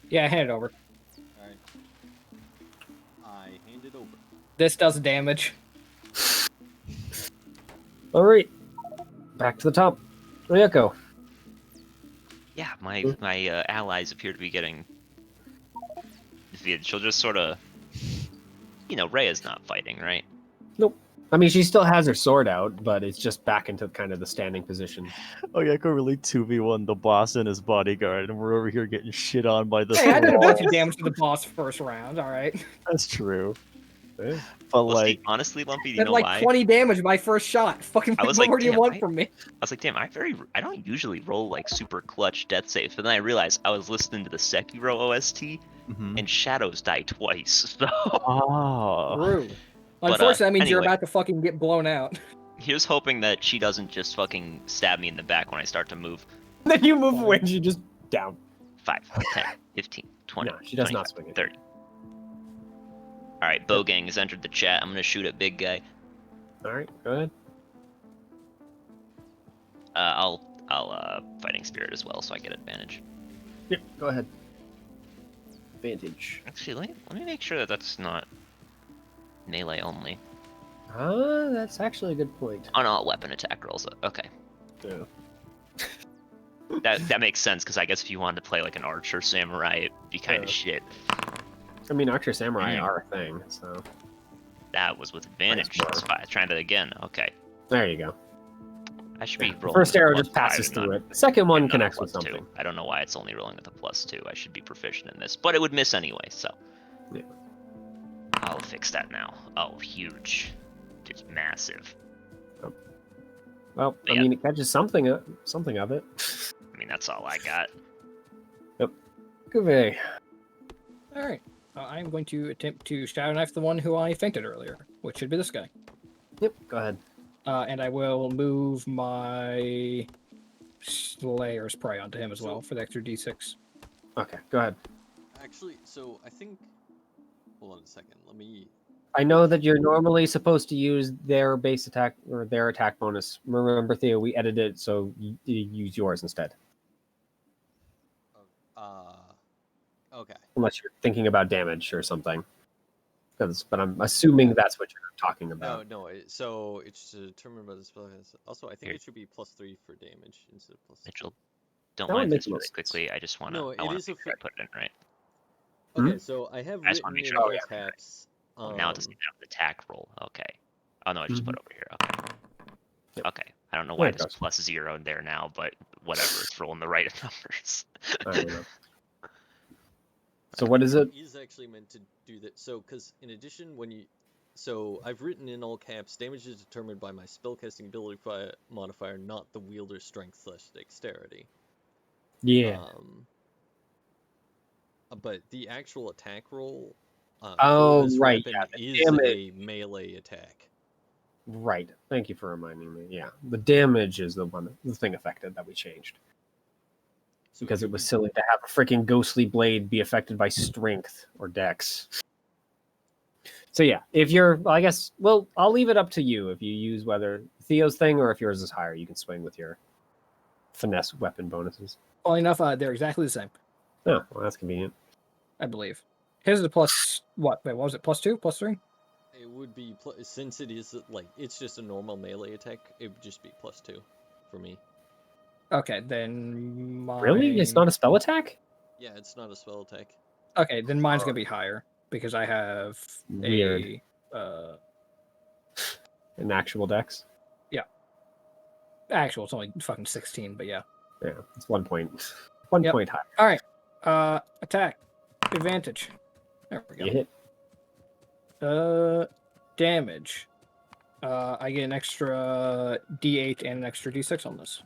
A: Yeah, hand it over.
F: Alright. I hand it over.
A: This does damage.
C: All right, back to the top. Ryoko.
E: Yeah, my allies appear to be getting defeated. She'll just sort of, Rhea's not fighting, right?
C: Nope. I mean, she still has her sword out, but it's just back into kind of the standing position.
D: Oh yeah, I could really 2v1 the boss and his bodyguard, and we're over here getting shit on by the
A: Hey, I did a bunch of
D: thralls.
A: damage to the boss first round. All right,
D: That's true.
C: Yeah.
D: But
E: Well, see,
D: like,
E: honestly, Lumpy, you
A: did
E: know
A: like
E: why?
A: 20 damage my first shot. Fucking,
E: I was
A: what
E: like,
A: more do you
E: damn,
A: want from me?
E: I was like, damn, I don't usually roll like super clutch death saves, but then I realized I was listening to the Sekiro OST,
D: mhm.
E: and Shadows die twice. So,
D: Oh,
A: Rude.
E: But,
A: Unfortunately, that means you're
E: anyway.
A: about to fucking get blown out.
E: here's hoping that she doesn't just fucking stab me in the back when I start to move.
C: Then you move away and she just down.
E: 5, 10, 15, 20,
C: No, she does not
E: 25,
C: swing it.
E: 30. All right, Bogang has entered the chat. I'm gonna shoot at big guy.
C: All right, go ahead.
E: I'll fighting spirit as well, so I get advantage.
C: Yep, go ahead. Advantage.
E: Actually, let me make sure that that's not melee only.
C: That's actually a good point.
E: On all weapon attack rolls. Okay,
C: Yeah.
E: that makes sense because I guess if you wanted to play like an archer samurai, it'd be kind of shit.
C: I mean, Archer Samurai
E: Mhm.
C: are a thing, so
E: That was with advantage.
C: Nice
E: That's fine. Trying it again. Okay,
C: there you go.
E: I should be
C: The
E: rolling.
C: first
E: with a
C: arrow
E: +5
C: just passes
E: and
C: through
E: not-
C: it. The second one
E: and not a
C: connects with
E: +2.
C: something.
E: I don't know why it's only rolling with a +2. I should be proficient in this, but it would miss anyway. So
C: Yeah.
E: I'll fix that now. Oh, huge, just massive.
C: Well, I
E: Yeah.
C: mean, it catches something of it.
E: I mean, that's all I got.
C: Gevhe.
A: All right. I'm going to attempt to shadow knife the one who I fainted earlier, which should be this guy.
C: Yep, go ahead.
A: And I will move my Slayer's Prey onto him as well for the extra d6.
C: Okay, go ahead.
F: Actually, so I think. Hold on a second. Let me.
C: I know that you're normally supposed to use their base attack or their attack bonus. Remember, Theo, we edited it so you use yours instead.
F: Okay.
C: Unless you're thinking about damage or something. But I'm assuming that's what you're talking
F: No,
C: about.
F: no. So it's determined by the spell. Also, I think
E: Here.
F: it should be +3 for damage instead of +2.
E: Mitchell, don't
C: That would
E: mind
C: make
E: this
C: more
E: really
C: sense.
E: quickly. I just want to.
F: No,
E: I
F: it
E: want
F: is
E: to
F: a
E: make sure I put it in right.
F: Okay, so I have
E: I just wanna
F: written
E: make
F: in
E: sure-
F: all
C: Oh, yeah.
F: caps.
E: Oh, now it doesn't even have the attack roll. Okay. Oh no, I just put it over here. Okay.
C: Yep.
E: Okay. I don't know
C: There
E: why
C: it
E: there's
C: goes.
E: +0 in there now, but whatever. It's rolling the right numbers.
C: I don't know. So what is it?
F: Is actually meant to do that. So, because in addition, so I've written in all caps, damage is determined by my spellcasting ability modifier, not the wielder's strength/dexterity.
C: Yeah.
F: But the actual attack roll.
C: Oh,
F: for this
C: right,
F: weapon
C: yeah, the
F: is
C: damage.
F: a melee attack.
C: Right. Thank you for reminding me. Yeah. The damage is the thing affected that we changed.
F: So
C: Because it
F: should
C: was
F: be-
C: silly to have a freaking ghostly blade be affected by strength or dex. So yeah, if you're, I guess, well, I'll leave it up to you if you use whether Theo's thing or if yours is higher, you can swing with your finesse weapon bonuses.
A: Funny enough, they're exactly the same,
C: Oh, well, that's convenient.
A: I believe. His is a plus what? Wait, what was it? +2, +3?
F: It would be since it is it's just a normal melee attack. It would just be +2 for me.
A: Okay, then mine...
C: Really? It's not a spell attack?
F: Yeah, it's not a spell attack.
A: Okay, then mine's gonna be higher because I have
C: Weird.
A: a
C: An actual dex?
A: actual. It's only fucking 16, but yeah.
C: Yeah, it's 1 point. 1
A: Yep.
C: point higher.
A: All right, attack advantage. There we go.
C: You hit.
A: Damage. I get an extra D8 and an extra D6 on this.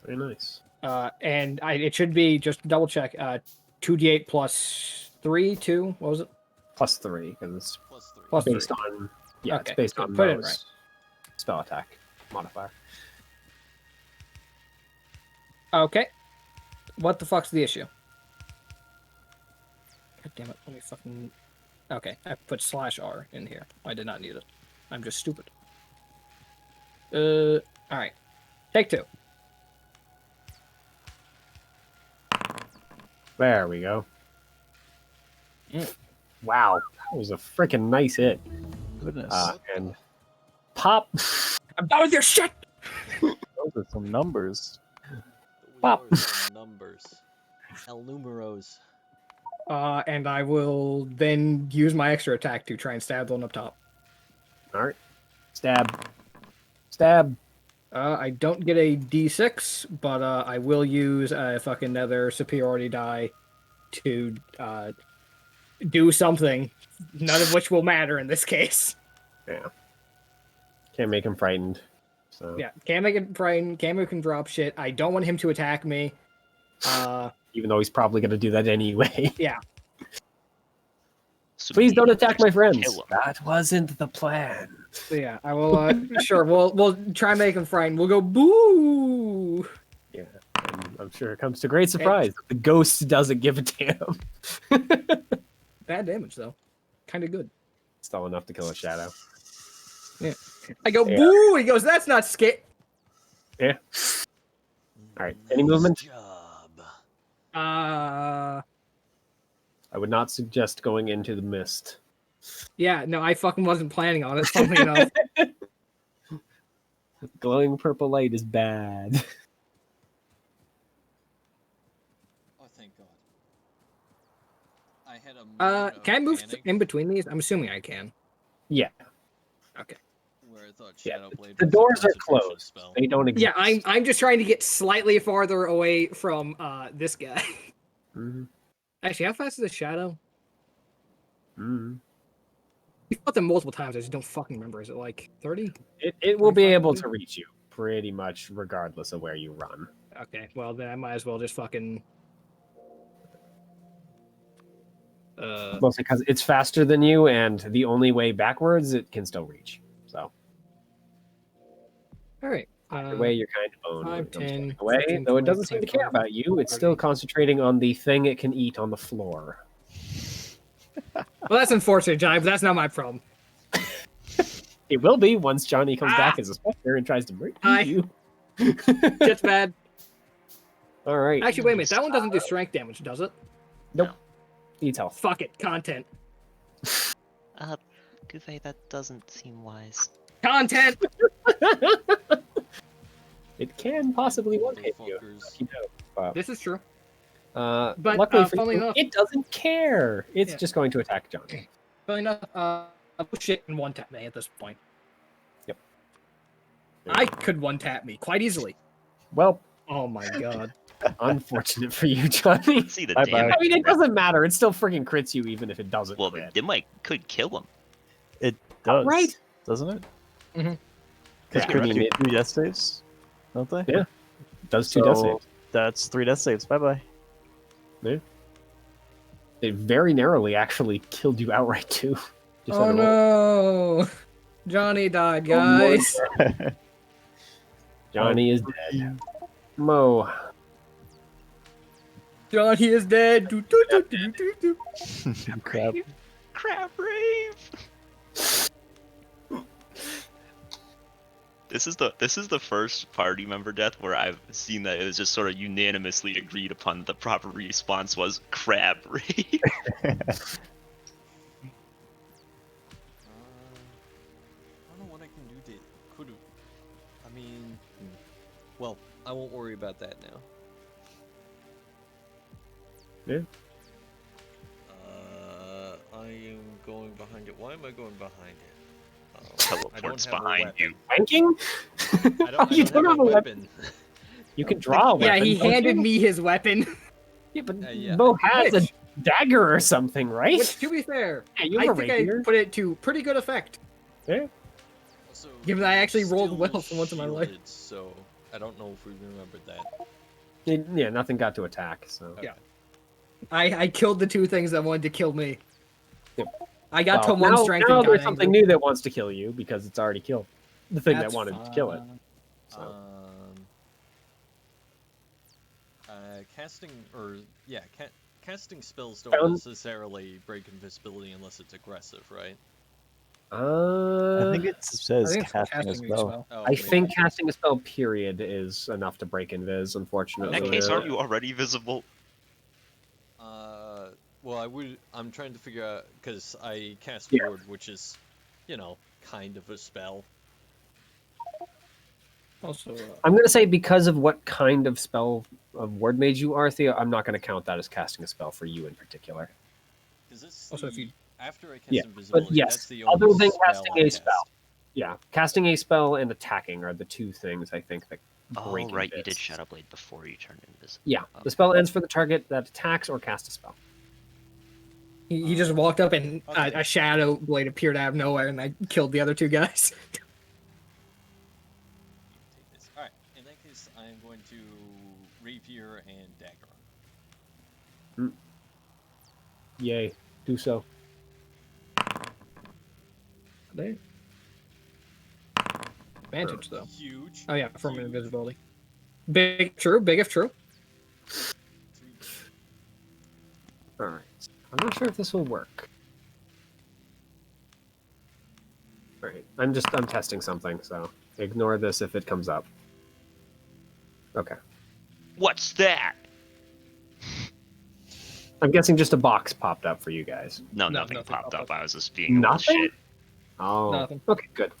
C: Very nice.
A: And it should be just double check. 2D8 plus 3, 2. What was it?
C: +3, because it's
F: +3.
A: Plus 3.
C: based on, yeah,
A: Okay,
C: it's based
A: so
C: on
A: put it in
C: those. spell attack modifier.
A: Okay. What the fuck's the issue? God damn it. Let me fucking... Okay, I put /R in here. I did not need it. I'm just stupid. Alright. Take 2.
C: There we go.
A: Mm.
C: Wow, that was a freaking nice hit.
D: Goodness.
C: And pop.
A: I'm done with your shit!
D: Those are some numbers.
F: The
C: Pop.
F: wheelers and numbers. El numeros.
A: And I will then use my extra attack to try and stab the one up top.
C: All right. Stab. Stab.
A: I don't get a d6, but I will use a fucking nether superiority die to do something, none of which will matter in this case.
C: Yeah. Can't make him frightened. So
A: Yeah, can't make it frightened. Camu can drop shit. I don't want him to attack me.
C: even though he's probably going to do that anyway.
A: Yeah.
E: So
C: Please
E: maybe
C: don't attack
E: just
C: my friends.
E: kill 'em.
C: That wasn't the plan.
A: So yeah, I will. Sure, we'll try and make him frightened. We'll go boo.
C: Yeah, and I'm sure it comes to great surprise. The ghost doesn't give a damn.
A: Bad damage though, kind of good.
C: Still enough to kill a shadow.
A: I go
C: Yeah.
A: boo. He goes, that's not skit.
C: Yeah. All right. Any movement?
F: Job.
C: I would not suggest going into the mist.
A: Yeah, no, I fucking wasn't planning on it. Funnily enough.
C: Glowing purple light is bad.
F: Oh, thank God. I had a moment of
A: Can I move
F: panic
A: in between these? I'm assuming I can.
C: Yeah.
A: Okay.
F: where I thought
C: Yeah,
F: Shadow Blade
C: the
F: was a
C: doors are
F: concentration
C: closed.
F: spell.
C: They don't exist.
A: Yeah, I'm just trying to get slightly farther away from this guy.
C: Mhm.
A: Actually, how fast is the shadow?
C: Mhm.
A: We fought them multiple times. I just don't fucking remember. Is it like 30?
C: It will be
A: 25
C: able
A: feet?
C: to reach you pretty much regardless of where you run.
A: Okay, well then I might as well just fucking.
C: Mostly because it's faster than you, and the only way backwards it can still reach. So
A: All right.
C: either way, you're kind of boned when
A: 5,
C: it comes
A: 10,
C: running away.
A: 15,
C: Though it
A: 20,
C: doesn't seem to care
A: 25,
C: about you. It's still
A: 30.
C: concentrating on the thing it can eat on the floor.
A: Well, that's unfortunate, Johnny, but that's not my problem.
C: It will be once Johnny comes
A: Ah!
C: back as a specter and tries to murder
A: Hi.
C: you.
A: Shit's bad.
C: All right.
A: Actually, wait a minute. That one doesn't do strength damage, does it?
C: Nope. Needs health.
A: Fuck it. Content.
E: Gevhe, that doesn't seem wise.
A: Content!
C: It can possibly one hit you.
F: Motherfuckers.
C: You know, but,
A: This is true. But,
C: luckily for
A: funnily
C: you,
A: enough-
C: it doesn't care. It's
A: Yeah.
C: just going to attack Johnny.
A: Funny enough, I'll put shit in one tap me at this point.
C: Yep.
A: I could one tap me quite easily.
C: Well,
A: Oh my god.
C: unfortunate for you, Johnny.
E: See the
D: Bye-bye.
E: damage.
C: I mean, it doesn't matter. It still freaking crits you, even if it doesn't.
E: Well,
C: crit.
E: it could kill him.
D: It does,
C: Right.
D: doesn't it?
A: Mhm.
D: Because
C: Yeah, I mean, it
D: three death saves, don't they?
C: Yeah. does 2 death
D: So
C: saves.
D: that's 3 death saves. Bye bye.
C: It very narrowly actually killed you outright too. Just
A: Oh
C: had to roll.
A: no! Johnny died,
C: Oh, Lord.
A: guys.
C: Johnny is dead. Mo.
A: Johnny is dead. Do, do, do, do, do, do.
D: Crap.
E: Crab rave. This is the first party member death where I've seen that it was just sort of unanimously agreed upon. The proper response was crab rave.
F: I don't know what I can do to could. I mean, well, I won't worry about that now.
C: Yeah.
F: I am going behind it. Why am I going behind it?
E: Teleports behind you.
C: Wanking?
F: I don't,
C: You
F: I don't have a weapon.
C: You can draw a
A: Yeah,
C: weapon.
A: he
C: don't
A: handed
C: you?
A: me his weapon.
C: Yeah, but
F: Yeah.
C: Mo has
A: Which-
C: a dagger or something, right?
A: Which, to be fair,
C: Yeah, you
A: I
C: have a
A: think
C: rapier.
A: I put it to pretty good effect.
F: So
A: Given that I actually rolled
F: still
A: well for once in my life.
F: shielded, so I don't know if we remembered that.
C: Yeah, nothing got to attack. So
A: Yeah. I killed the two things that wanted to kill me.
C: Yep.
A: I got
C: Well,
A: to one
C: now,
A: strength
C: now
A: and got
C: there's something
A: angry.
C: new that wants to kill you because it's already killed. the thing
A: That's
C: that wanted to kill it.
A: fine.
C: So
F: Casting casting spells don't
C: Found-
F: necessarily break invisibility unless it's aggressive, right?
D: I think it
A: I
D: says
A: think it's
D: casting as
A: a
D: well.
F: Oh,
C: I
F: maybe
C: think
F: it-
C: casting a spell period is enough to break invis.
E: In
C: Unfortunately,
E: that case,
A: Yeah.
E: aren't you already visible?
F: Well, I'm trying to figure out because I cast
C: Yeah.
F: ward, which is, kind of a spell.
A: Also,
C: I'm gonna say because of what kind of spell of ward mage you are, Theo, I'm not gonna count that as casting a spell for you in particular.
F: Because it's
A: Also, if you-
F: after I cast
C: Yeah, but
F: invisibility,
C: yes,
F: that's the
C: other
F: only
C: than
F: spell
C: casting
F: I
C: a
F: cast.
C: spell. Yeah, casting a spell and attacking are the two things I think that break
E: Oh, right, you did
C: invis.
E: Shadow Blade before you turned invisible.
C: Yeah,
E: Oh.
C: the spell ends for the target that attacks or casts a spell.
A: he just walked up and
F: Okay.
A: a shadow blade appeared out of nowhere, and I killed the other two guys.
F: Take this. All right. In that case, I am going to rapier and dagger.
C: Yay, do so.
A: There. Advantage though.
F: Huge.
A: Oh yeah, from
F: huge.
A: invisibility. Big if true.
F: 3.
C: All right, I'm not sure if this will work. All right, I'm testing something, so ignore this if it comes up. Okay,
E: What's that?
C: I'm guessing just a box popped up for you guys.
E: No,
A: No,
E: nothing
A: nothing
E: popped
A: popped
E: up.
A: up.
E: I was just being a little
C: Nothing?
E: shit.
C: Oh,
A: Nothing.
C: okay, good.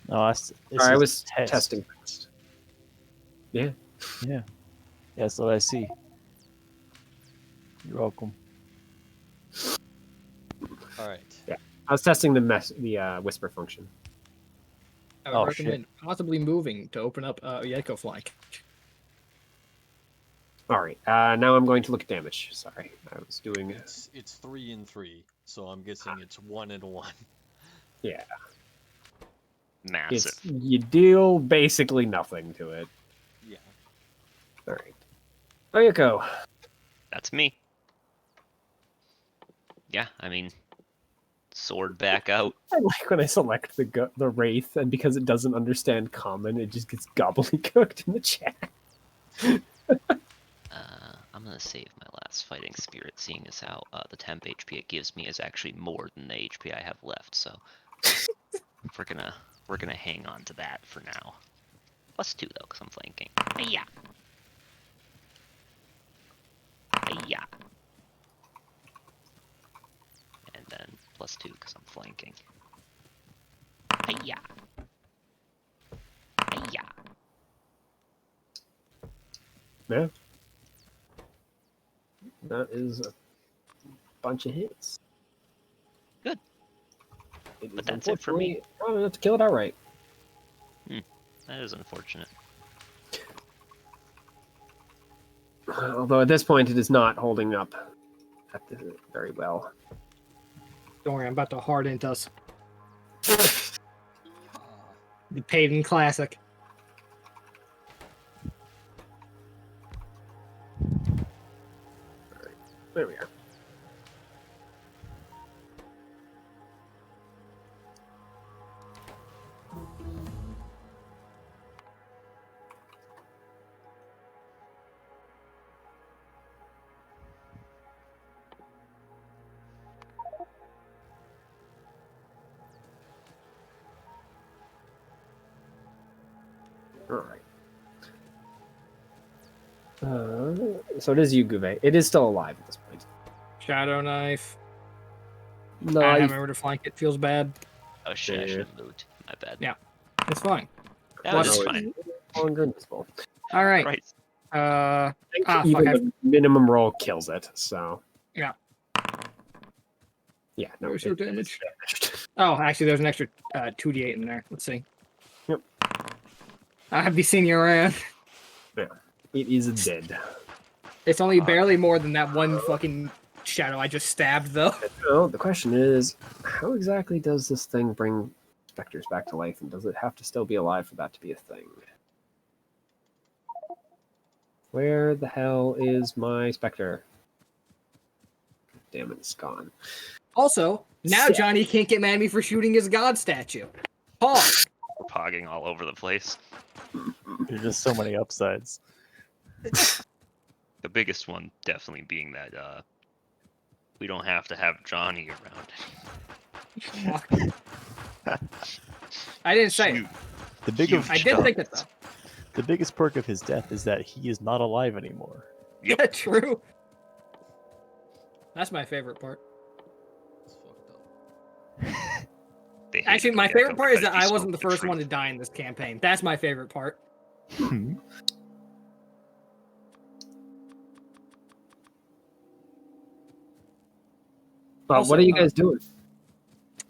D: No, it's
C: Sorry, I
D: a
C: was
D: test.
C: testing things. Yeah.
D: Yeah, that's what I see. You're welcome.
F: All right.
C: I was testing the whisper function.
A: I would
D: Oh,
A: recommend possibly moving to open up Yeko flank.
C: All right, now I'm going to look at damage. Sorry, I was doing.
F: It's 3 and 3, so I'm guessing it's 1 and 1.
C: Yeah,
E: Massive.
C: it's you deal basically nothing to it.
F: Yeah.
C: All right, Oyako.
E: That's me. Yeah, I mean, sword back out.
C: I like when I select the wraith, and because it doesn't understand common, it just gets gobbledygooked in the chat.
E: I'm gonna save my last fighting spirit, seeing as how the temp HP it gives me is actually more than the HP I have left. So we're gonna hang on to that for now. +2 though, because I'm flanking. Hiya! Hiya! And then +2 because I'm flanking. Hiya! Hiya!
C: Yeah, that is a bunch of hits.
E: Good.
C: It
E: But
C: is
E: that's it for me.
C: unfortunately not enough to kill it outright.
E: That is unfortunate.
C: Although at this point, it is not holding up very well.
A: Don't worry, I'm about to hard int us. The Payton Classic.
C: There we are. All right. So it is you, Gevhe. It is still alive at this point.
A: Shadow knife. I
C: Nice.
A: remember to flank it. Feels bad.
E: Oh shit, I
C: Yeah.
E: should have moved. My bad.
A: Yeah. It's fine.
E: That
A: Plus-
E: was
C: No,
E: fine.
C: it's no longer invisible.
A: All right.
E: Right.
C: Even
A: fuck.
C: the minimum roll kills it. So
A: Yeah.
C: yeah, no,
A: Where's your
C: it is
A: damage?
C: damaged.
A: Oh, actually, there's an extra 2d8 in there. Let's see.
C: Yep.
A: I have you seen you around.
C: It is dead.
A: It's only barely more than that one fucking shadow I just stabbed, though.
C: So the question is, how exactly does this thing bring specters back to life, and does it have to still be alive for that to be a thing? Where the hell is my specter? Damn it, it's gone.
A: Also, now
C: Sick.
A: Johnny can't get mad at me for shooting his god statue. Pause.
E: We're hogging all over the place.
D: There's just so many upsides.
E: The biggest one definitely being that we don't have to have Jahnni around.
A: I didn't say it.
E: Huge,
D: The biggest,
A: I did think it though.
D: the biggest perk of his death is that he is not alive anymore.
E: Yep.
A: Yeah, true. That's my favorite part.
F: It's fucked up.
E: They hate
A: Actually,
E: the
A: my
E: gecko
A: favorite part is
E: because
A: that
E: he
A: I wasn't the
E: spoke
A: first one to
E: truth.
A: die in this campaign. That's my favorite part.
C: Well,
A: Also,
C: what are you guys doing?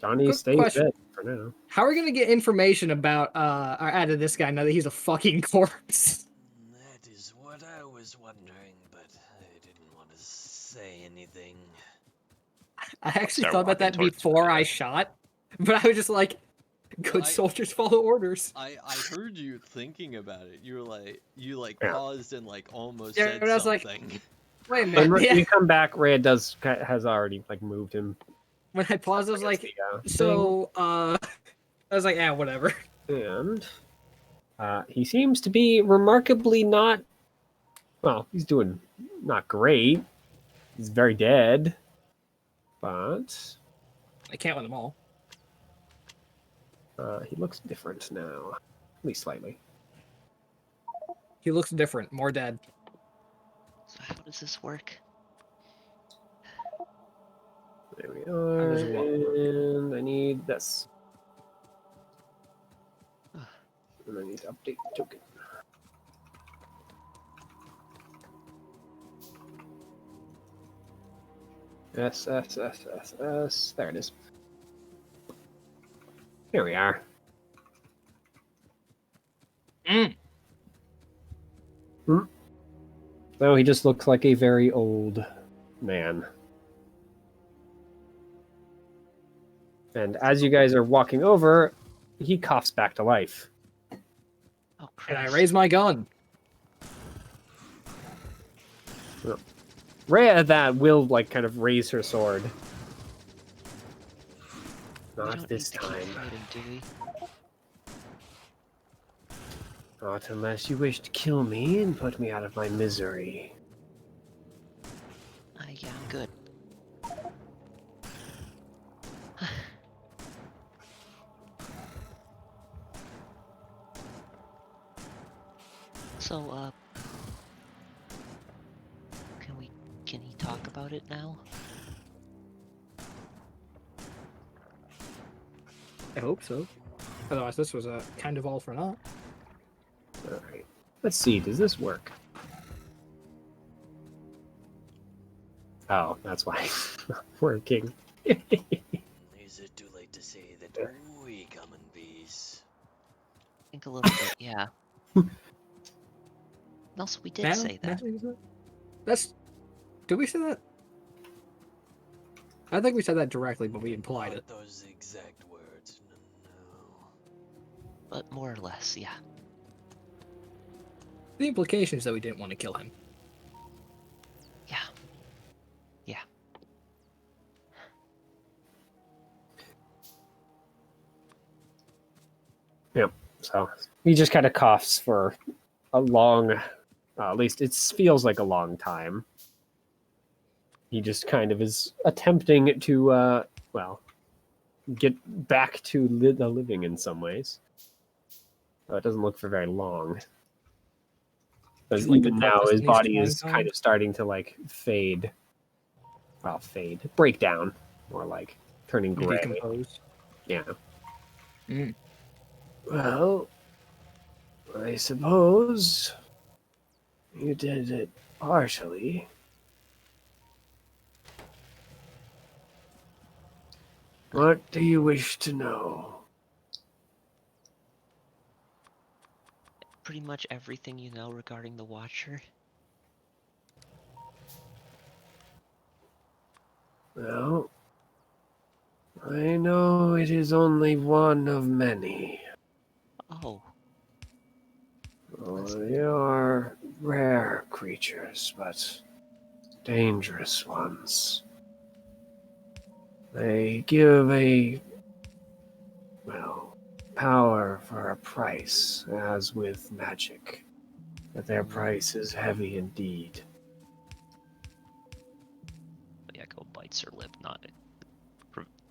C: Johnny
A: quick
C: stays
A: question.
C: dead for now.
A: How are we gonna get information about out of this guy now that he's a fucking corpse?
F: That is what I was wondering, but I didn't want to say anything.
A: I actually
E: Start
A: thought about
E: walking
A: that
E: towards
A: before I
E: Rhea.
A: shot, but I was just like, good
F: I-
A: soldiers follow orders.
F: I heard you thinking about it. You were like, you like
C: Yeah.
F: paused and like almost
A: Yeah,
F: said
A: and I was like-
F: something.
A: Wait a
C: When
A: minute. Yeah.
C: you come back, Rhea has already like moved him.
A: When I paused, I was
C: against
A: like,
C: the,
A: so I was like, yeah, whatever.
C: thing. And he seems to be remarkably not. Well, he's doing not great. He's very dead, but
A: I can't win them all.
C: he looks different now, at least slightly.
A: He looks different, more dead.
E: So how does this work?
C: There we are,
A: there's one.
C: and I need this. And I need to update the token. S. There it is. Here we are.
A: Mm.
C: So he just looks like a very old man. And as you guys are walking over, he coughs back to life.
E: Oh,
A: And I
E: Christ.
A: raise my gun.
C: Rhea at that will like kind of raise her sword.
E: We
C: Not
E: don't
C: this
E: need to keep
C: time.
E: fighting, do we?
C: Not unless you wish to kill me and put me out of my misery.
E: Yeah, I'm good. So, can he talk about it now?
A: I hope so. Otherwise, this was a kind of all for naught.
C: Alright. Let's see, does this work? Oh, that's why it's not working.
F: Is it too late to say that we come in peace?
E: I think a little bit, yeah. Also, we did say that.
A: That's. Did we say that? I think we said that directly, but we implied
F: Not
A: it.
F: those exact words. No.
E: But more or less, yeah.
A: The implication is that we didn't want to kill him.
E: Yeah. Yeah.
C: So he just kind of coughs for a long, at least it feels like a long time. He just kind of is attempting to, get back to the living in some ways. It doesn't look for very long. Because
A: Like the
C: even now,
A: purpose
C: his
A: in these
C: body
A: trying
C: is kind
A: times?
C: of starting to like fade. Well, break down, more like turning gray.
A: Decompose.
C: Yeah.
A: Mm.
C: Well, I suppose you did it partially. What do you wish to know?
E: Pretty much everything you know regarding the Watcher.
C: Well, I know it is only one of many.
E: Oh,
C: They are rare creatures, but dangerous ones. They give a, power for a price, as with magic. But their price is heavy indeed.
E: The Echo bites her lip, not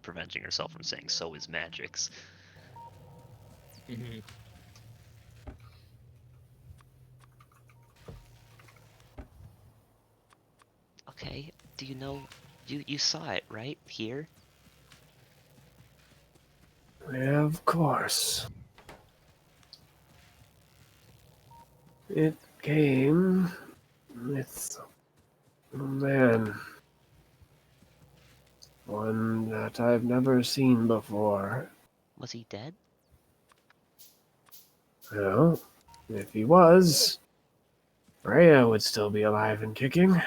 E: preventing herself from saying so is magic's.
A: Mhm.
E: Okay, do you know, you saw it, right? Here?
C: Yeah, of course. It came with a man. One that I've never seen before.
E: Was he dead?
C: Well, if he was, Rhea would still be alive and kicking.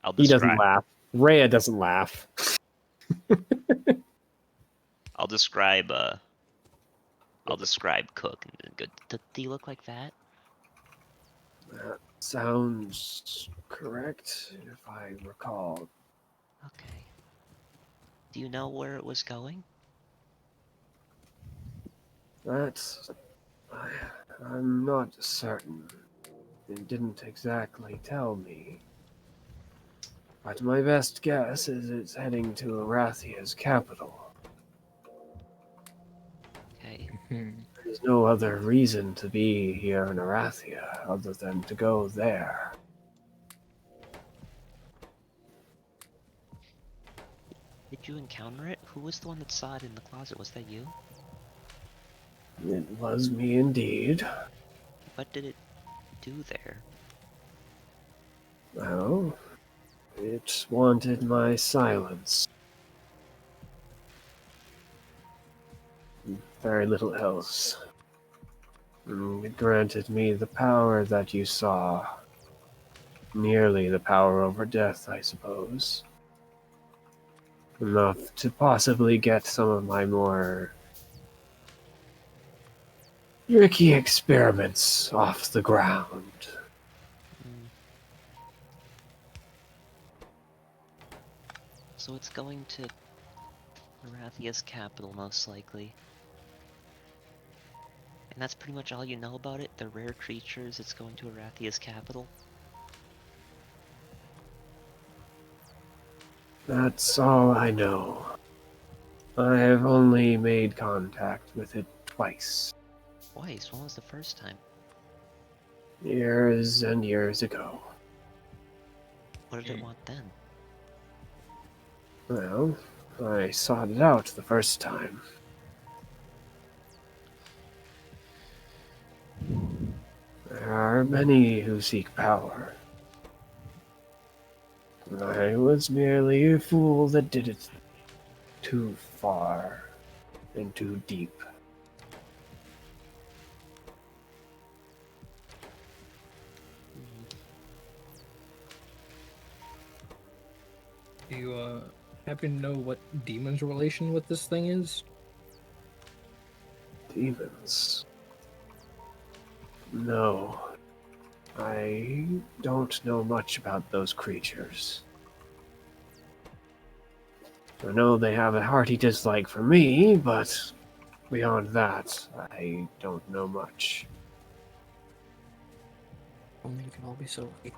E: I'll
C: He doesn't
E: describe.
C: laugh. Rhea doesn't laugh.
E: I'll describe. I'll describe Cook. And go, did he look like that?
C: That sounds correct, if I recall.
E: Okay. Do you know where it was going?
C: That's... I'm not certain. It didn't exactly tell me. But my best guess is it's heading to Arathia's capital.
E: Okay.
C: There's no other reason to be here in Arathia other than to go there.
E: Did you encounter it? Who was the one that saw it in the closet? Was that you?
C: It was me indeed.
E: What did it do there?
C: Well, it wanted my silence. Very little else. It granted me the power that you saw. Nearly the power over death, I suppose. Enough to possibly get some of my more tricky experiments off the ground.
E: Hmm. So it's going to Arathia's capital, most likely. And that's pretty much all you know about it? The rare creatures, it's going to Arathia's capital?
C: That's all I know. I have only made contact with it twice.
E: Twice? When was the first time?
C: Years and years ago.
E: What did it want then?
C: Well, I sought it out the first time. There are many who seek power. I was merely a fool that did it too far and too deep.
E: Hmm.
A: Do you happen to know what Demon's relation with this thing is?
C: Demons. No. I don't know much about those creatures. I know they have a hearty dislike for me, but beyond that, I don't know much.
A: Only you can all be so lucky.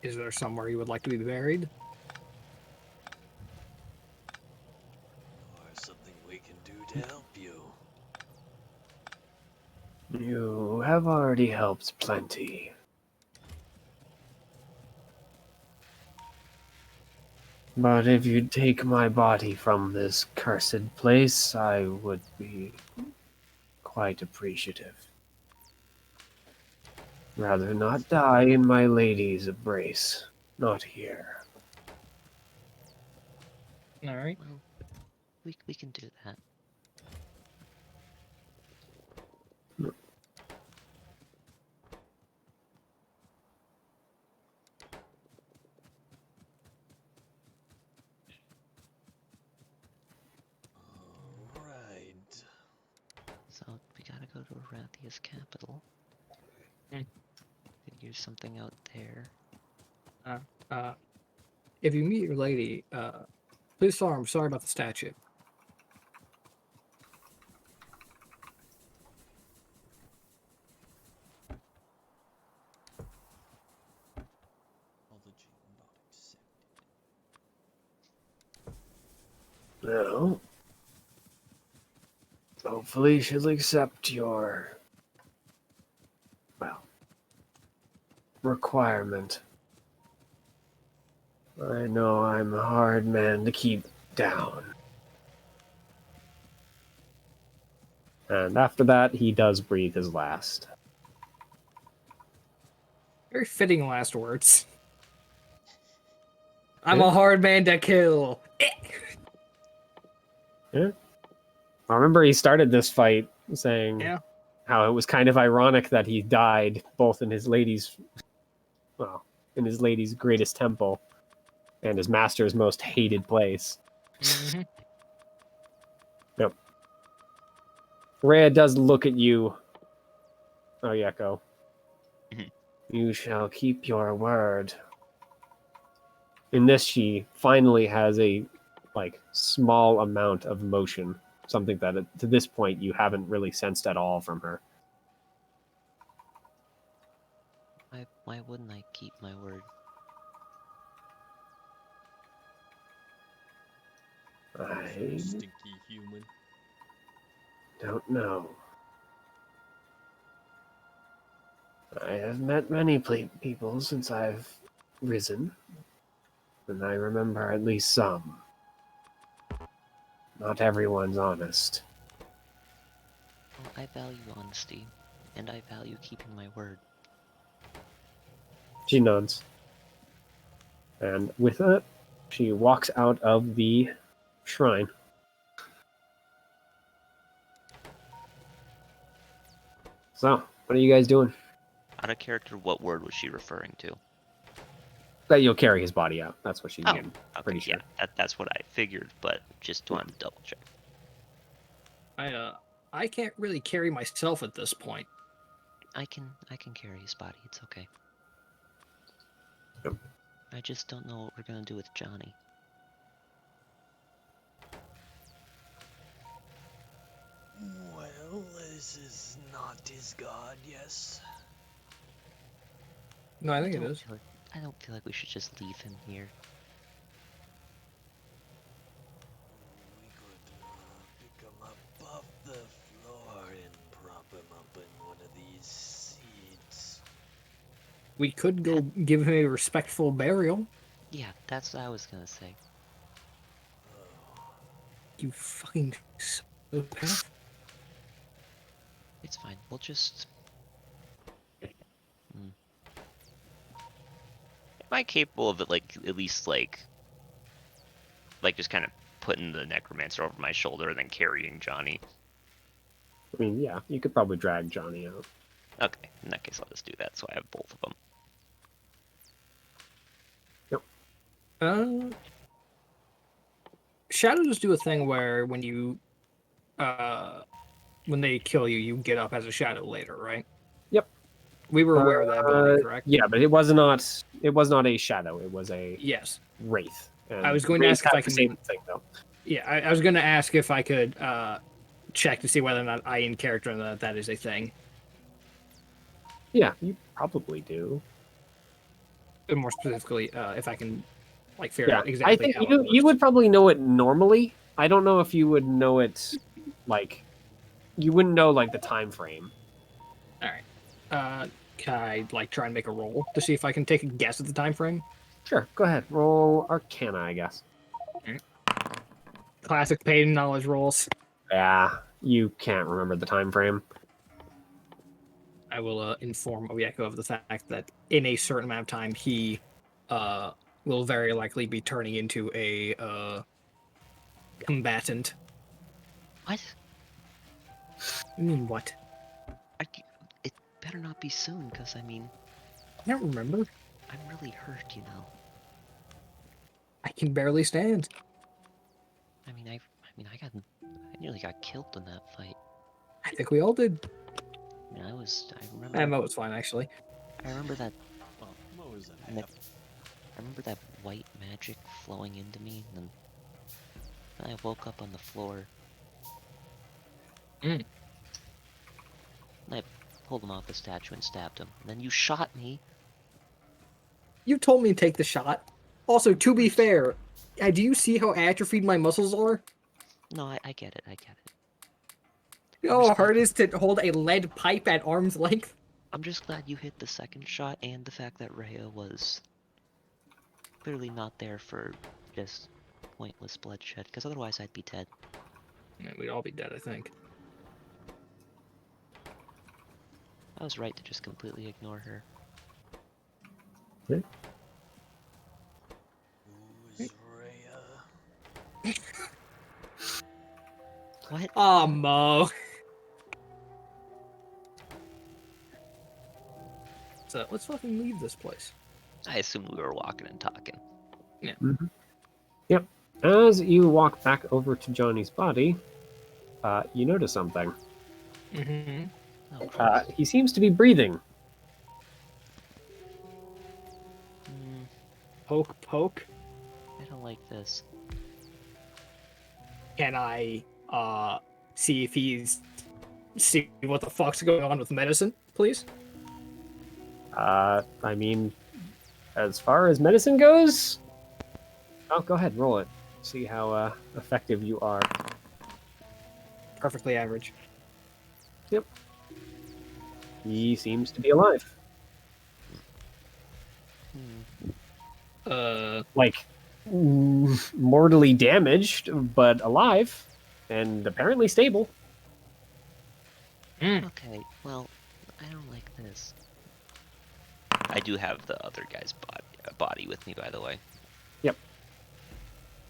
A: Is there somewhere you would like to be buried?
F: Or something we can do to help you.
C: You have already helped plenty. But if you'd take my body from this cursed place, I would be quite appreciative. Rather not die in my lady's embrace. Not here.
A: All right.
E: Well, we can do that.
F: Alright.
E: Oh, we gotta go to Arathia's capital.
A: Hmm.
E: Figure something out there.
A: If you meet your lady, please tell her I'm sorry about the statue.
F: Apology not accepted.
C: No. Hopefully she'll accept your, well, requirement. I know I'm a hard man to keep down. And after that, he does breathe his last.
A: Very fitting last words. I'm
C: Yeah.
A: a hard man to kill.
C: Yeah. I remember he started this fight saying
A: Yeah.
C: how it was kind of ironic that he died both in his lady's, well, in his lady's greatest temple and his master's most hated place.
A: Mhm.
C: Yep. Rhea does look at you. Oh, yeah, go.
E: Mhm.
C: You shall keep your word. In this, she finally has a, like, small amount of emotion. Something that, to this point, you haven't really sensed at all from her.
E: Why wouldn't I keep my word?
C: I
F: Stinky human.
C: don't know. I have met many people since I've risen, and I remember at least some. Not everyone's honest.
E: Well, I value honesty, and I value keeping my word.
C: She nods. And with that, she walks out of the shrine. So, what are you guys doing?
E: Out of character, what word was she referring to?
C: That you'll carry his body out. That's what she's
E: Oh,
C: getting.
E: okay,
C: Pretty sure.
E: yeah, that's what I figured, but just wanted to double check.
A: I can't really carry myself at this point.
E: I can carry his body. It's okay.
C: Yep.
E: I just don't know what we're gonna do with Jahnni.
F: Well, this is not his god, yes.
A: No, I think it
E: don't
A: is.
E: I don't feel like we should just leave him here.
F: We could pick him up off the floor and prop him up in one of these seats.
A: We could go give him a respectful burial.
E: Yeah, that's what I was gonna say.
F: Oh,
A: You fucking psychopath.
E: It's fine. We'll just. Am I capable of it? Like at least like just kind of putting the necromancer over my shoulder and then carrying Jahnni.
C: I mean, yeah, you could probably drag Jahnni out.
E: Okay, in that case, I'll just do that. So I have both of them.
A: Shadows do a thing where when you, when they kill you, you get up as a shadow later, right?
C: Yep.
A: We were aware of that ability, correct?
C: Yeah, but it was not a shadow. It was a
A: Yes.
C: wraith. And
A: I was going to
C: wraiths
A: ask if
C: have
A: I
C: the
A: can
C: same thing though.
A: Yeah, I was going to ask if I could check to see whether or not I in character that is a thing.
C: Yeah, you probably do.
A: And more specifically, if I can like figure
C: Yeah,
A: out exactly
C: I think
A: how it
C: you
A: works.
C: would probably know it normally. I don't know if you would know it like you wouldn't know like the time frame.
A: All right. Can I like try and make a roll to see if I can take a guess at the time frame?
C: Sure, go ahead. Roll Arcana, I guess.
A: Classic pain knowledge rolls.
C: Yeah, you can't remember the time frame.
A: I will inform Oyeko of the fact that in a certain amount of time he will very likely be turning into a combatant.
E: What?
A: I mean, what?
E: It better not be soon, because I mean,
A: I don't remember.
E: I'm really hurt, you know.
A: I can barely stand.
E: I mean, I nearly got killed in that fight.
A: I think we all did.
E: Yeah, I remember.
A: And Mo was fine actually.
E: I remember that.
F: Well, Mo was a
E: Ma-
F: half.
E: I remember that white magic flowing into me, and then I woke up on the floor.
A: Mm.
E: And I pulled him off the statue and stabbed him. And then you shot me.
A: You told me to take the shot. Also, to be fair, do you see how atrophied my muscles are?
E: No, I get it. I get it.
A: You know how hard it is to hold a lead pipe at arm's length?
E: I'm just glad you hit the second shot, and the fact that Rhea was clearly not there for just pointless bloodshed, because otherwise I'd be dead.
A: Yeah, we'd all be dead, I think.
E: I was right to just completely ignore her.
F: Who's Rhea?
E: What?
A: Aw, Mo. So, let's fucking leave this place.
E: I assumed we were walking and talking.
C: Yep. As you walk back over to Johnny's body, you notice something.
A: Mm-hmm.
E: Oh, Christ.
C: He seems to be breathing.
A: Poke, poke.
E: I don't like this.
A: Can I, see if see what the fuck's going on with medicine, please?
C: I mean, as far as medicine goes, oh, go ahead, roll it. See how effective you are.
A: Perfectly average.
C: Yep. He seems to be alive. Like, mortally damaged, but alive, and apparently stable.
E: Okay, well, I don't like this. I do have the other guy's body with me, by the way.
C: Yep.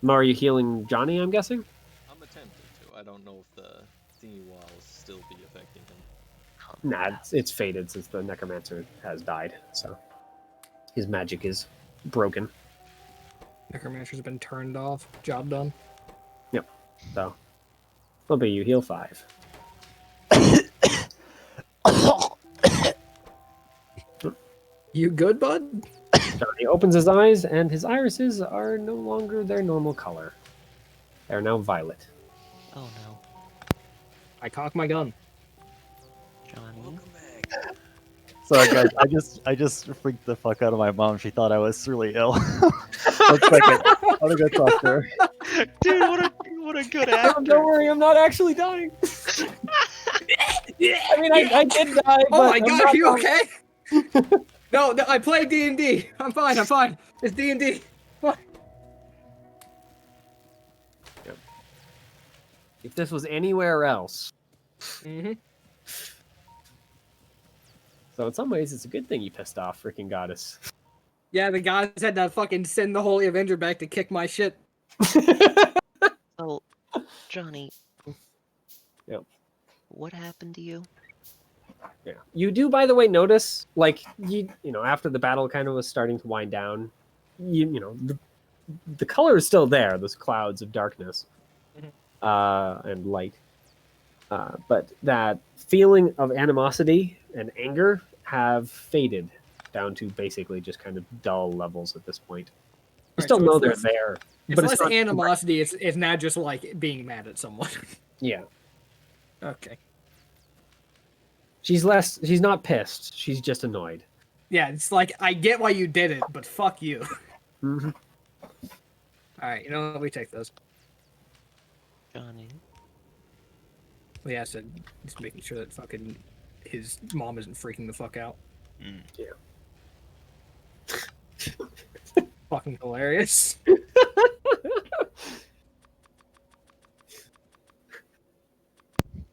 C: Are you healing Johnny, I'm guessing?
F: I'm attempting to. I don't know if the thingy wall will still be affecting him.
C: Nah, it's faded since the necromancer has died, so his magic is broken.
A: Necromancer's been turned off. Job done.
C: Yep. So, Flippy, you heal 5.
A: You good, bud?
C: Johnny opens his eyes, and his irises are no longer their normal color. They're now violet.
E: Oh no.
A: I cock my gun.
E: Johnny?
F: Welcome back.
D: Sorry guys, I just freaked the fuck out of my mom. She thought I was really ill. 1 second. I'm gonna go talk to her.
E: Dude, what a good actor.
C: Don't worry, I'm not actually dying. I mean, I did die.
A: Oh
C: but
A: my
C: I'm
A: god,
C: not
A: are you
C: dying.
A: okay? No, I play D&D. I'm fine. It's D&D.
C: If this was anywhere else.
A: Mm-hmm.
C: So in some ways, it's a good thing you pissed off freaking goddess.
A: Yeah, the guys had to fucking send the Holy Avenger back to kick my shit.
E: So, Johnny.
C: Yep.
E: What happened to you?
C: Yeah. You do, by the way, notice, like, you know, after the battle kind of was starting to wind down, you know, the color is still there, those clouds of darkness and light. But that feeling of animosity and anger have faded down to basically just kind of dull levels at this point. You
A: Right,
C: still
A: so
C: know
A: it's
C: they're
A: less-
C: there.
A: It's
C: but
A: less
C: not
A: animosity, it's now just like being mad at someone.
C: Yeah.
A: Okay.
C: She's not pissed. She's just annoyed.
A: Yeah, it's like, I get why you did it, but fuck you.
C: Mm-hmm.
A: Alright, you know what? We take those.
E: Johnny?
A: We have to just making sure that fucking his mom isn't freaking the fuck out.
C: Yeah.
A: Fucking hilarious.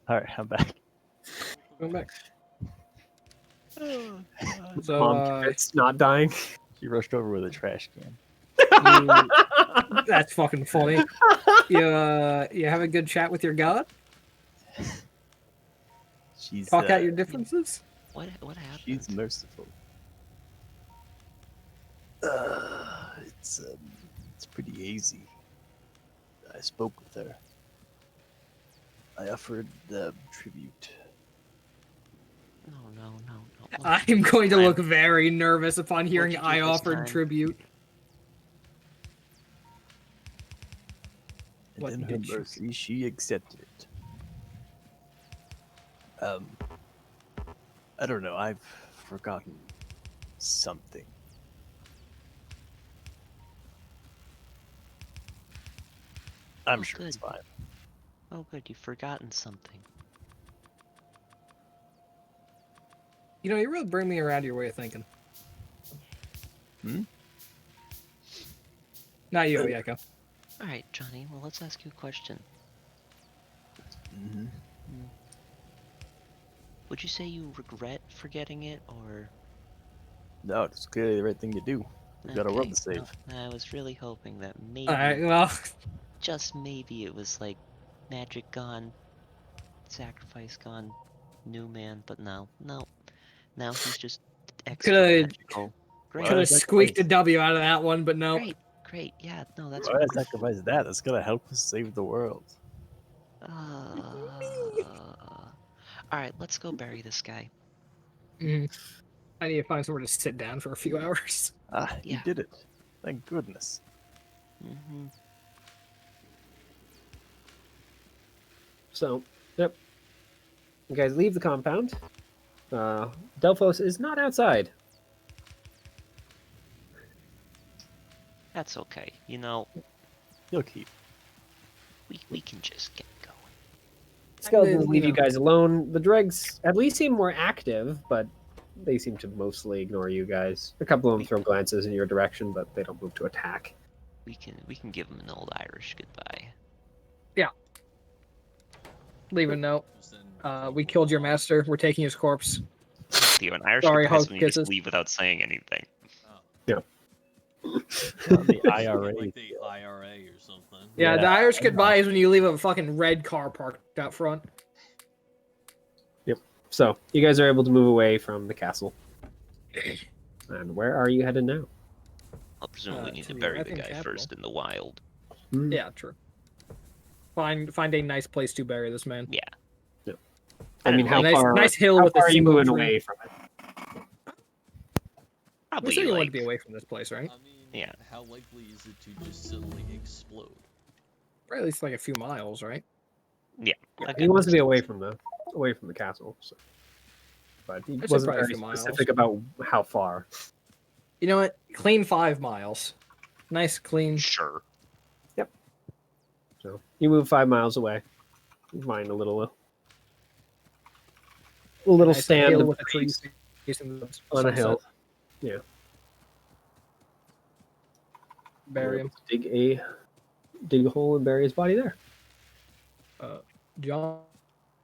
D: Alright, I'm back.
A: Come back.
F: Oh, God.
A: So,
C: Mom, it's not dying.
D: She rushed over with a trash can.
A: that's fucking funny. You have a good chat with your god?
D: She's
A: Talk out your differences?
E: What happened?
D: she's merciful. It's pretty easy. I spoke with her. I offered them tribute.
E: No.
A: I'm going to
E: Time.
A: look very nervous upon
E: What'd
A: hearing
E: you do
A: I
E: this
A: offered
E: time?
A: tribute.
D: And
A: What
D: in her
A: did you-
D: mercy, she accepted it. I don't know. I've forgotten something. I'm
E: Oh,
D: sure it's
E: good.
D: fine.
E: Oh, good. You've forgotten something.
A: You know, you really bring me around to your way of thinking.
D: Hmm?
A: Not you, Oyeko.
E: All right, Johnny. Well, let's ask you a question.
D: Mm-hmm.
E: Would you say you regret forgetting it, or?
D: No, it's clearly the right thing to do. We've got a world
E: Okay,
D: to save.
E: well, I was really hoping that maybe,
A: Alright, well,
E: just maybe, it was like magic gone, sacrifice gone, new man, but no. Now he's just extra
A: Coulda-
E: magical. Great,
A: could have
D: Well,
A: squeaked a W out of that one, but no.
E: great. Yeah, no, that's
D: Why would I sacrifice that? That's gonna help us save the world.
E: All right, let's go bury this guy.
A: Mhm. I need to find somewhere to sit down for a few hours.
D: Ah, you
E: Yeah.
D: did it. Thank goodness.
E: Mm-hmm.
C: So, yep. You guys leave the compound. Delphos is not outside.
E: That's okay. You know,
D: You'll keep.
E: we can just get going.
C: Skeletons
A: you
C: leave you
A: know.
C: guys alone. The dregs at least seem more active, but they seem to mostly ignore you guys. A couple of them throw glances in your direction, but they don't move to attack.
E: We can give him an old Irish goodbye.
A: Leave a note.
F: Send
A: We
F: people
A: killed your
F: along.
A: master. We're taking his corpse.
E: Theo, an Irish
A: Sorry,
E: goodbye is
A: hug
E: when you just
A: kisses.
E: leave without saying anything.
F: Oh,
D: The IRA.
F: like the IRA or something.
A: Yeah,
D: Yeah,
A: the Irish
D: I know.
A: goodbye is when you leave a fucking red car parked out front.
C: So you guys are able to move away from the castle. And where are you headed now?
E: I'll presumably need
A: to
E: to
A: the
E: bury the
A: effing
E: guy
A: capital.
E: first in the wild.
A: Yeah, true. Find a nice place to bury this man.
E: Yeah.
C: I mean, how
A: Nice-
C: far?
A: nice hill
C: how
A: with a
C: far are you
A: single
C: moving
A: tree.
C: away from it?
A: We
E: Probably
A: said you wanted
E: like
A: to be away from this place, right?
F: I mean,
E: Yeah.
F: how likely is it to just suddenly explode?
A: Or at least like a few miles, right?
E: okay.
C: He wants to be away from the castle. So. But he
A: I'd say
C: wasn't
A: probably a
C: very
A: few miles.
C: specific about how far.
A: You know what? Clean 5 miles. Nice, clean.
E: Sure.
C: So you move 5 miles away. You find a little
A: nice
C: stand
A: hill
C: of
A: with a tree
C: trees
A: facing the
C: on a
A: sunset.
C: hill. Yeah.
A: Bury him.
C: Dig a hole and bury his body there.
A: John,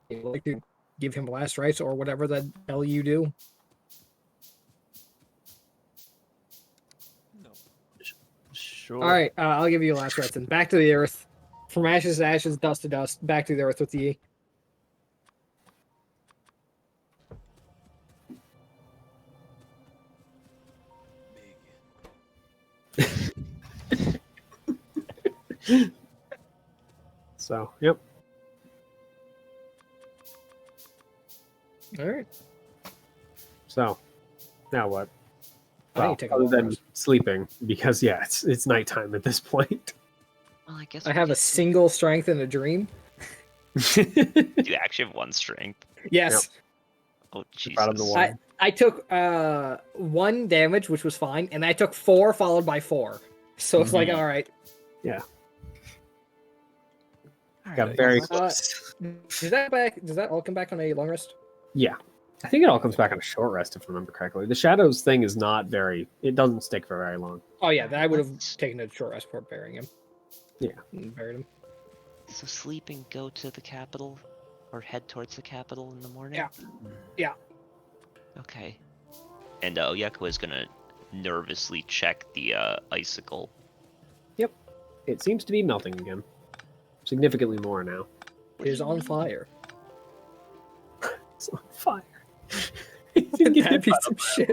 A: you'd like to give him last rites or whatever the hell you do?
F: No.
D: Sure.
A: All right, I'll give you last rites. And back to the earth. From ashes to ashes, dust to dust. Back to the earth with the
F: Big.
C: So, yep.
A: All right.
C: So, now what?
A: I need
C: Well,
A: to take a
C: other
A: long
C: than
A: rest.
C: sleeping, because yeah, it's nighttime at this point.
E: Well, I guess
A: I
E: we
A: have a
E: get to-
A: single strength and a dream.
E: Do you actually have one strength?
A: Yes.
E: Oh Jesus.
C: Proud of the one.
A: I took 1 damage, which was fine, and I took 4 followed by 4. So it's like,
E: Mhm.
A: all right.
E: All
C: Got
E: right,
C: very
E: well,
C: close.
A: Does that all come back on a long rest?
C: Yeah. I think it all comes back on a short rest, if I remember correctly. The shadows thing is not very. It doesn't stick for very long.
A: Oh yeah, then I would have
E: Let's-
A: taken a short rest before burying him.
C: Yeah.
A: And buried him.
E: So sleep and go to the capital, or head towards the capital in the morning.
A: Yeah. Yeah.
E: Okay. And Oyeko is gonna nervously check the icicle.
C: It seems to be melting again. Significantly more now.
A: It is on fire.
C: It's on fire.
A: That'd be some shit.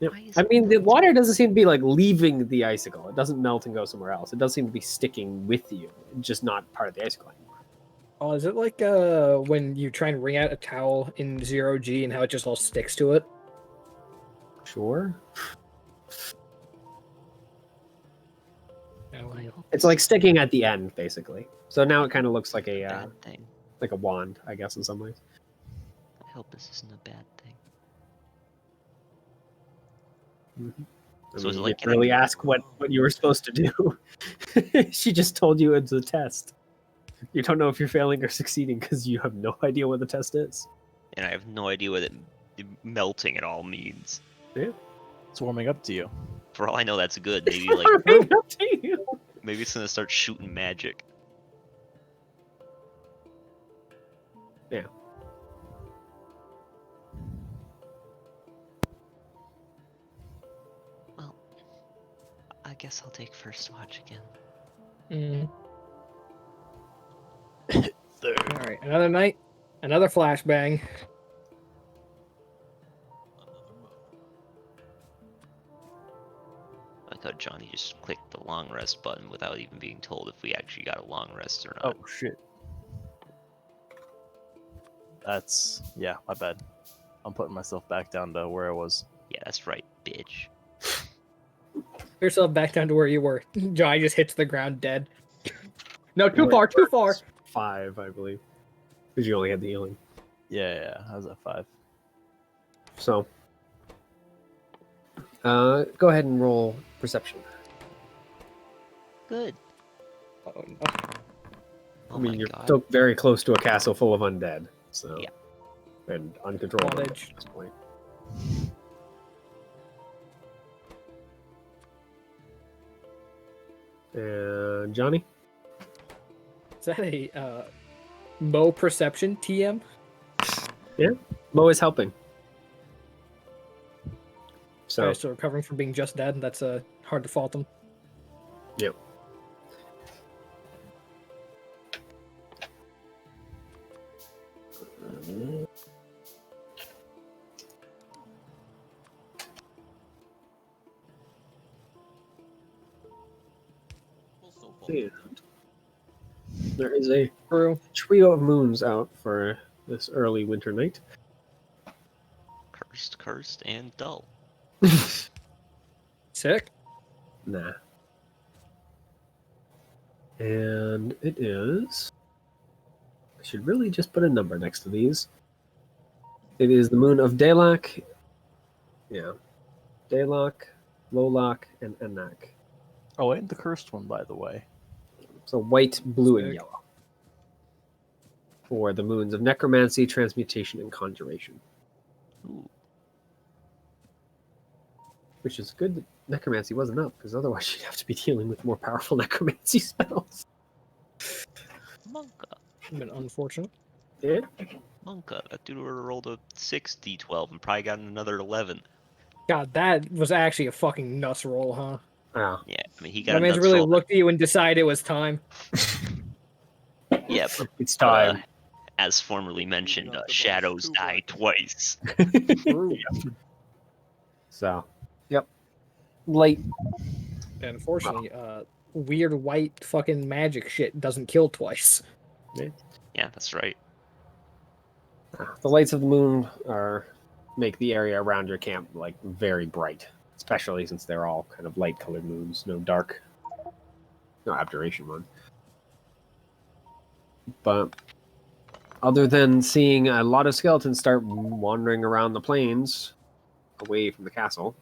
C: Yep.
E: Why is
C: I
E: it
C: mean, the
E: melting?
C: water doesn't seem to be like leaving the icicle. It doesn't melt and go somewhere else. It does seem to be sticking with you, just not part of the icicle anymore.
A: Oh, is it like when you try and wring out a towel in 0G and how it just all sticks to it?
C: Sure.
A: No,
E: I hope
C: It's
E: this
C: like
E: isn't
C: sticking at the end, basically. So now it kind of looks like
E: a
C: a
E: bad thing.
C: wand, I guess, in some ways.
E: I hope this isn't a bad thing.
C: I
E: So is
C: mean,
E: it
C: you
E: like
C: didn't really ask what you were supposed to do. She just told you it's a test. You don't know if you're failing or succeeding because you have no idea what the test is.
E: And I have no idea what melting at all means.
D: It's warming up to you.
E: For all I know, that's good. Maybe like
C: Warming up to you.
E: maybe it's gonna start shooting magic.
C: Yeah.
E: Well, I guess I'll take first watch again.
A: All right, another night, another flashbang.
F: Another mo.
E: I thought Johnny just clicked the long rest button without even being told if we actually got a long rest or not.
D: Oh shit. That's yeah, my bad. I'm putting myself back down to where I was.
E: Yeah, that's right, bitch.
A: Yourself back down to where you were. Johnny just hits the ground dead. No, too far, too far.
C: 5, I believe. Because you only had the healing.
D: Yeah, I was at 5.
C: So, go ahead and roll perception.
E: Good.
A: Oh, no.
E: Oh
C: I mean,
E: my
C: you're
E: god.
C: still very close to a castle full of undead. So,
E: Yeah.
C: And uncontrollable at
A: Wattage.
C: this point. And Johnny?
A: Is that a Mo perception TM?
C: Mo is helping. So,
A: Still recovering from being just dead. That's hard to fault him.
C: yep.
F: Also fault.
C: And there is a
A: True.
C: trio of moons out for this early winter night.
E: Cursed, and dull.
A: Sick.
C: Nah. And it is. I should really just put a number next to these. It is the moon of Daylak. Yeah. Daylak, Lolak, and Anak.
D: Oh, and the cursed one, by the way.
C: So white, blue, and
A: Sick.
C: yellow. For the moons of necromancy, transmutation, and conjuration.
E: Ooh.
C: Which is good that necromancy wasn't up, because otherwise you'd have to be dealing with more powerful necromancy spells.
E: Monka.
A: Been unfortunate.
C: Yeah.
E: Monka. That dude would have rolled a 6d12 and probably gotten another 11.
A: God, that was actually a fucking nuts roll, huh?
C: Ah.
E: Yeah, I mean, he got
A: That
E: a
A: man's
E: nuts
A: really
E: roll.
A: looked at you and decided it was time.
E: Yeah,
C: It's
E: but,
C: time.
E: as formerly mentioned,
F: up the boss
E: shadows
F: too
E: die
F: much.
E: twice.
A: True.
C: So, yep. Light.
A: And unfortunately, weird white fucking magic shit doesn't kill twice.
E: Yeah, that's right.
C: The lights of the moon make the area around your camp like very bright, especially since they're all kind of light colored moons, no dark, no abjuration one. But other than seeing a lot of skeletons start wandering around the plains away from the castle,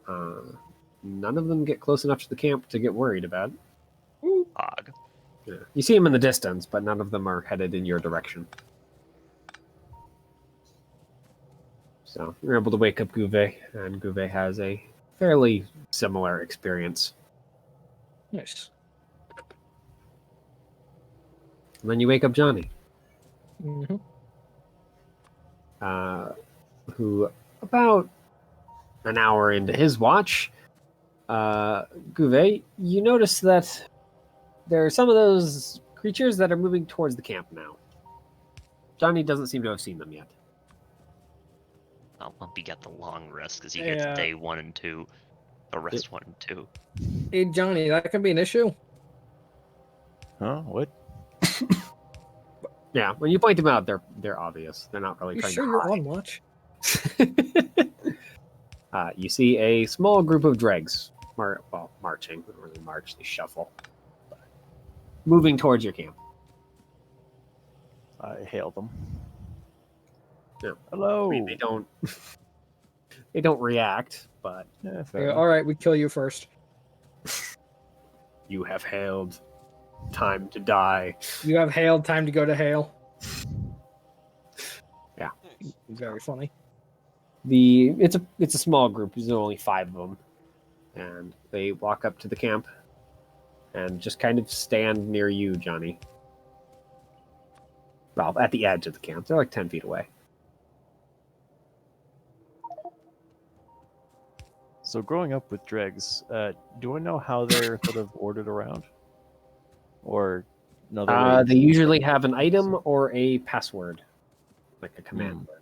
C: none of them get close enough to the camp to get worried about.
E: Odd.
C: Yeah. You see them in the distance, but none of them are headed in your direction. So you're able to wake up Gevhe, and Gevhe has a fairly similar experience.
A: Nice.
C: And then you wake up Jahnni,
A: Mm-hmm.
C: who about an hour into his watch, Gevhe, you notice that there are some of those creatures that are moving towards the camp now. Jahnni doesn't seem to have seen them yet.
E: Lumpy got the long rest because he gets
A: Yeah.
E: day 1 and 2, or rest 1 and 2.
A: Hey, Johnny, that could be an issue.
D: Huh? What?
C: Yeah, when you point them out, they're obvious. They're not really
A: You
C: trying
A: sure
C: to
A: you're
C: hide.
A: on watch?
C: You see a small group of dregs marching. They don't really march, they shuffle. Moving towards your camp.
D: I hail them.
C: Yeah.
D: Hello.
C: I mean, they don't react, but
D: Yeah, fair
A: Yeah,
D: enough.
A: all right, we kill you first.
C: you have hailed time to die.
A: You have hailed. Time to go to hail.
F: Nice.
A: Very funny.
C: It's a small group. There's only 5 of them, and they walk up to the camp and just kind of stand near you, Johnny. Well, at the edge of the camp. They're like 10 feet away.
D: So growing up with dregs, do I know how they're sort of ordered around? Or another way?
C: They usually have an item or a password, like a command word.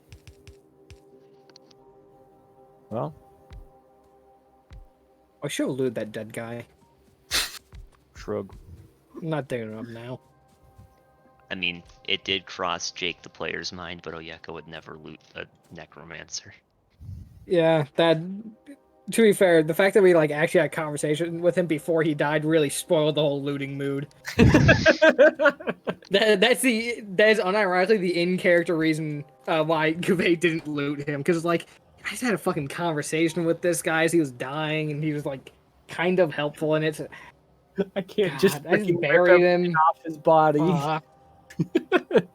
D: Well,
A: I should have looted that dead guy.
D: shrug.
A: I'm not digging it up now.
E: I mean, it did cross Jake the player's mind, but Oyeka would never loot a necromancer.
A: Yeah, that. To be fair, the fact that we like actually had a conversation with him before he died really spoiled the whole looting mood. That is unironically the in-character reason why Gevhe didn't loot him, because like I just had a fucking conversation with this guy as he was dying, and he was like kind of helpful in it. So,
C: I can't
A: God,
C: just
A: I just
C: freaking
A: buried
C: rip
A: him.
C: everything off his body.
A: Fuck.
C: It'll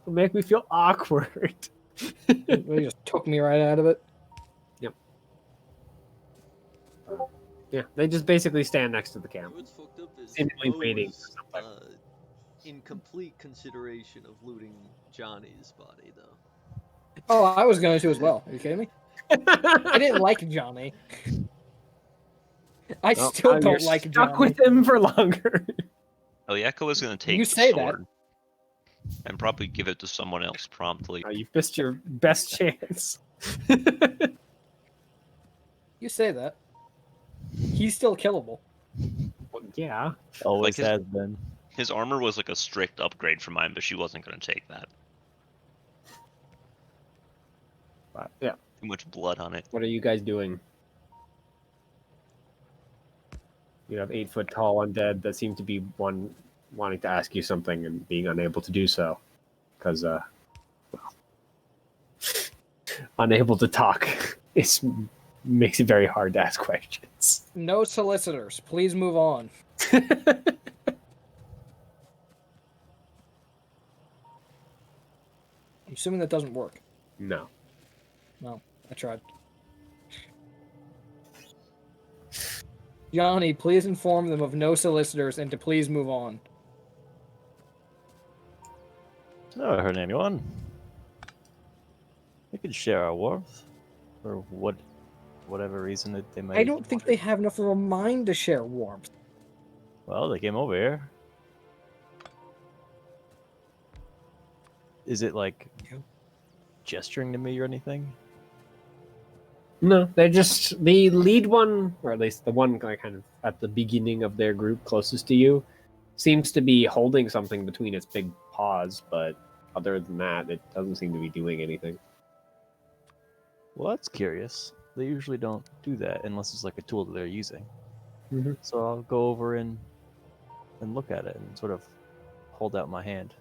C: make me feel awkward.
A: He just took me right out of it.
C: Yeah, they just basically stand next to the camp.
F: What's fucked up is
C: Seemingly
F: Mo
C: waiting
F: was,
C: for something.
F: in complete consideration of looting Johnny's body, though.
A: Oh, I was going to as well. Are you kidding me? I didn't like Johnny. I
C: Well,
A: still
C: now you're
A: don't like
C: stuck
A: Johnny.
C: with him for longer.
E: Oyeka was going to take
A: You
E: the
A: say that.
E: sword and probably give it to someone else promptly.
C: Oh, you've missed your best chance.
A: You say that. He's still killable.
C: Well, yeah.
D: Always
E: his-
D: has been.
E: His armor was like a strict upgrade for mine, but she wasn't going to take that.
C: But, yeah.
E: Too much blood on it.
C: What are you guys doing? You have 8-foot tall undead that seem to be one wanting to ask you something and being unable to do so. Because, well, unable to talk makes it very hard to ask questions.
A: No solicitors. Please move on. I'm assuming that doesn't work.
C: No.
A: No, I tried. Johnny, please inform them of no solicitors and to please move on.
D: Never hurt anyone. We could share our warmth. For whatever reason that they might.
A: I don't think they have enough of a mind to share warmth.
D: Well, they came over here. Is it like gesturing to me or anything?
C: No, they're just the lead one, or at least the one kind of at the beginning of their group closest to you, seems to be holding something between its big paws, but other than that, it doesn't seem to be doing anything.
D: Well, that's curious. They usually don't do that unless it's like a tool that they're using.
C: Mhm.
D: So I'll go over and look at it and sort of hold out my hand.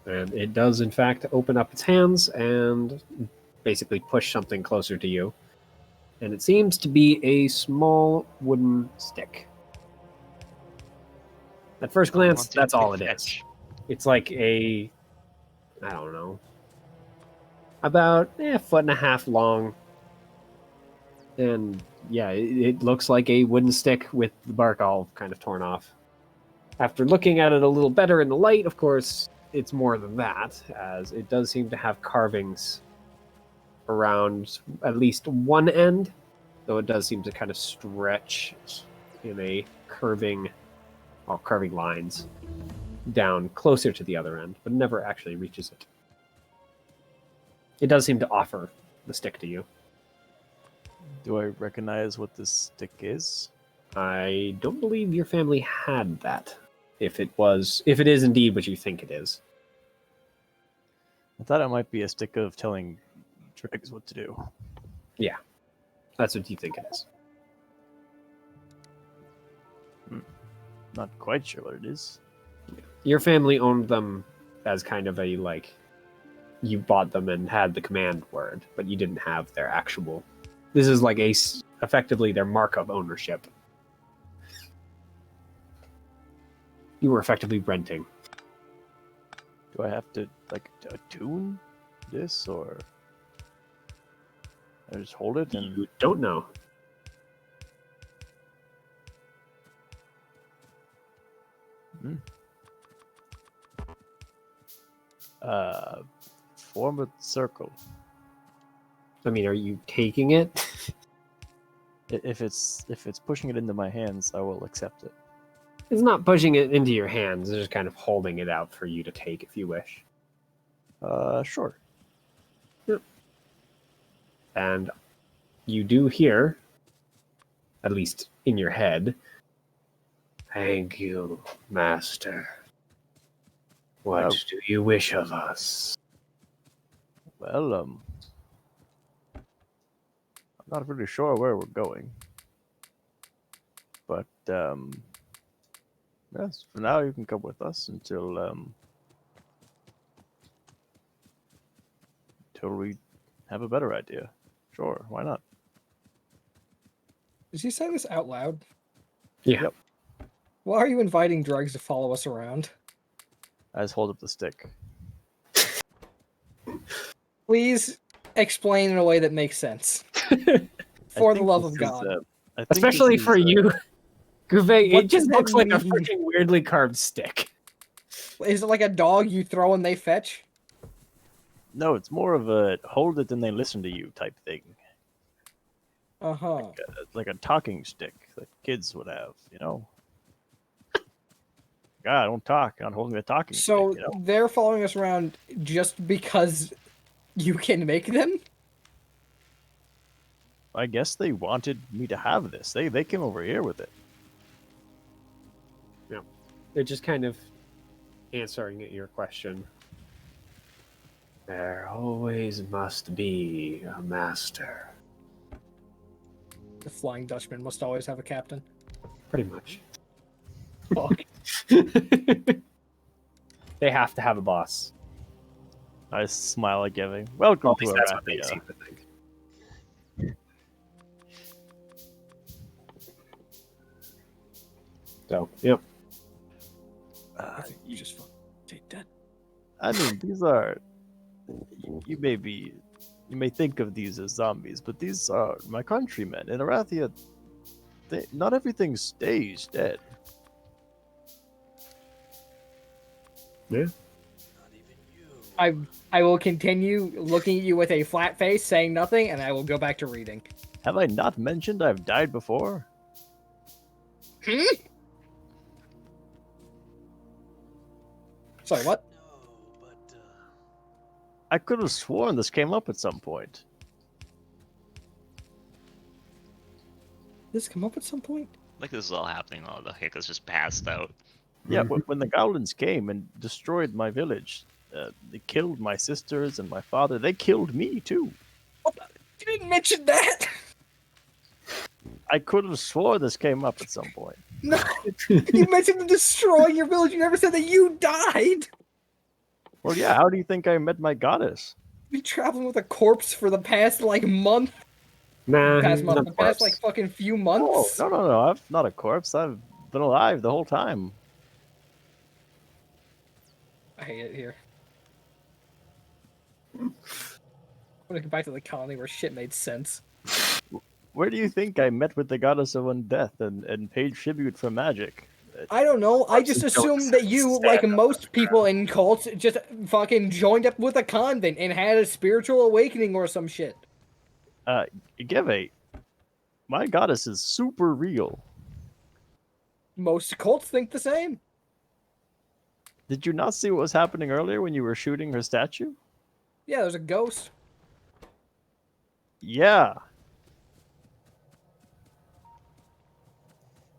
C: And it does, in fact, open up its hands and basically push something closer to you. And it seems to be a small wooden stick. At first glance,
E: Wanted
C: that's
E: to
C: all it is.
E: fetch.
C: It's like I don't know, about a foot and a half long. And yeah, it looks like a wooden stick with the bark all kind of torn off. After looking at it a little better in the light, of course, it's more than that, as it does seem to have carvings around at least one end, though it does seem to kind of stretch in a curving lines down closer to the other end, but never actually reaches it. it does seem to offer the stick to you.
D: Do I recognize what this stick is?
C: I don't believe your family had that. If it is indeed what you think it is.
D: I thought it might be a stick of telling dregs what to do.
C: Yeah, that's what you think it is.
D: Not quite sure what it is.
C: Your family owned them as kind of a, like, you bought them and had the command word, but you didn't have their actual. This is like effectively their mark of ownership. You were effectively renting.
D: Do I have to like attune this, or I just hold it and
C: You don't know.
D: form a circle?
C: I mean, are you taking it?
D: If it's pushing it into my hands, I will accept it.
C: It's not pushing it into your hands. It's just kind of holding it out for you to take if you wish.
D: Sure.
C: And you do hear, at least in your head, "Thank you, Master. What
D: Oh.
C: do you wish of us?"
D: Well, I'm not really sure where we're going, but yes, for now you can come with us until we have a better idea. Sure, why not?
A: Did you say this out loud?
C: Yeah.
D: Yep.
A: Why are you inviting drugs to follow us around?
D: I just hold up the stick.
A: Please explain in a way that makes sense.
D: I
A: For the
D: think
A: love
D: this
A: of
D: is,
A: God.
D: I think
C: Especially
D: this is,
C: for you, Gevhe,
A: What
C: it just
A: does that
C: looks like a
A: mean?
C: freaking weirdly carved stick.
A: Is it like a dog you throw and they fetch?
D: No, it's more of a hold it and they listen to you type thing.
A: Uh-huh.
D: Like a talking stick that kids would have, you know? God, I don't talk. I'm holding a talking
A: So
D: stick, you know?
A: they're following us around just because you can make them?
D: I guess they wanted me to have this. They came over here with it.
C: They're just kind of answering your question. There always must be a master.
A: The Flying Dutchman must always have a captain.
C: Pretty much.
A: Fuck.
C: They have to have a boss.
D: I smile at Gevhe. Welcome
C: Well, at
D: to
C: least that's what they
D: Arathia.
C: seem to think. So, yep.
A: You just fucking take that.
D: I mean, these are. You may think of these as zombies, but these are my countrymen. In Arathia, not everything stays dead.
C: Yeah.
A: I will continue looking at you with a flat face, saying nothing, and I will go back to reading.
D: Have I not mentioned I've died before?
A: Sorry, what?
F: No, but
D: I could have sworn this came up at some point.
A: Did this come up at some point?
E: Like this is all happening while the Hiccups just passed out.
D: Yeah,
C: Mhm.
D: when the goblins came and destroyed my village, they killed my sisters and my father. They killed me too.
A: You didn't mention that!
D: I could have swore this came up at some point.
A: No! You mentioned the destroying your village, you never said that you died!
D: Well, yeah, how do you think I met my goddess?
A: You traveling with a corpse for the past, like, month?
C: Nah,
A: Past
C: he's
A: month,
C: not
A: the
C: the
A: past,
C: corpse.
A: like, fucking few
D: Oh,
A: months?
D: no. I'm not a corpse. I've been alive the whole time.
A: I hate it here. I want to get back to the colony where shit made sense.
D: Where do you think I met with the goddess of undeath and paid tribute for magic?
A: I don't know, I just
C: Corpses don't
A: assumed that you,
C: stand
A: like
C: up
A: most people in cults, just fucking joined up with a convent and had a spiritual awakening or some shit.
D: Gevhe, my goddess is super real.
A: Most cults think the same.
D: Did you not see what was happening earlier when you were shooting her statue?
A: Yeah, there's a ghost.
D: Yeah.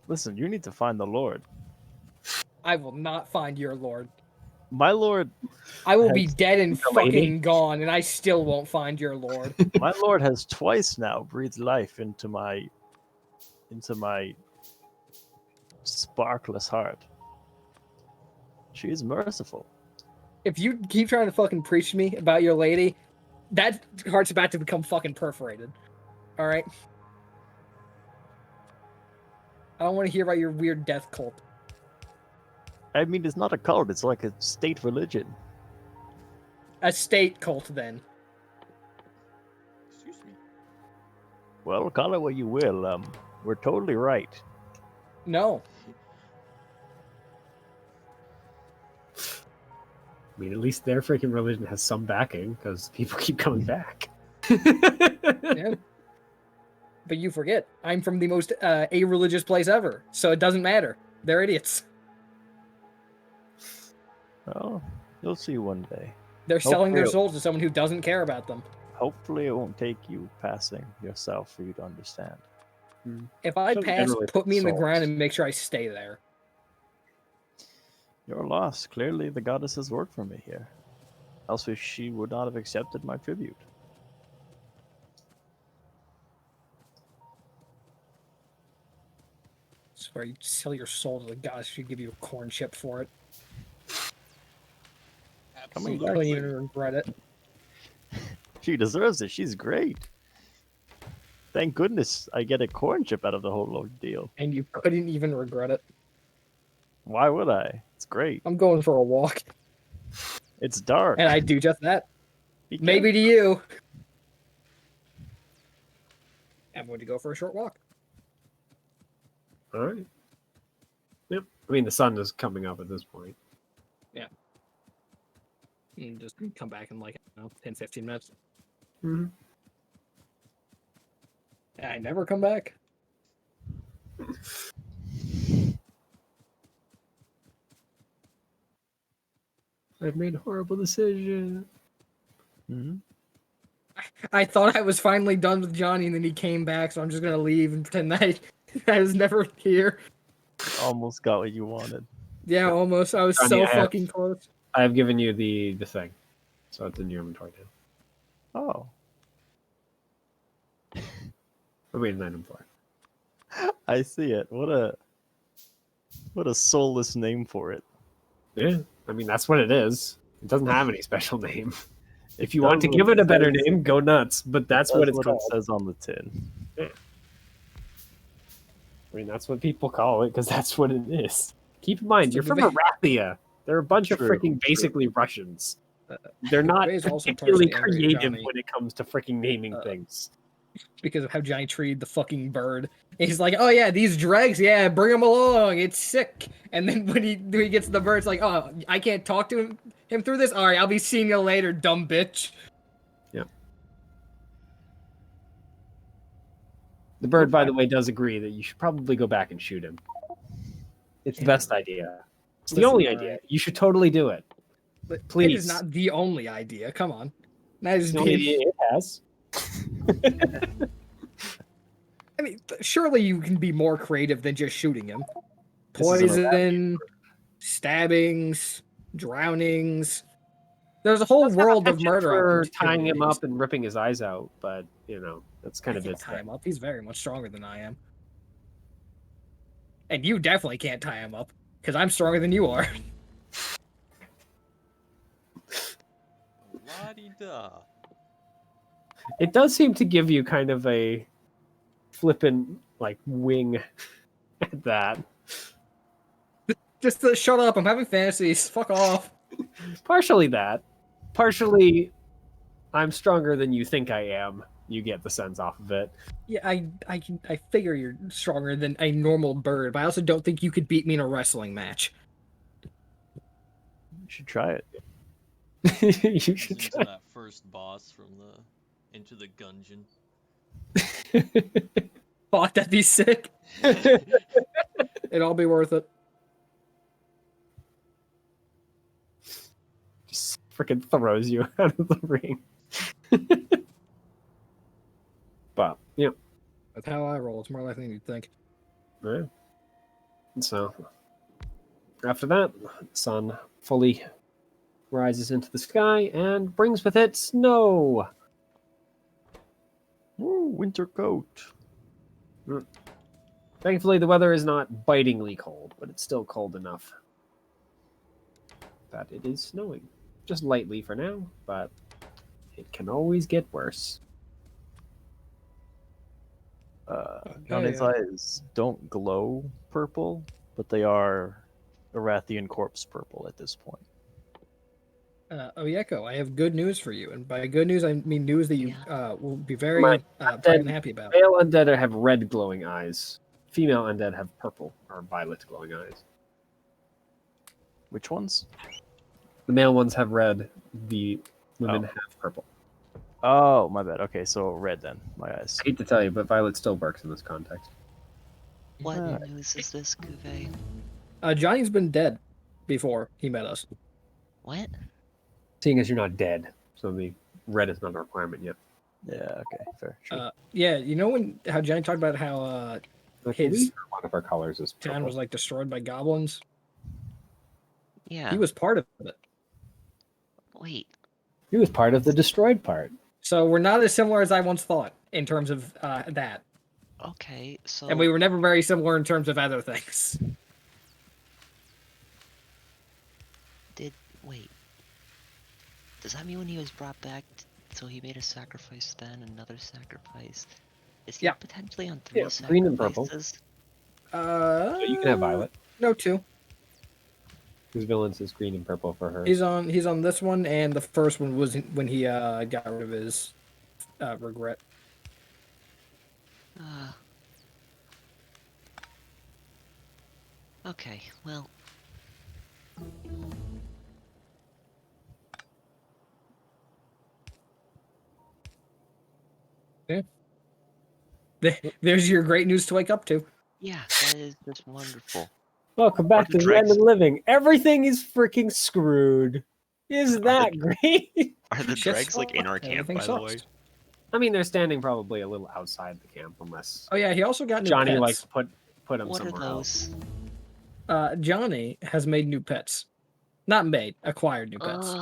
D: Listen, you need to find the Lord.
A: I will not find your lord.
D: My Lord
A: I will be
D: has
A: dead and
C: the lady.
A: fucking gone, and I still won't find your lord.
D: my Lord has twice now breathed life into my sparkless heart. She is merciful.
A: If you keep trying to fucking preach to me about your lady, that heart's about to become fucking perforated. All right. I don't want to hear about your weird death cult.
D: I mean, it's not a cult, it's like a state religion.
A: A state cult, then.
F: Excuse me.
D: Well, call it what you will. We're totally right.
A: No.
C: I mean, at least their freaking religion has some backing because people keep coming back.
A: Yeah. But you forget, I'm from the most a-religious place ever, so it doesn't matter. They're idiots.
D: Well, you'll see one day.
A: They're selling their
D: Hopefully-
A: souls to someone who doesn't care about them.
D: Hopefully, it won't take you passing yourself for you to understand.
A: If I
C: So
A: pass,
C: generally
A: put me in the
C: souls.
A: ground and make sure I stay there.
D: You're lost. Clearly, the goddess has worked for me here. Else, she would not have accepted my tribute.
A: Swear you sell your soul to the goddess, she'd give you a corn chip for it.
D: Coming
A: You
D: back.
A: couldn't even regret it.
D: She deserves it. She's great. Thank goodness I get a corn chip out of the whole ordeal.
A: And you couldn't even regret it.
D: Why would I? It's great.
A: I'm going for a walk,
D: It's dark.
A: and I do just that.
D: Be
A: Maybe to you. I'm going to go for a short walk.
C: All right. Yep. I mean, the sun is coming up at this point.
A: And just come back in like, I don't know, 10, 15 minutes.
C: Mm-hmm.
A: And I never come back.
C: I've made a horrible decision.
D: Mhm.
A: I thought I was finally done with Jahnni, and then he came back, so I'm just gonna leave and pretend that I was never here.
D: Almost got what you wanted.
A: Yeah, almost. I was
C: Jahnni,
A: so
C: I have-
A: fucking close.
C: I have given you the thing, so it's in your inventory now.
D: Oh.
C: I mean, item for it.
D: I see it. What a soulless name for it.
C: Yeah, I mean that's what it is. It doesn't have any special name. If you
D: does
C: want to
D: what
C: give it a better
D: says-
C: name, go nuts. But that's what it's called.
D: It says on the tin.
C: I mean, that's what people call it because that's what it is. Keep in mind,
A: So
C: you're
A: do
C: from
A: they-
C: Arathia. They're a bunch of
D: True,
C: freaking
D: true.
C: basically Russians. They're not
A: Gevhe is also
C: particularly
A: personally angry at
C: creative
A: Jahnni.
C: when it comes to freaking naming
A: Uh,
C: things.
A: Because of how Jahnni treated the fucking bird. He's like, oh yeah, these dregs, yeah, bring them along, it's sick. And then when he gets the bird, it's like, oh, I can't talk to him through this? Alright, I'll be seeing you later, dumb bitch.
C: The bird, by the way, does agree that you should probably go back and shoot him. It's the
A: Yeah.
C: best idea. It's the
A: Listen,
C: only
A: all
C: idea.
A: right.
C: You should totally do it.
A: But it
C: Please.
A: is not the only idea, come on. That is
C: It's the only idea it has.
A: I mean, surely you can be more creative than just shooting him.
C: This is an
A: Poison, stabbings, drownings. There's a whole world of murder
C: for tying him
A: opportunities.
C: up and ripping his eyes out, but you know that's kind
A: I
C: of
A: can't
C: its
A: tie
C: thing.
A: him up. He's very much stronger than I am. And you definitely can't tie him up, because I'm stronger than you are.
F: La-di-da.
C: It does seem to give you kind of a flippant like wing at that.
A: Just shut up, I'm having fantasies. Fuck off.
C: Partially that. Partially I'm stronger than you think I am. You get the sense off of it.
A: Yeah, I figure you're stronger than a normal bird, but I also don't think you could beat me in a wrestling match.
D: You should try it.
C: You
F: Turns
C: should
F: into
C: try.
F: that first boss from Into the Gungeon.
A: Fuck, that'd be sick. It'd all be worth it.
C: Just freaking throws you out of the ring. But yeah,
A: That's how I roll. It's more likely than you'd think.
C: yeah. So after that, the sun fully rises into the sky and brings with it snow.
D: Woo, winter coat.
C: Thankfully, the weather is not bitingly cold, but it's still cold enough that it is snowing. Just lightly for now, but it can always get worse.
D: Johnny's
A: yeah.
D: eyes don't glow purple, but they are Arathian corpse purple at this point.
A: Oyeko, I have good news for you, and by good news I mean news that you will be very
C: My
A: proud
C: undead-
A: and happy about.
C: Male undead have red glowing eyes. Female undead have purple or violet glowing eyes.
D: Which ones?
C: The male ones have red. The women have purple.
D: Oh, my bad. Okay, so red then. My eyes.
C: I hate to tell you, but violet still works in this context.
E: What
D: Yeah.
E: news is this, Gevhe?
A: Johnny's been dead before he met us.
E: What?
C: Seeing as you're not dead, so the red is not a requirement yet.
D: Yeah, okay, fair. Sure.
A: Yeah, you know how Johnny talked about how
C: I
A: his
C: believe one of our colors is
A: town
C: purple.
A: was like destroyed by goblins?
E: Yeah.
A: He was part of it.
E: Wait.
C: He was part of the destroyed part.
A: So we're not as similar as I once thought in terms of that.
E: Okay, so
A: And we were never very similar in terms of other things.
E: wait. Does that mean when he was brought back, so he made a sacrifice then, another sacrifice? Is he
A: Yeah.
E: potentially on 3
C: Yeah,
E: sacrifices?
C: green and purple. So you can have violet.
A: No, 2.
C: His villains is green and purple for her.
A: He's on this one, and the first one was when he got rid of his regret.
E: Okay, well.
A: There's your great news to wake up to.
E: Yeah, that is just wonderful.
C: Welcome back
E: the
C: to
E: dregs-
C: Random Living. Everything is freaking screwed. Isn't that great?
E: Are the
A: Shit's
E: dregs like
A: fucked.
E: in our camp,
A: Everything
E: by the way?
A: sucks.
C: I mean, they're standing probably a little outside the camp, unless
A: Oh yeah, he also got new
C: Johnny
A: pets.
C: like put him
E: What are
C: somewhere else.
E: those?
A: Johnny has made new pets. Not made, acquired new pets.
E: Uh,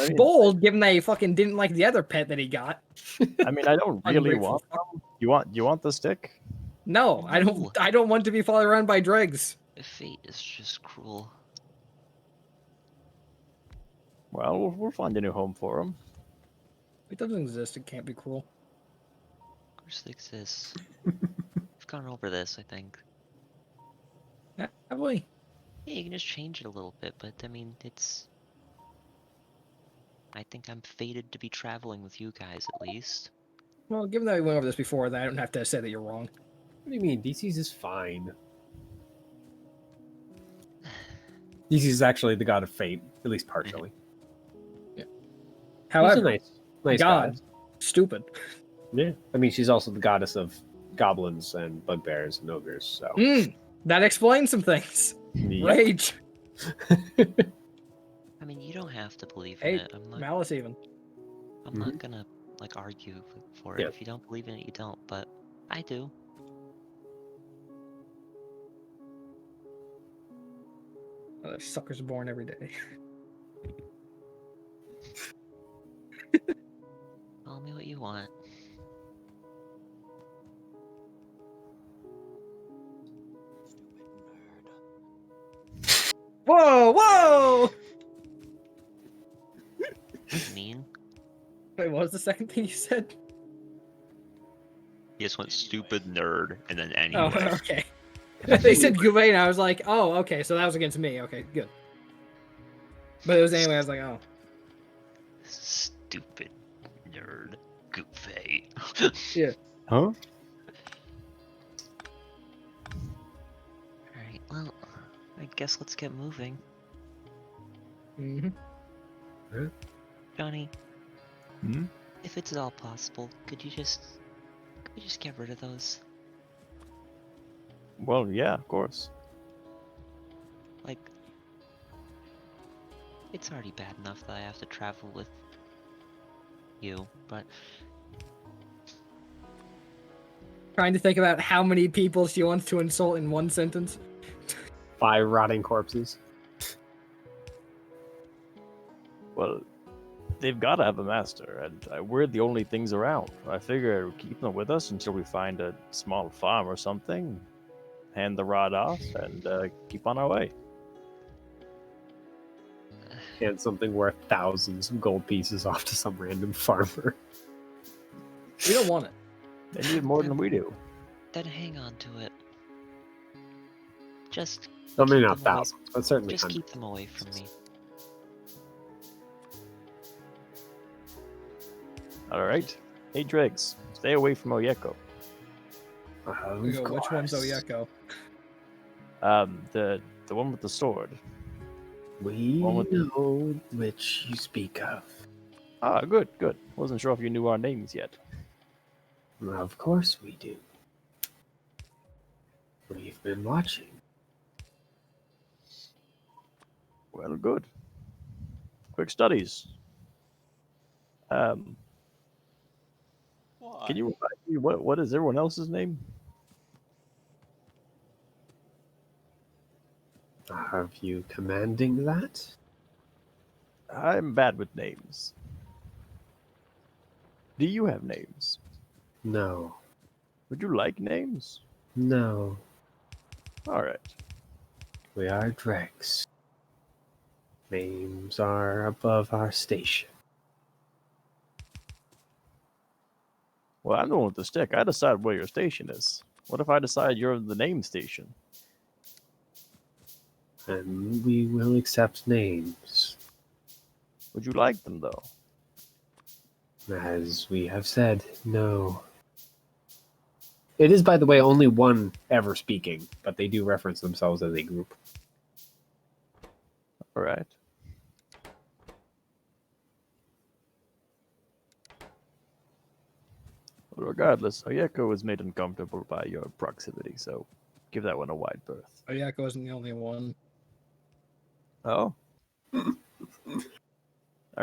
D: I mean,
A: Bold, given that he fucking didn't like the other pet that he got.
D: I mean, I don't really
A: Ungrateful
D: want
A: fuck.
D: them. You want the stick?
A: No, I don't.
E: No.
A: I don't want to be followed around by dregs.
E: fate is just cruel.
D: Well, we'll find a new home for them.
A: If it doesn't exist, it can't be cruel.
E: Of course it exists. We've gone over this, I think.
A: Have we?
E: Yeah, you can just change it a little bit, but I mean, it's... I think I'm fated to be traveling with you guys, at least.
A: Well, given that we went over this before, then I don't have to say that you're wrong.
C: What do you mean? DC's is fine. DC's is actually the god of fate, at least partially. She's a
A: However,
C: nice
A: God,
C: god.
A: stupid.
C: Yeah. I mean, she's also the goddess of goblins and bugbears and ogres, so.
A: That explains some things.
C: Yep.
A: Rage.
E: I mean, you don't have to believe in
A: Hey,
E: it. I'm not
A: malice even.
E: not gonna, like, argue for it.
C: Yeah.
E: If you don't believe in it, you don't, but I do.
A: Oh, there's suckers born every day.
E: Call me what you want.
A: Whoa, whoa!
E: Mean?
A: Wait, what was the second thing you said?
E: You just went stupid nerd, and then
A: Oh,
E: anyway.
A: okay. They said Gevhe, and I was like, oh, okay, so that was against me. Okay, good. But it was anyway, I was like, oh.
E: Stupid nerd. Gevhe.
A: Yeah.
D: Huh?
E: Alright, well, I guess let's get moving.
A: Mm-hmm.
E: Johnny,
D: Hmm?
E: if it's at all possible, could we just get rid of those?
D: Well, yeah, of course.
E: Like, it's already bad enough that I have to travel with you, but
A: Trying to think about how many people she wants to insult in one sentence.
C: 5 rotting corpses.
D: Well, they've got to have a master, and we're the only things around. I figure keep them with us until we find a small farm or something, hand the rod off, and keep on our way.
C: Hand something worth thousands of gold pieces off to some random farmer.
A: We don't want it.
D: They need more than we do.
E: Then hang on to it. Just
C: I mean,
E: keep
C: not
E: them away-
C: thousands, but certainly
E: Just
C: hundreds.
E: keep them away from me.
D: All right. Hey, Dregs, stay away from Oyeko.
A: We go, which one's
C: course.
A: Oyeko?
D: The one with the sword.
C: We
D: One with-
C: know which you speak of.
D: Ah, good, good. Wasn't sure if you knew our names yet.
C: Of course we do. We've been watching.
D: Well, good. Quick studies.
F: Why?
D: Can you remind me what is everyone else's name?
C: Are you commanding that?
D: I'm bad with names. Do you have names?
C: No.
D: Would you like names?
C: No.
D: All right.
C: We are dregs. Names are above our station.
D: Well, I'm the one with the stick. I decide where your station is. What if I decide you're the name station?
C: And we will accept names.
D: Would you like them, though?
C: As we have said, no. It is, by the way, only one ever speaking, but they do reference themselves as a group.
D: All right. Well, regardless, Oyeko was made uncomfortable by your proximity, so give that one a wide berth.
A: Oyeko isn't the only one.
D: Oh. All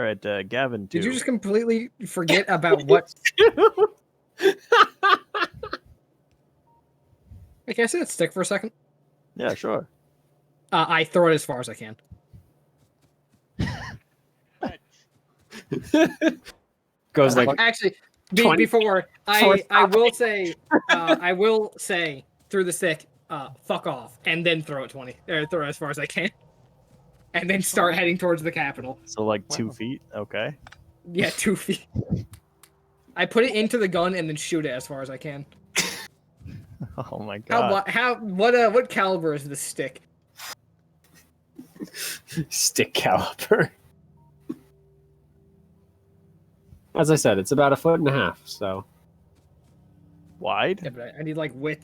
D: right, Gavin, too.
A: Did you just completely forget about what? Hey, can I see that stick for a second?
D: Yeah, sure.
A: I throw it as far as I can.
C: Goes like
A: Actually,
C: 20
A: before I will say through the stick, fuck off, and then throw it 20, or throw it as far as I can, and then start heading towards the capital.
D: So, like, 2
B: Wow.
D: feet? Okay.
A: Yeah, 2 feet. I put it into the gun and then shoot it as far as I can.
D: Oh my god.
A: What caliber is this stick?
C: stick caliber. As I said, it's about 1.5 feet, so
D: Wide?
A: Yeah, but I need like width.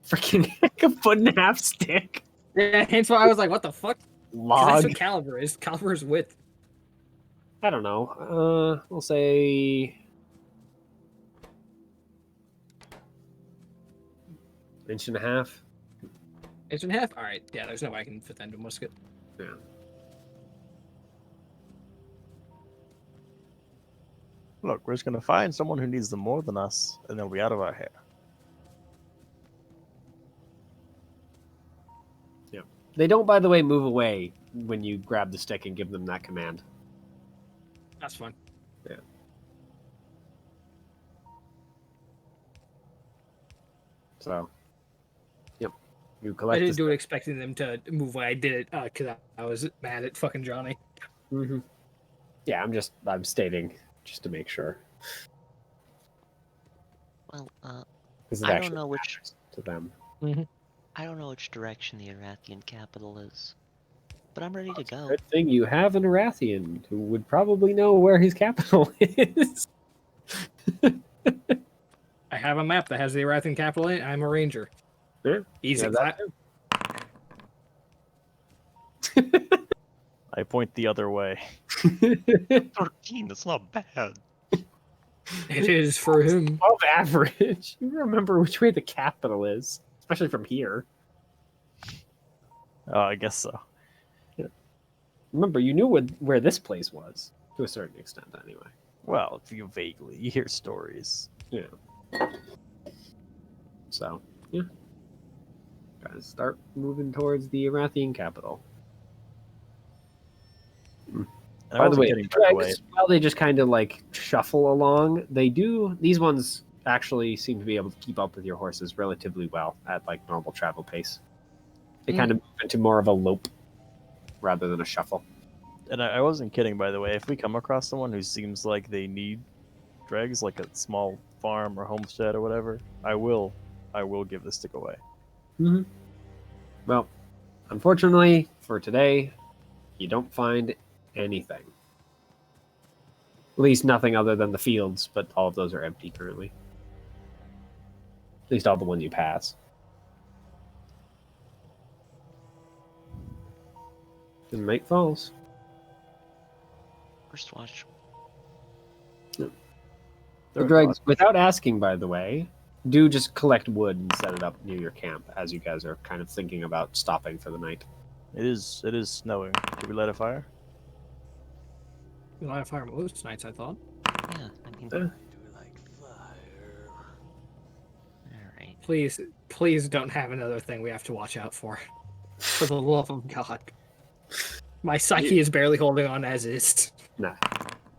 C: freaking heck, 1.5 feet stick.
A: Yeah, hence why I was like, what the fuck? 'Cause
C: Log.
A: that's what caliber is. Caliber is width.
C: I don't know. We'll say 1.5 inches.
A: 1.5 All right. Yeah, there's no way I can fit that into a musket.
C: Yeah.
D: Look, we're just gonna find someone who needs them more than us, and they'll be out of our hair.
C: They don't, by the way, move away when you grab the stick and give them that command.
A: That's fine.
C: So, yep. You
A: I
C: collect
A: didn't do it expecting them to move away. I did it because I was mad at fucking Jahnni.
C: Mm-hmm. Yeah, I'm stating just to make sure.
E: Well,
C: 'Cause it
E: I don't
C: actually
E: know which
C: matters to them.
E: I don't know which direction the Arathian capital is, but I'm ready to go.
C: Good thing you have an Arathian who would probably know where his capital is.
A: I have a map that has the Arathian capital in it. I'm a ranger.
C: Yeah,
A: Easy.
C: yeah, that
D: I point the other way.
E: 13, that's not bad.
A: It is for him.
C: Above average. You remember which way the capital is, especially from here.
D: Oh, I guess so.
C: Remember, you knew where this place was to a certain extent, anyway.
D: Well, if you vaguely, you hear stories.
C: Yeah. So, yeah. Gotta start moving towards the Arathian capital.
D: I
C: By the
D: wasn't
C: way,
D: kidding,
C: the
D: by the way.
C: dregs, while they just kind of like shuffle along, these ones actually seem to be able to keep up with your horses relatively well at like normal travel pace. They kind of move into more of a lope rather than a shuffle.
D: And I wasn't kidding, by the way. If we come across someone who seems like they need dregs, like a small farm or homestead or whatever, I will give the stick away.
C: Mm-hmm. Well, unfortunately for today, you don't find anything. At least nothing other than the fields, but all of those are empty currently. At least all the ones you pass. And night falls.
E: First watch.
C: The
D: There are
C: dregs, without asking, by the way, do just collect wood and set it up near your camp as you guys are kind of thinking about stopping for the night.
D: It is snowing. Did we light a fire?
A: We light a fire most nights, I thought.
E: Yeah, I mean,
C: Eh.
F: I do like fire.
E: all right.
A: Please don't have another thing we have to watch out for. For the love of God. My psyche is barely holding on as is.
C: Nah.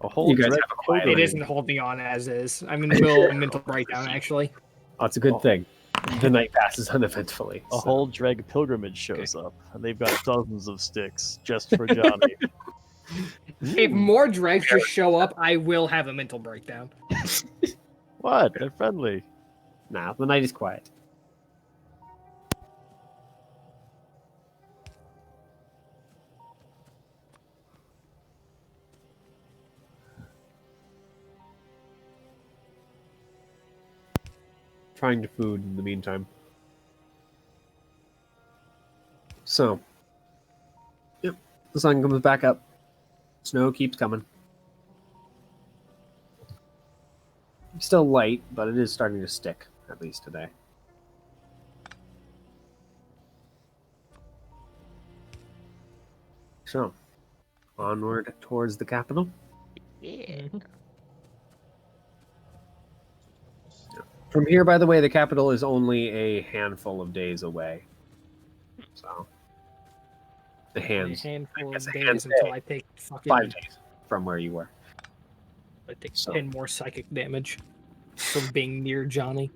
D: A whole
C: You guys
D: dread
C: have a quiet
A: It
C: night.
A: isn't holding on as is. I'm in the middle of a mental breakdown, actually.
C: Oh, it's a good thing. The night passes uneventfully.
D: A
C: so.
D: whole dreg pilgrimage shows up, and they've got dozens of sticks just for Jahnni.
A: If more dregs just show up, I will have a mental breakdown.
D: What? They're friendly.
C: Nah, the night is quiet. Trying to food in the meantime. So, yep, the sun comes back up. Snow keeps coming. Still light, but it is starting to stick, at least today. So, onward towards the capital.
E: Yeah.
C: From here, by the way, the capital is only a handful of days away. So, a
A: A
C: hand's
A: handful
C: guess
A: of
C: a
A: days
C: hand's
A: until
C: day.
A: I take fucking
C: 5 days from where you were.
A: I take
C: So.
A: 10 more psychic damage from being near Jahnni.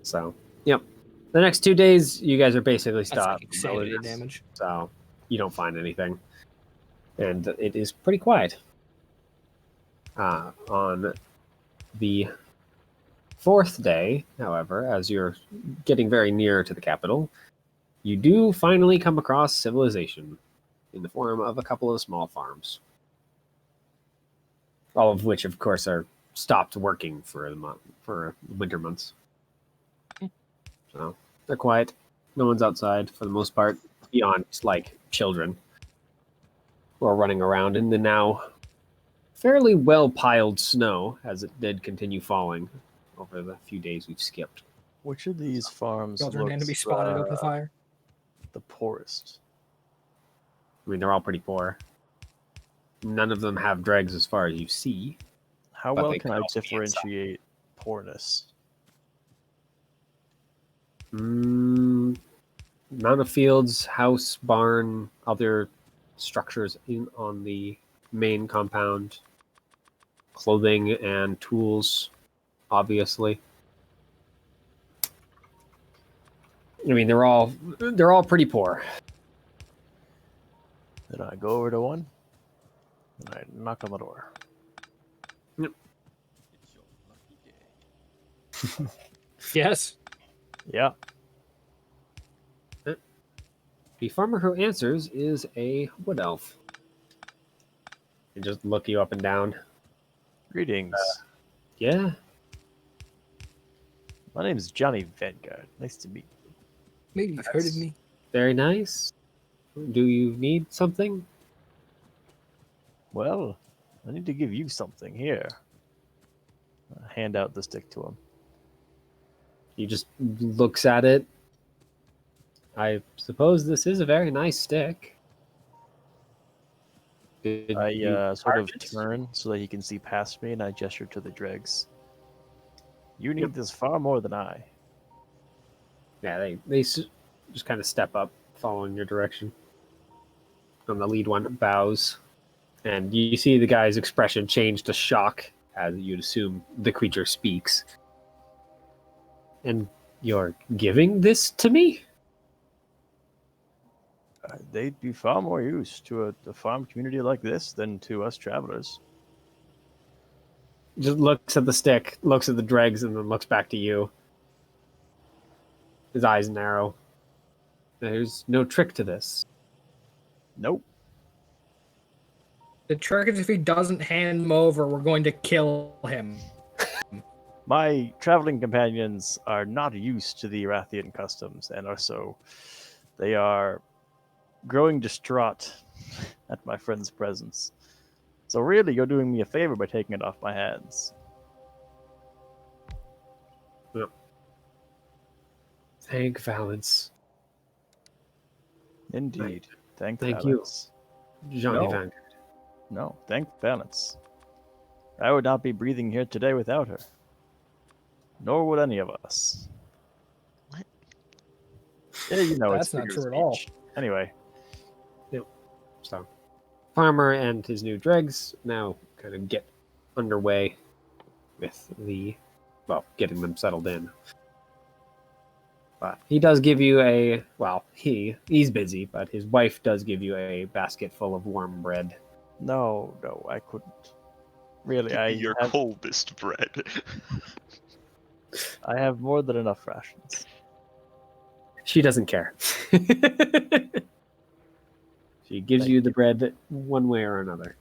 C: So, yep. The next 2 days, you guys are basically
A: That's
C: stopped.
A: like sanity damage.
C: So, you don't find anything. And it is pretty quiet. On the 4th day, however, as you're getting very near to the capital, you do finally come across civilization in the form of a couple of small farms. All of which, of course, are stopped working for the winter months. So they're quiet. No one's outside for the most part, beyond like children who are running around in the now fairly well piled snow, as it did continue falling over the few days we've skipped.
D: Which of these farms
A: Children
D: looks
A: enemy spotted, open fire.
D: the poorest?
C: I mean, they're all pretty poor. None of them have dregs as far as you see.
D: How
C: But
D: well
C: they
D: can
C: could
D: I
C: also be inside.
D: differentiate poorness?
C: Amount of fields, house, barn, other structures on the main compound, clothing and tools, obviously. I mean, they're all pretty poor.
D: Then I go over to one, and I knock on the door.
F: It's your lucky day.
A: Yes.
D: Yeah.
C: The farmer who answers is a wood elf. They just look you up and down.
D: Greetings.
C: Yeah,
D: My name is Johnny Vanguard. Nice to meet you.
A: Maybe you've heard of me.
C: very nice. Do you need something?
D: Well, I need to give you something here. I hand out the stick to him.
C: He just looks at it. I suppose this is a very nice stick. Did
D: I
C: you
D: sort of
C: carve it?
D: turn so that he can see past me, and I gesture to the dregs. You need this far more than I.
C: Yeah, just kind of step up, following your direction. And the lead one bows, and you see the guy's expression change to shock as you'd assume the creature speaks. And you're giving this to me?
D: They'd be far more used to a farm community like this than to us travelers.
C: Just looks at the stick, looks at the dregs, and then looks back to you. His eyes narrow. There's no trick to this.
D: Nope.
A: The trick is if he doesn't hand him over, we're going to kill him.
D: My traveling companions are not used to the Erathian customs, and they are growing distraught at my friend's presence. So really, you're doing me a favor by taking it off my hands.
C: Thank Valence.
D: Indeed. Thank
C: Thank you.
D: Valence.
C: Jahnni
D: No.
C: Vanguard.
D: No, thank Valence. I would not be breathing here today without her. Nor would any of us.
E: What?
D: Yeah, you know,
A: That's
D: it's
A: not
D: figure
A: true
D: of
A: at all.
D: speech. Anyway,
C: So, Farmer and his new dregs now kind of get underway with getting them settled in. But he does give you he's busy, but his wife does give you a basket full of warm bread.
D: no, I couldn't. Really,
E: Your coldest bread.
D: I have more than enough rations.
C: She doesn't care. She gives you the bread one way or another.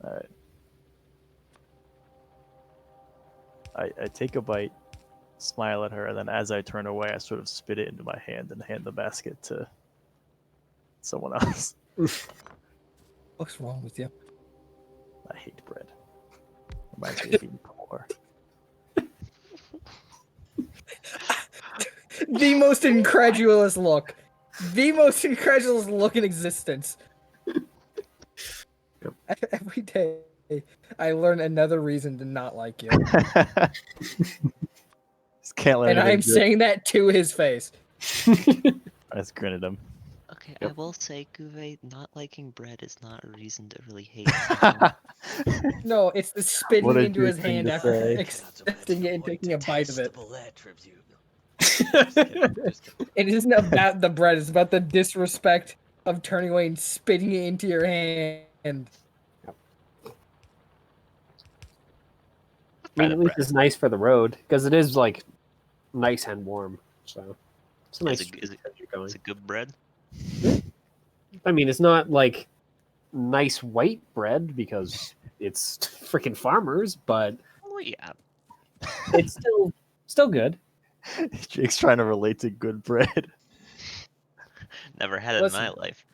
D: All right. I take a bite, smile at her, and then as I turn away, I sort of spit it into my hand and hand the basket to someone else.
A: What's wrong with you?
D: I hate bread. Reminds me of being poor.
A: The most incredulous look. The most incredulous look in existence. Every day, I learn another reason to not like you.
D: Just can't let
A: And
D: anything
A: I'm
D: good.
A: saying that to his face.
D: I just grin at him.
E: Okay,
C: Yep.
E: I will say, Gevhe, not liking bread is not a reason to really hate someone.
A: No, it's the
D: What
A: spitting
D: a
A: into
D: dick
A: his
D: thing
A: hand
D: to
A: after
D: say.
A: accepting it and taking a bite of it.
F: Just kidding.
A: It isn't about the bread, it's about the disrespect of turning away and spitting it into your hand.
C: I mean, at least it's nice for the road because it is like nice and warm. So it's a nice.
E: Is it
C: you're going.
E: It's a good bread.
C: I mean, it's not like nice white bread because it's freaking farmers, but
E: Oh yeah.
C: it's still good.
D: Jake's trying to relate to good bread.
E: Never had it in
A: Listen.
E: my life.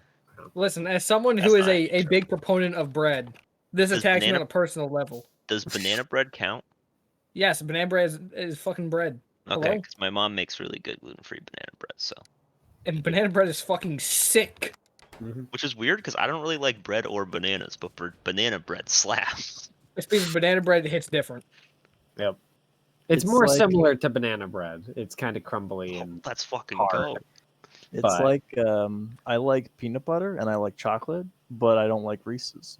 A: Listen, as someone
E: That's
A: who is
E: not
A: a
E: true.
A: big proponent of bread, this
E: Does
A: attacks me
E: banana-
A: on a personal level.
E: Does banana bread count?
A: Yes, banana bread is fucking bread.
E: Okay,
A: Hello?
E: because my mom makes really good gluten-free banana bread, so.
A: And banana bread is fucking sick.
E: Which is weird because I don't really like bread or bananas, but banana bread slaps.
A: It's because banana bread hits different.
C: Yep. It's
D: It's
C: more
D: like-
C: similar to banana bread. It's kind of crumbly
E: Oh,
C: and
E: let's fucking
C: hard.
E: go.
D: It's
C: But-
D: like I like peanut butter and I like chocolate, but I don't like Reese's.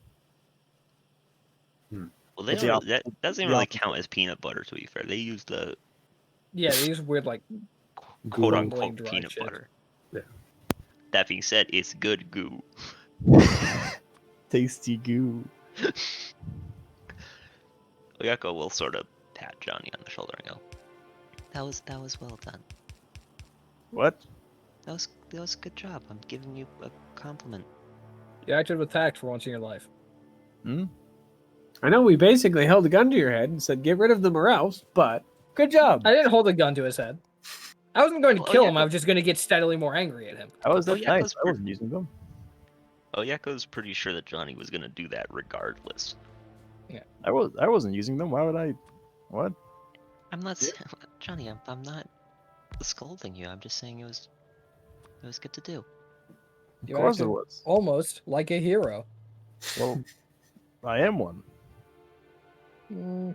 E: Well, they
D: It's the
E: don't, that doesn't even
D: the
E: really
D: opposite.
E: count as peanut butter, to be fair. They use the
A: Yeah, they use weird like
E: quote
A: Crumbly,
E: unquote
A: dry
E: peanut
A: shit.
E: butter.
C: Yeah.
E: That being said, it's good goo.
D: Tasty goo.
E: Oyako will sort of pat Jahnni on the shoulder and go, That was well done.
D: What?
E: That was a good job. I'm giving you a compliment.
A: you acted with tact for once in your life.
D: Hmm?
C: I know we basically held a gun to your head and said get rid of them or else, but good job.
A: I didn't hold a gun to his head. I wasn't going to
E: Well,
A: kill
E: yeah,
A: him. I was just going to get steadily more angry at him.
D: How was that
E: yeah,
D: nice?
E: those
D: I wasn't using them.
E: Oyako's pretty sure that Jahnni was gonna do that regardless.
D: I wasn't using them. Why would I? What?
E: I'm not, Jahnni. I'm not scolding you. I'm just saying it was good to do.
D: Of
A: You
D: course it
A: acted
D: was.
A: almost like a hero.
D: Well, I am one.
A: Mm,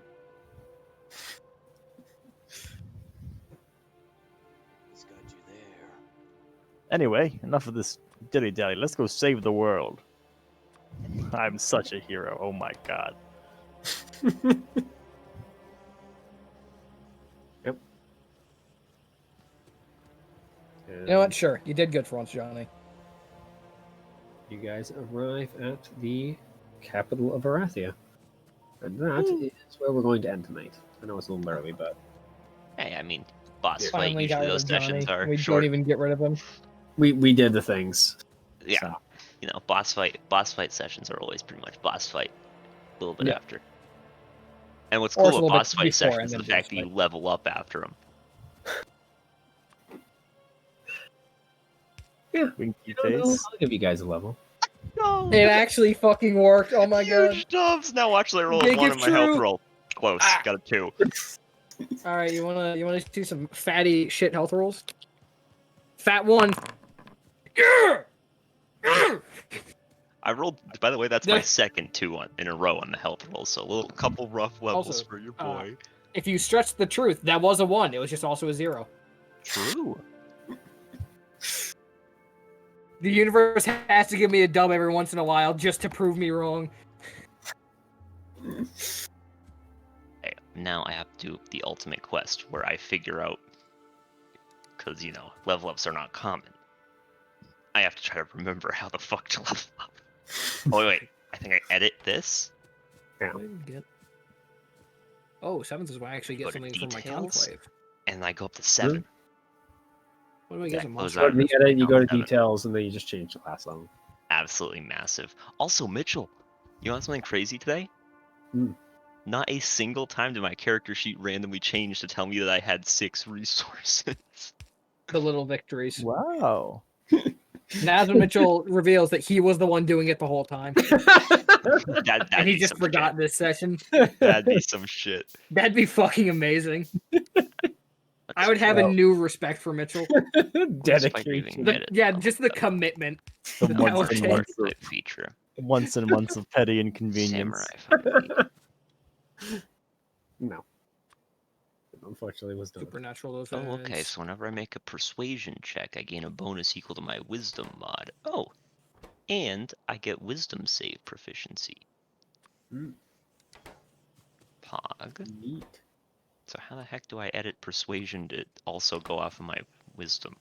D: Anyway, enough of this dilly-dally. Let's go save the world. I'm such a hero. Oh my god.
C: Yep.
A: You know what? Sure, you did good for once, Johnny.
C: You guys arrive at the capital of Arathia. And that is where we're going to end tonight. I know it's a little early, but
E: Hey, I mean, boss fight.
A: Finally got
E: Usually
A: rid
E: those
A: of Johnny.
E: sessions are
A: We
E: short.
A: don't even get rid of him.
C: we did the things.
E: Yeah,
C: So,
E: you know, boss fight sessions are always pretty much boss fight. A little bit
C: Yeah.
E: after. And what's
A: Or it's
E: cool
A: a
E: about
A: little
E: boss
A: bit
E: fight
A: before
E: sessions is
A: and
E: the
A: then
E: fact that
A: boss
E: you level up after them.
D: Winky
C: I'll
D: face.
C: give you guys a level.
E: No,
A: It actually fucking worked. Oh my god.
E: huge jumps. Now watch I roll a
A: Big
E: 1
A: if
E: in my health
A: true.
E: roll. Close.
A: Ah.
E: Got a 2.
A: All right, you wanna do some fatty shit health rolls? Fat 1.
E: I rolled. By the way, that's my
A: Yeah.
E: second 2 in a row on the health roll. So a little couple rough levels
A: Also,
E: for your boy.
A: If you stretch the truth, that was a 1. It was just also a 0.
D: True.
A: The universe has to give me a dub every once in a while just to prove me wrong.
E: Okay, now I have to do the ultimate quest where I figure out, because level ups are not common. I have to try to remember how the fuck to level up. Oh wait, I think I edit this.
A: Oh, 7th is where I actually
E: Go
A: get
E: to
A: something from my
E: details.
A: conclave.
E: And I go up to 7.
A: What do I
E: Yeah,
A: get? A
E: close
A: monster?
E: out.
C: Go to the edit, you go to
E: 7.
C: details, and then you just change the last level.
E: Absolutely massive. Also, Mitchell, you want something crazy today?
C: Hmm.
E: Not a single time did my character sheet randomly change to tell me that I had 6 resources.
A: The little victories.
D: Wow.
A: Now when Mitchell reveals that he was the one doing it the whole time,
E: That'd
A: and he
E: be
A: just
E: some
A: forgot
E: shit.
A: this session.
E: That'd be some shit.
A: That'd be fucking amazing. I would have
C: Well-
A: a new respect for Mitchell.
C: Dedication.
E: Get it.
A: Yeah, just the commitment.
D: The
A: That
D: once
A: was
D: and
A: it.
D: months of,
E: Type feature.
D: months and months of petty inconvenience.
E: Samurai 5.
C: No. Unfortunately, it was not.
A: Supernatural defense.
E: Oh, okay. So whenever I make a persuasion check, I gain a bonus equal to my wisdom mod. Oh, and I get wisdom save proficiency.
C: Hmm.
E: Pog.
C: Neat.
E: So how the heck do I edit persuasion to also go off of my wisdom?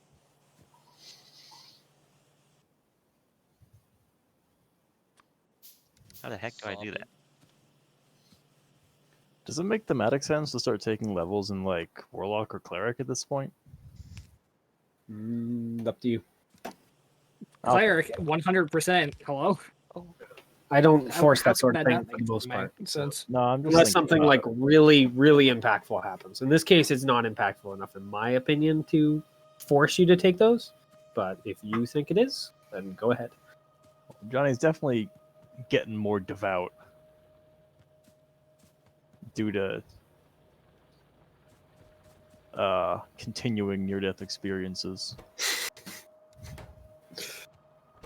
E: How the heck do I do that?
D: Does it make thematic sense to start taking levels in like Warlock or Cleric at this point?
C: Up to you.
A: Cleric, 100%. Hello?
C: I don't
A: How-
C: force
A: how
C: that sort of
A: could
C: thing
A: not
C: for the
A: make
C: most part.
A: sense?
D: No, I'm just
C: Unless
D: thinking
C: something
D: about
C: like
D: it.
C: really, really impactful happens. In this case, it's not impactful enough, in my opinion, to force you to take those. But if you think it is, then go ahead.
D: Johnny's definitely getting more devout due to continuing near-death experiences.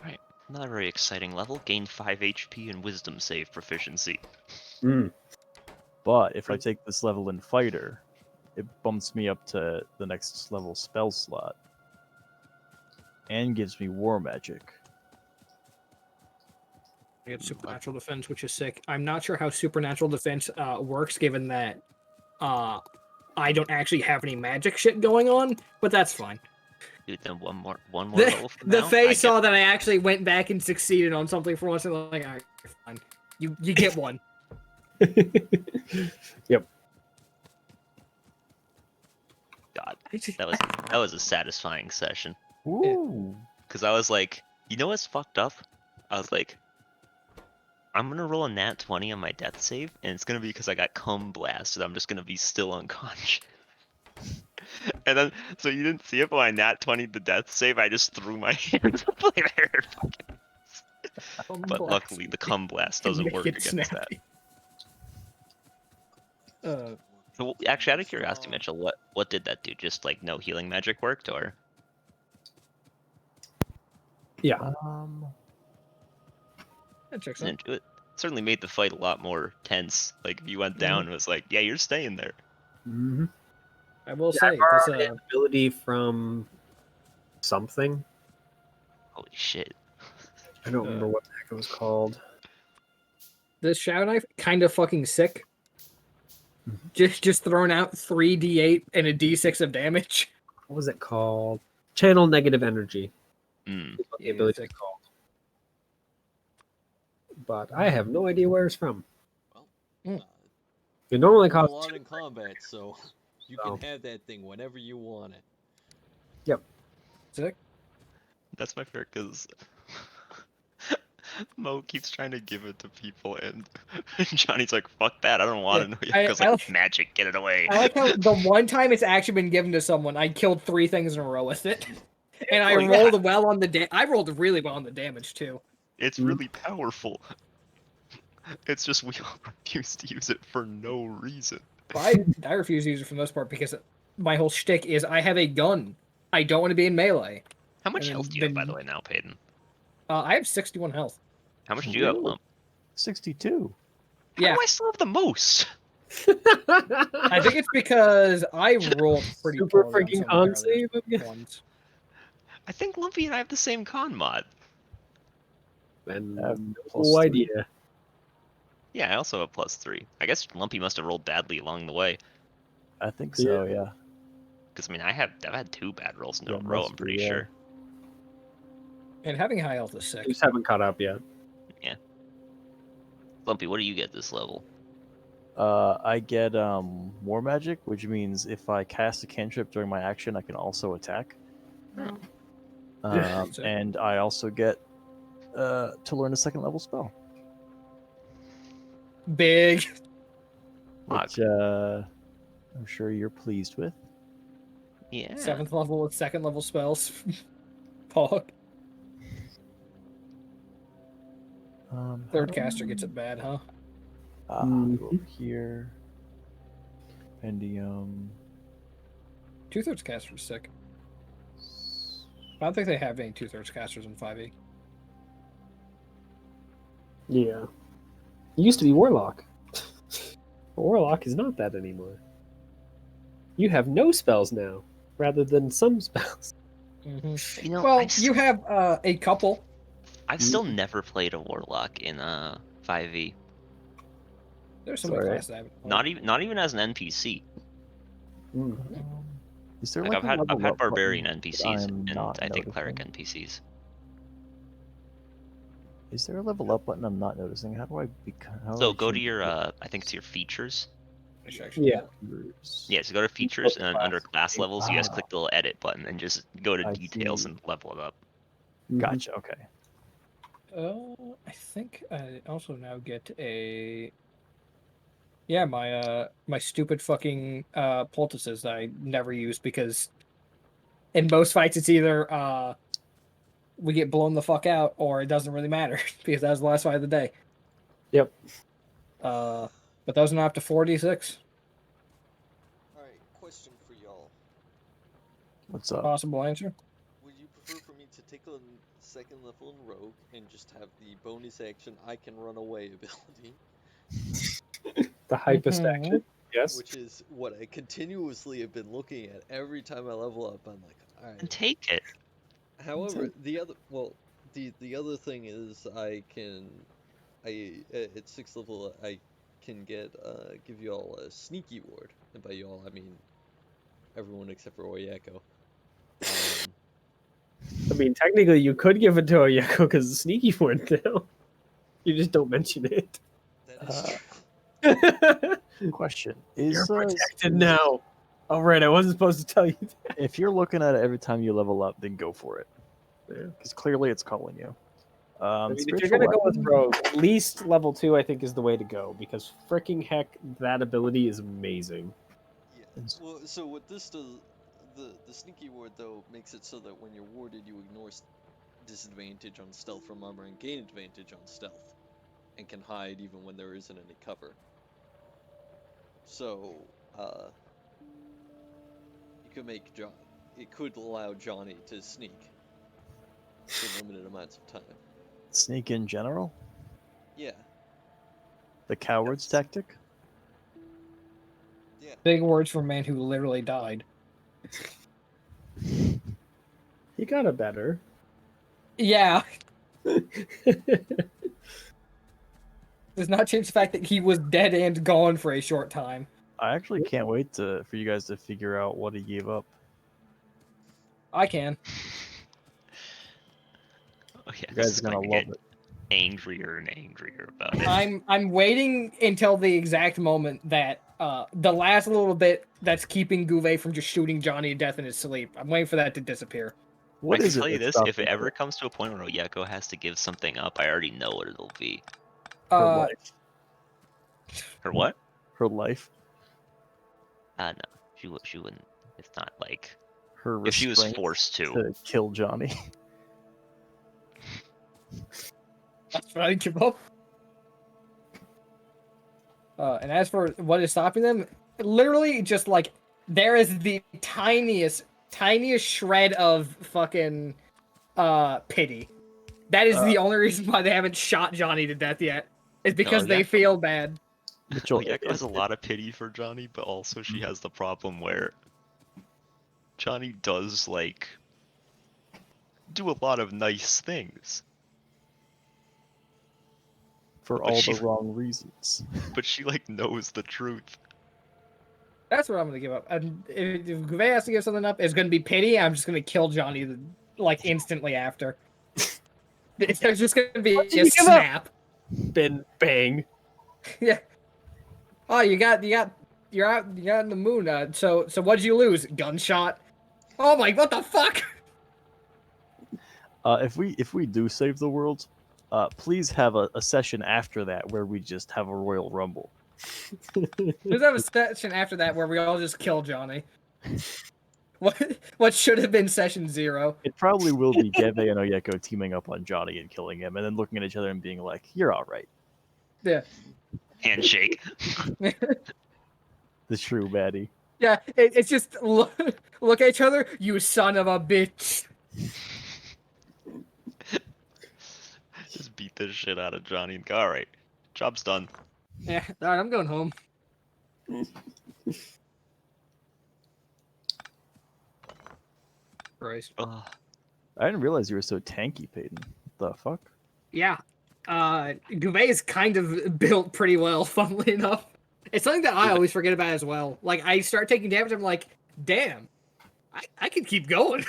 E: Right. Not a very exciting level. Gain 5 HP and wisdom save proficiency.
D: But if I take this level in Fighter, it bumps me up to the next level spell slot and gives me War Magic.
A: I get supernatural defense, which is sick. I'm not sure how supernatural defense works, given that I don't actually have any magic shit going on, but that's fine.
E: Dude, then one more level from
A: The
E: now.
A: Fae
E: I
A: saw that I actually went back and succeeded on something for once, and they're like, all right, you're fine. You get one.
C: Yep.
E: God, that was a satisfying session.
D: Ooh.
E: Because I was like, you know what's fucked up? I was like, I'm gonna roll a nat 20 on my death save, and it's gonna be because I got cum blasted. I'm just gonna be still unconscious. And then, so you didn't see it, but when I nat 20 the death save, I just threw my hands up like there. But luckily, the cum blast doesn't
A: Make
E: work
A: it
E: against
A: snappy.
E: that. So, actually, out of curiosity, Mitchell, what did that do? Just like no healing magic worked, or?
C: Yeah.
A: That checks out.
E: It certainly made the fight a lot more tense. Like if you went down, it was like, yeah, you're staying there.
C: Mm-hmm.
A: I will
C: Yeah,
A: say,
C: I borrowed an ability from something.
E: shit.
C: I don't remember what the heck it was called.
A: This Shadow Knife, kind of fucking sick. Just throwing out 3d8 and a d6 of damage.
C: What was it called? Channel negative energy.
E: Mm.
C: Is what the
A: Yeah,
C: ability
A: sick.
C: is called. But I have no idea where it's from.
F: Well,
C: It normally
F: you roll
C: costs
F: out in combat, so you
C: So.
F: can have that thing whenever you want it.
A: Sick.
E: That's my favorite because Mo keeps trying to give it to people, and Johnny's like, "Fuck that! I don't want to know."
A: I-
E: Because
A: I
E: like
A: like-
E: magic, get it away.
A: I like how the one time it's actually been given to someone, I killed 3 things in a row with it. And I
E: Oh, yeah.
A: rolled well on the I rolled really well on the damage too.
E: It's really powerful. It's just we all refuse to use it for no reason.
A: But I refuse to use it for the most part because my whole shtick is I have a gun. I don't want to be in melee.
E: How much
A: And
E: health do you have, by
A: then-
E: the way, now, Peyton?
A: I have 61 health.
E: How much do you have,
D: Really?
E: Lump?
D: 62.
E: How
A: Yeah.
E: do I still have the most?
A: I think it's because I rolled pretty
C: Super
A: poorly on
C: freaking
A: some
C: con
A: of the
C: save
A: earlier
C: again.
A: ones.
E: I think Lumpy and I have the same con mod.
C: And
D: plus
C: no
D: 3.
C: idea.
E: Yeah, I also have +3. I guess Lumpy must have rolled badly along the way.
D: I think so, yeah.
E: Because I mean, I've had 2 bad rolls in a
D: Yeah,
E: row.
D: must
E: I'm
D: be,
E: pretty
D: yeah.
E: sure.
A: And having high health is sick.
C: You just haven't caught up yet.
E: Lumpy, what do you get this level?
D: I get War Magic, which means if I cast a cantrip during my action, I can also attack.
A: So-
D: And I also get to learn a 2nd level spell,
A: Big.
D: which I'm sure you're pleased with.
E: Yeah.
A: 7th level with 2nd level spells. Pog.
D: How
A: Third
D: do
A: caster gets it bad, huh?
D: Go
C: Mhm.
D: over here. Pendium.
A: 2/3 caster is sick. I don't think they have any 2/3 casters in 5e.
C: Yeah. It used to be Warlock. But Warlock is not that anymore. You have no spells now, rather than some spells.
E: You know,
A: Well,
E: I've
A: you have a couple.
E: I've still never played a warlock in 5e.
A: There's so many
D: Sorry.
A: classes I haven't played.
E: Not even as an NPC.
D: Is there
E: Like
D: like,
E: I've
D: a level
E: had
D: up
E: barbarian
D: button that
E: NPCs
D: I'm
E: and
D: not
E: I think cleric
D: noticing?
E: NPCs.
D: Is there a level up button I'm not noticing? How do I become?
E: So go to your I think it's your features.
A: I should actually
C: Yeah.
E: Yeah, so go to features
C: to
E: and then under
C: class.
E: class levels, you guys
D: Ah.
E: click the little edit button and just go to
D: I
E: details
D: see.
E: and level it up.
D: Gotcha. Okay.
A: I think I also now get a. Yeah, my stupid fucking poultices that I never use because in most fights it's either we get blown the fuck out or it doesn't really matter because that was the last fight of the day.
C: Yep.
A: But those are not up to 4d6.
F: Alright, question for y'all.
D: What's up?
A: Possible answer.
F: Would you prefer for me to take a 2nd level in Rogue and just have the bonus action I can run away ability,
C: The hypest
A: Mhm.
C: action. Yes.
F: which is what I continuously have been looking at every time I level up? I'm like,
E: And
F: alright.
E: take it.
F: However, the other thing is I at 6th level I can give you all a sneaky ward, and by y'all I mean everyone except for Oyako.
C: I mean, technically, you could give it to Oyeko because it's sneaky word now. You just don't mention it.
F: That is true.
D: Question:
C: You're
D: Is
C: protected now. All right, I wasn't supposed to tell you that.
D: if you're looking at it every time you level up, then go for it.
C: Yeah.
D: Because clearly it's calling you.
C: I mean, if you're
D: Spiritual
C: gonna go with
D: weapon?
C: Rogue, at least level 2, I think, is the way to go because freaking heck, that ability is amazing.
F: Yeah. Well, so what this does, the sneaky ward though makes it so that when you're warded, you ignore disadvantage on stealth from armor and gain advantage on stealth, and can hide even when there isn't any cover. So, you could make it could allow Jahnni to sneak for limited amounts of time.
D: Sneak in general?
F: Yeah.
D: The coward's tactic?
F: Yeah.
A: Big words for a man who literally died.
C: He got it better.
A: Yeah. Does not change the fact that he was dead and gone for a short time.
D: I actually can't wait for you guys to figure out what he gave up.
A: I can.
E: Oh yeah,
D: You
E: this
D: guys
E: is
D: are gonna
E: going to
D: love
E: get
D: it.
E: angrier and angrier about it.
A: I'm waiting until the exact moment that the last little bit that's keeping Gevhe from just shooting Jahnni to death in his sleep. I'm waiting for that to disappear.
D: What
E: I can
D: is it
E: tell you
D: that's
E: this: if
D: stopping
E: it ever
D: her?
E: comes to a point where Oyeko has to give something up, I already know what it'll be.
D: Her
A: Uh,
D: life.
E: Her what?
D: Her life.
E: No, she wouldn't. It's not like
D: Her
E: if she was
D: restraint
E: forced to.
D: to kill Jahnni.
A: that's what I give up. And as for what is stopping them, literally just like there is the tiniest shred of fucking pity. That is the only reason why they haven't shot Jahnni to death yet. Is because they
E: Oyeko
A: feel bad.
D: Mitchell,
E: Oyeko has a lot of pity for Johnny, but also she has the problem where Johnny does like do a lot of nice things,
D: for
E: but
D: all
E: she
D: the wrong reasons.
E: but she like knows the truth.
A: That's what I'm gonna give up. And if Gevhe has to give something up, it's gonna be pity. I'm just gonna kill Johnny like instantly after. There's just gonna be
C: What did
A: a
C: you give up?
A: snap.
C: Been bang.
A: Yeah. Oh, you're out in the moon. So what'd you lose? Gunshot. Oh my, what the fuck?
D: If we do save the world, please have a session after that where we just have a Royal Rumble.
A: Let's have a session after that where we all just kill Johnny. What should have been session 0?
D: It probably will be Gevhe and Oyeko teaming up on Johnny and killing him, and then looking at each other and being like, "You're all right."
A: Yeah.
E: Handshake.
D: The true baddie.
A: Yeah, it's just look at each other, you son of a bitch.
E: Just beat the shit out of Johnny and go, all right, job's done.
A: Yeah, all right, I'm going home. Christ.
E: Ugh.
D: I didn't realize you were so tanky, Peyton. What the fuck?
A: Yeah. Gevhe is kind of built pretty well, funnily enough. It's something that I always forget about as well. Like, I start taking damage, I'm like, damn, I can keep going.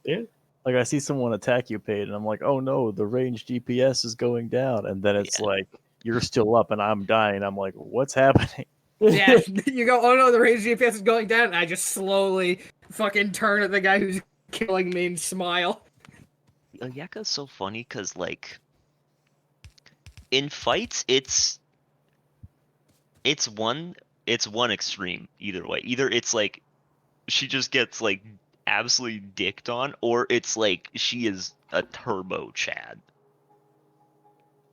D: Like I see someone attack you, Peyton, and I'm like, "Oh no, the range GPS is going down," and then it's
E: Yeah.
D: like you're still up and I'm dying. I'm like, "What's happening?"
A: Yeah, you go, oh no, the range GPS is going down, and I just slowly fucking turn at the guy who's killing me and smile.
E: Oyeka's so funny because like in fights it's one extreme either way. Either it's like she just gets like absolutely dicked on, or it's like she is a turbo Chad.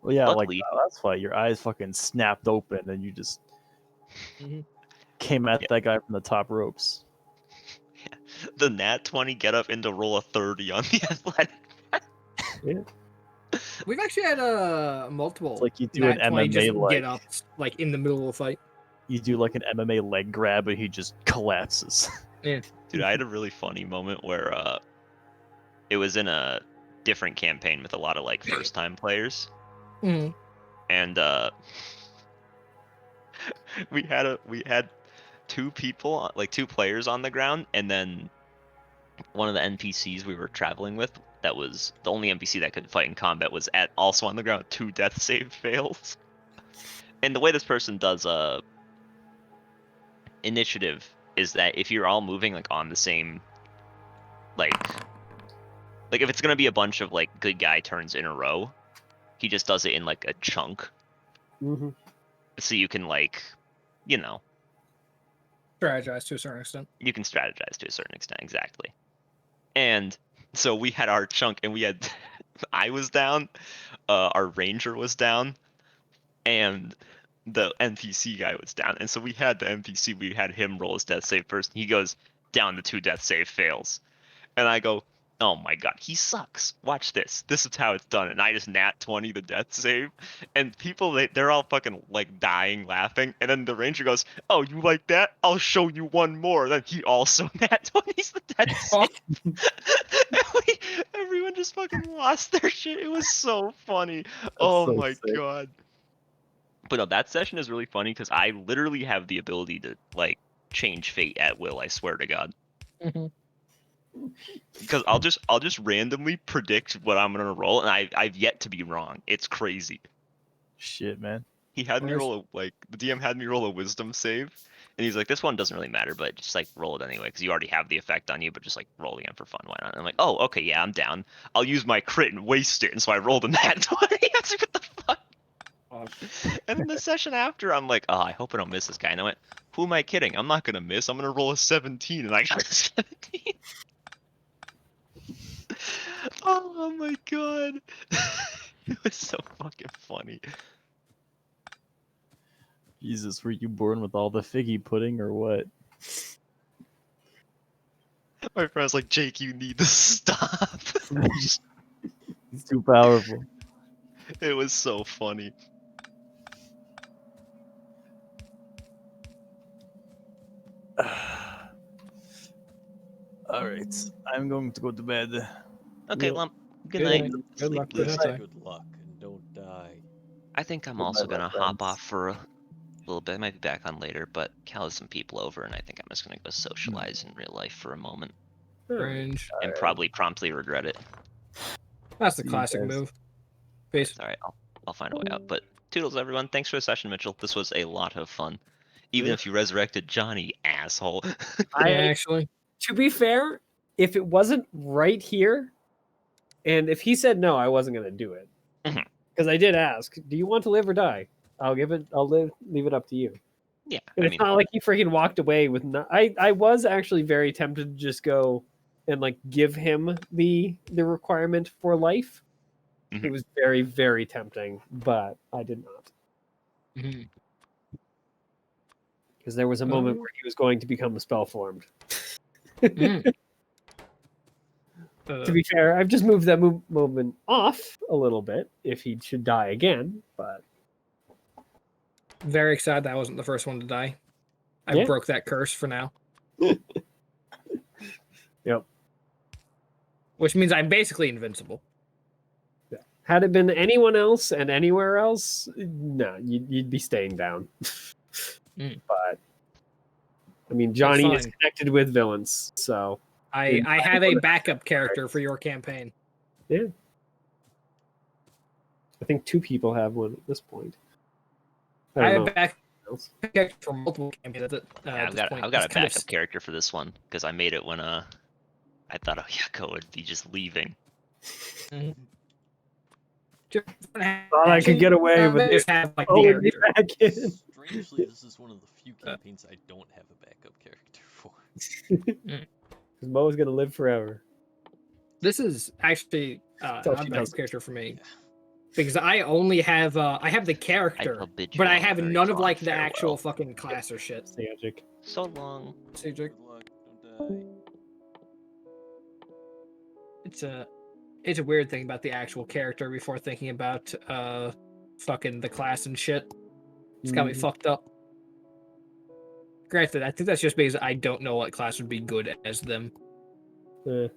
D: Well, yeah, like
E: Luckily,
D: that's why your eyes fucking snapped open and you just
A: Mhm.
D: came at
E: Yeah.
D: that guy from the top ropes.
E: the nat 20 get up into roll a 30 on the athletic.
A: We've actually had multiple
D: It's like you do an
A: nat 20 just
D: MMA
A: get
D: like
A: up like in the middle of a fight.
D: you do like an MMA leg grab and he just collapses.
E: Dude, I had a really funny moment where it was in a different campaign with a lot of like first time players,
A: Mhm.
E: and we had two people, like two players on the ground, and then one of the NPCs we were traveling with, that was the only NPC that could fight in combat, was also on the ground, 2 death save fails. And the way this person does initiative is that if you're all moving like on the same like if it's gonna be a bunch of like good guy turns in a row, he just does it in like a chunk,
C: Mm-hmm.
E: so you can like, you know,
A: Strategize to a certain extent.
E: you can strategize to a certain extent, exactly. And so we had our chunk, and we had I was down, our ranger was down, and the NPC guy was down. And so we had the NPC, we had him roll his death save first, and he goes down, the 2 death save fails. And I go, oh my god, he sucks. Watch this. This is how it's done. And I just nat 20 the death save. And people, they're all fucking like dying laughing. And then the ranger goes, oh, you like that? I'll show you one more. Then he also nat 20s the death save. And everyone everyone just fucking lost their shit. It was so funny. Oh
C: so
E: my
C: sick.
E: god. But no, that session is really funny because I literally have the ability to like change fate at will. I swear to God.
A: Mhm.
E: Because I'll just randomly predict what I'm gonna roll, and I've yet to be wrong. It's crazy.
D: Shit, man.
E: He had me
A: Nice.
E: roll the DM had me roll a wisdom save, and he's like, this one doesn't really matter, but just like roll it anyway because you already have the effect on you, but just like roll again for fun. Why not? And I'm like, oh, okay, yeah, I'm down. I'll use my crit and waste it, and so I rolled a nat 20. I was like, what the fuck? And then the session after, I'm like, oh, I hope I don't miss this guy. And I went, who am I kidding? I'm not gonna miss. I'm gonna roll a 17, and I got a 17. Oh my god. It was so fucking funny.
D: Jesus, were you born with all the figgy pudding or what?
E: My friend's like, Jake, you need to stop.
D: He's too powerful.
E: It was so funny.
D: All right, I'm going to go to bed.
E: Okay,
C: Yep.
E: Lump. Good
A: Good
E: night.
A: night. Good
E: Sleep
A: luck. Good
E: loose.
A: night.
F: Good luck and don't die.
E: I think I'm
D: Goodbye,
E: also
D: my
E: gonna hop
D: friends.
E: off for a little bit. I might be back on later, but Cal has some people over, and I think I'm just gonna go socialize in real life for a moment,
A: Cringe.
E: and probably promptly regret it.
A: That's the
D: See you
A: classic
D: guys.
A: move.
E: But
A: Peace.
E: it's all right. I'll find a way out. But toodles, everyone. Thanks for the session, Mitchell. This was a lot of fun. Even
C: Yeah.
E: if you resurrected Johnny, asshole.
A: Yeah, actually.
C: To be fair, if it wasn't right here, and if he said no, I wasn't gonna do it.
E: Mhm.
C: Because I did ask, do you want to live or die? I'll leave it up to you.
E: Yeah,
C: And
E: I
C: it's
E: mean,
C: not like he freaking walked away with no. I was actually very tempted to just go and like give him the requirement for life. It
E: Mhm.
C: was very, very tempting, but I did not.
A: Mhm.
C: Because there was a moment where he was going to become spell formed.
A: Mhm.
C: To be fair, I've just moved that movement off a little bit if he should die again, but
A: Very excited that I wasn't the first one to die. I
C: Yeah.
A: broke that curse for now.
C: Yep.
A: Which means I'm basically invincible.
C: Had it been anyone else and anywhere else, no, you'd be staying down. But I mean, Johnny is
A: fine.
C: connected with villains, so
A: I have a backup character for your campaign.
C: yeah. I think 2 people have one at this point. I
A: I
C: don't
A: have
C: know.
A: a backup
C: Else.
A: character for multiple campaigns at
E: yeah,
A: this point.
E: I've got a
A: It's kind of
E: backup character for this one because I made it when I thought Oyako would be just leaving.
C: Thought I could get away with
A: just have like the
C: pulling me
A: character.
C: back in.
F: Strangely, this is one of the few campaigns I don't have a backup character for.
C: Because Mo's gonna live forever.
A: This is actually
C: That's all
A: not a
C: she
A: backup
C: does.
A: character for me. Because I only have I have the character,
E: shall bid you
A: but I
E: all a
A: have
E: very
A: none of
E: fond
A: like the actual
E: farewell.
A: fucking class or shit.
C: Magic.
E: So long.
A: Cedric.
F: Good luck, don't die.
A: It's a weird thing about the actual character before thinking about fucking the class and shit. It's got me fucked up. Granted, I think that's just because I don't know what class would be good as them.
C: I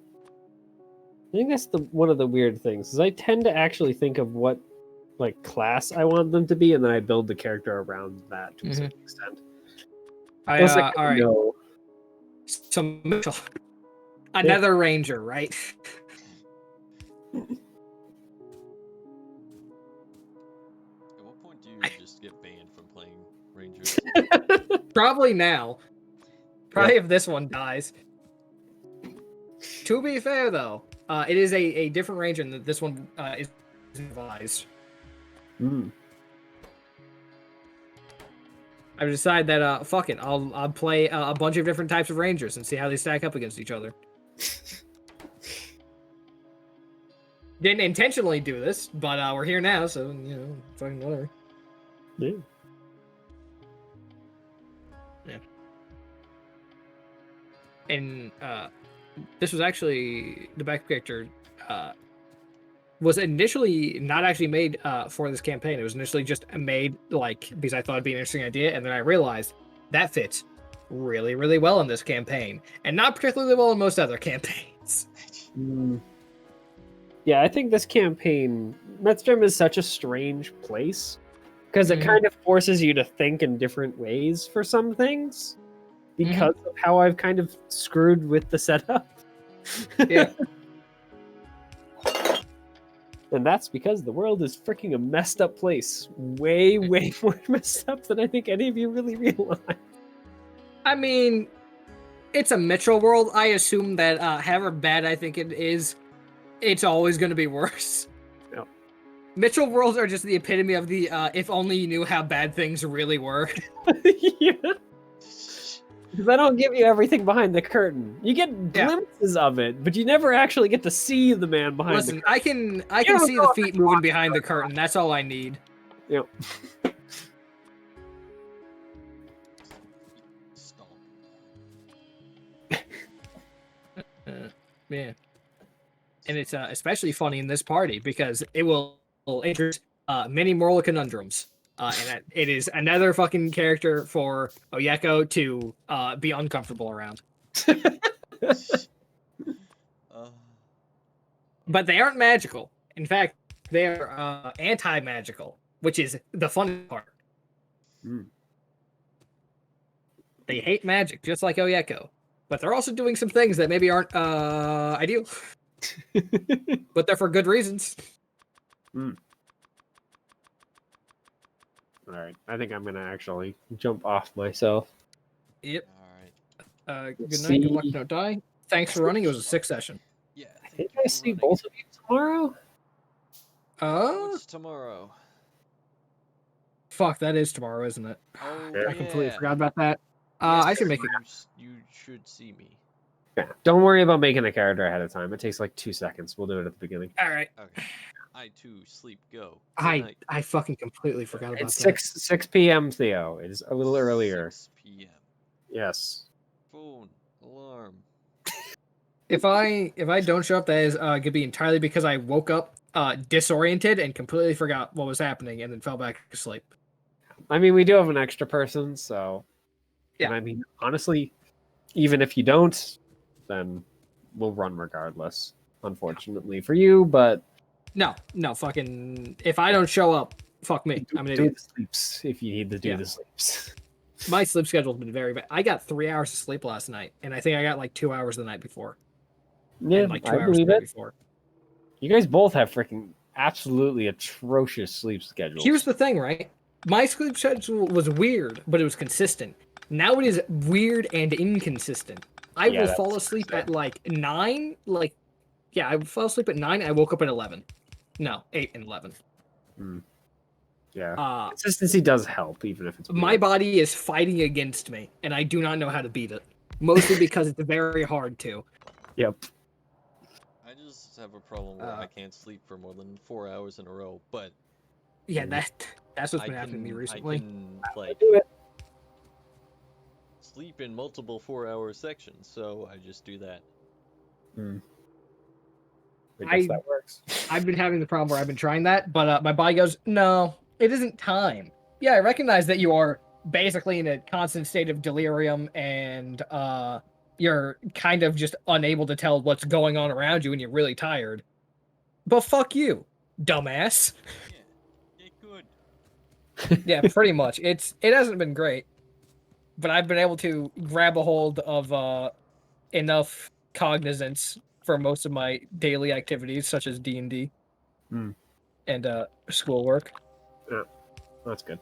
C: think that's one of the weird things is I tend to actually think of what like class I want them to be, and then I build the character around that to a certain extent. Plus,
A: all right.
C: know.
A: So Mitchell, another ranger, right?
F: At what point do you just get banned from playing Rangers?
A: Probably now. Probably if this one dies. To be fair, though, it is a different ranger, and this one is revised. I've decided that fuck it, I'll play a bunch of different types of rangers and see how they stack up against each other. Didn't intentionally do this, but we're here now, so you know, fucking whatever.
C: Yeah.
A: Yeah. And this was actually the back character was initially not actually made for this campaign. It was initially just made like because I thought it'd be an interesting idea, and then I realized that fits really, really well in this campaign, and not particularly well in most other campaigns.
C: Yeah, I think this campaign, Metzdrum is such a strange place because it
A: Mhm.
C: kind of forces you to think in different ways for some things because of how I've kind of screwed with the setup.
A: Yeah.
C: And that's because the world is freaking a messed up place. Way, way more messed up than I think any of you really realize.
A: I mean, it's a Mitchell world. I assume that however bad I think it is, it's always going to be worse.
C: Yep.
A: Mitchell worlds are just the epitome of the if only you knew how bad things really were.
C: Yeah. Because I don't give you everything behind the curtain. You get
A: Yeah.
C: glimpses of it, but you never actually get to see the man behind
A: Listen,
C: the curtain.
A: I can
C: don't
A: see
C: know
A: the
C: if
A: feet
C: it's
A: moving
C: watching
A: behind the
C: going on.
A: curtain. That's all I need.
C: Yep.
F: Stop.
A: Yeah. And it's especially funny in this party because it will introduce many moral conundrums. And it is another fucking character for Oyeko to be uncomfortable around.
F: Uh,
A: But they aren't magical. In fact, they're anti-magical, which is the funny part.
C: Mm.
A: They hate magic, just like Oyeko. But they're also doing some things that maybe aren't ideal. But they're for good reasons.
C: All right, I think I'm gonna actually jump off myself.
A: Yep.
F: Alright.
A: Good night. Good luck. Don't die. Thanks for running. It was a 6 session.
F: Yeah,
C: I
F: thank
C: think
F: you
C: I
F: for
C: see
F: running.
C: both of you tomorrow.
F: What's tomorrow?
A: Fuck, that is tomorrow, isn't it?
F: Oh,
C: Yeah.
A: I completely
F: yeah.
A: forgot about that.
F: Yes,
A: I should make it.
F: You should see me.
C: Yeah. Don't worry about making a character ahead of time. It takes like 2 seconds. We'll do it at the beginning.
A: All right.
F: Okay. I too sleep go. Good night.
A: I fucking completely forgot about
C: It's
A: that.
C: 6 p.m. Theo. It is a little earlier.
F: 6 p.m.
C: Yes.
F: Phone alarm.
A: If I don't show up, that is gonna be entirely because I woke up disoriented and completely forgot what was happening and then fell back asleep.
C: I mean, we do have an extra person, so.
A: Yeah.
C: And I mean, honestly, even if you don't, then we'll run regardless. Unfortunately for you, but
A: No, fucking. If I don't show up, fuck me. I'm an
C: do
A: idiot.
C: the sleeps if you need to do
A: Yeah.
C: the sleeps.
A: My sleep schedule's been very bad. I got 3 hours of sleep last night, and I think I got like 2 hours the night before.
C: Yeah,
A: And like 2
C: I
A: hours
C: believe
A: the night
C: it.
A: before.
C: You guys both have freaking absolutely atrocious sleep schedules.
A: Here's the thing, right? My sleep schedule was weird, but it was consistent. Now it is weird and inconsistent. I
C: Yeah,
A: will
C: that's
A: fall asleep at like 9. I would fall asleep at 9. I woke up at 11. No, 8 and 11.
C: Yeah. Consistency does help, even if it's
A: My
C: weird.
A: body is fighting against me, and I do not know how to beat it. Mostly because it's very hard to.
C: Yep.
F: I just have a problem where I can't sleep for more than 4 hours in a row, but
A: Yeah, that's what's
F: I
A: been happening to me
F: can
A: recently.
F: like
C: Do it.
F: sleep in multiple 4-hour sections, so I just do that.
C: I guess that works.
A: I've been having the problem where I've been trying that, but my body goes, no, it isn't time. Yeah, I recognize that you are basically in a constant state of delirium and you're kind of just unable to tell what's going on around you and you're really tired. But fuck you, dumbass.
F: Yeah, good.
A: Yeah, pretty much. It hasn't been great, but I've been able to grab a hold of enough cognizance for most of my daily activities, such as D&D and schoolwork.
C: Yeah, that's good.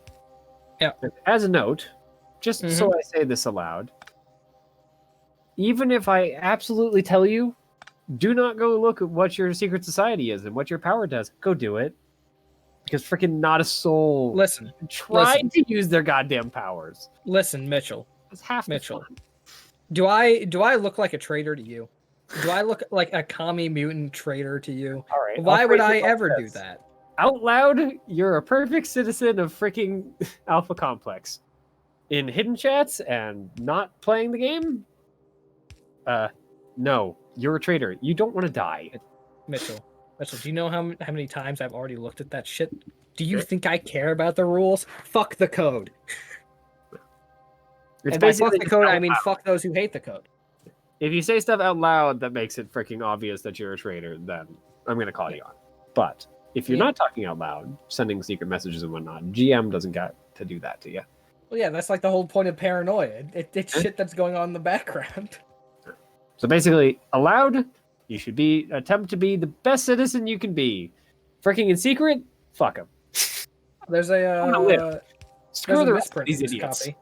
A: Yeah.
C: As a note, just so I say this aloud, even if I absolutely tell you, do not go look at what your secret society is and what your power does. Go do it. Because freaking not a soul tried to use their goddamn powers.
A: Listen, Mitchell.
C: It's half
A: Mitchell.
C: the fun.
A: Do I look like a traitor to you? Do I look like a commie mutant traitor to you?
C: All right.
A: Why
C: I'll
A: would
C: phrase
A: I
C: it like
A: ever do
C: this.
A: that?
C: Out loud, you're a perfect citizen of freaking Alpha Complex. In hidden chats and not playing the game, no, you're a traitor. You don't want to die.
A: Mitchell, do you know how many times I've already looked at that shit? Do you think I care about the rules? Fuck the code.
C: It's
A: And by
C: basically
A: fuck the
C: just
A: code,
C: out
A: I mean
C: loud.
A: fuck those who hate the code.
C: If you say stuff out loud that makes it freaking obvious that you're a traitor, then I'm going to call you on. But if you're
A: Yeah.
C: not talking out loud, sending secret messages and whatnot, GM doesn't get to do that to you.
A: Well, yeah, that's like the whole point of paranoia. It's
C: Eh?
A: shit that's going on in the background.
C: So basically, aloud, you should attempt to be the best citizen you can be. Freaking in secret, fuck them.
A: There's a
C: Screw
A: there's a
C: the rest of
A: misprint
C: these
A: in this
C: idiots.
A: copy.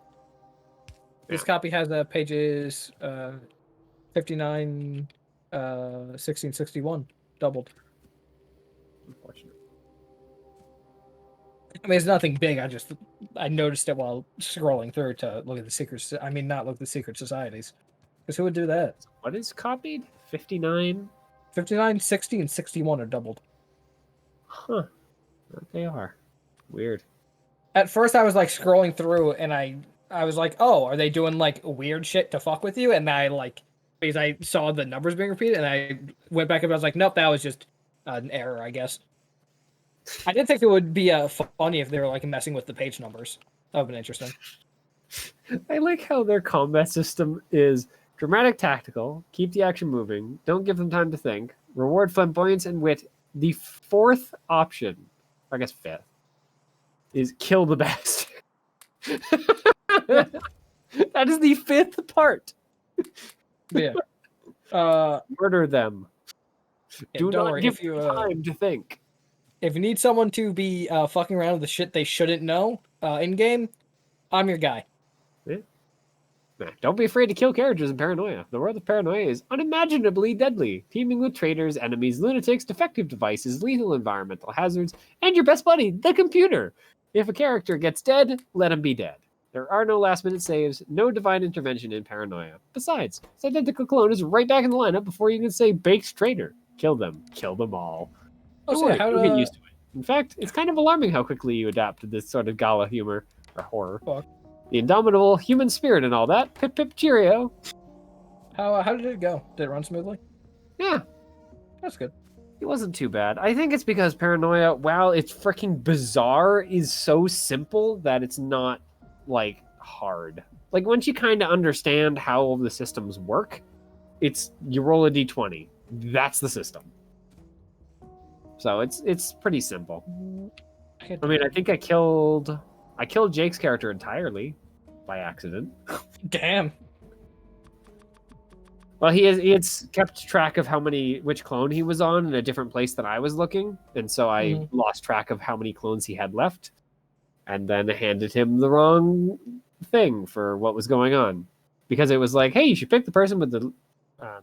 A: This
C: Yeah.
A: copy has pages 59, 1661 doubled.
C: Unfortunate.
A: I mean, it's nothing big. I noticed it while scrolling through to look at the secret. I mean, not look at the secret societies, because who would do that?
C: What is copied? 59?
A: 59, 60, and 61 are doubled.
C: Huh. That they are. Weird.
A: At first, I was like scrolling through, and I was like, "Oh, are they doing like weird shit to fuck with you?" And because I saw the numbers being repeated, and I went back and I was like, "Nope, that was just an error, I guess." I did think it would be funny if they were like messing with the page numbers. That would have been interesting.
C: I like how their combat system is dramatic tactical, keep the action moving, don't give them time to think, reward flamboyance and wit. The fourth option, I guess fifth, is kill the bastard. That is the fifth part.
A: Yeah.
C: Murder them.
A: Yeah,
C: Do
A: don't
C: not
A: worry,
C: give
A: if you
C: them time to think.
A: if you need someone to be fucking around with the shit they shouldn't know in game, I'm your guy.
C: Nah, don't be afraid to kill characters in Paranoia. The world of Paranoia is unimaginably deadly, teeming with traitors, enemies, lunatics, defective devices, lethal environmental hazards, and your best buddy, the computer. If a character gets dead, let him be dead. There are no last-minute saves, no divine intervention in Paranoia. Besides, its identical clone is right back in the lineup before you can say baked traitor. Kill them. Kill them all.
A: Oh,
C: Don't
A: so
C: worry,
A: how
C: you'll get used to it. In fact, it's kind of alarming how quickly you adapt to this sort of gala humor or horror.
A: Fuck.
C: The indomitable human spirit and all that. Pip pip cheerio.
A: how did it go? Did it run smoothly?
C: Yeah,
A: That's good.
C: it wasn't too bad. I think it's because Paranoia, while it's freaking bizarre, is so simple that it's not like hard. Like once you kind of understand how all the systems work, it's you roll a d20. That's the system. So it's pretty simple. I mean, I think I killed Jake's character entirely by accident.
A: Damn.
C: Well, he had kept track of which clone he was on in a different place than I was looking, and so I lost track of how many clones he had left, and then handed him the wrong thing for what was going on, because it was like, hey, you should pick the person with the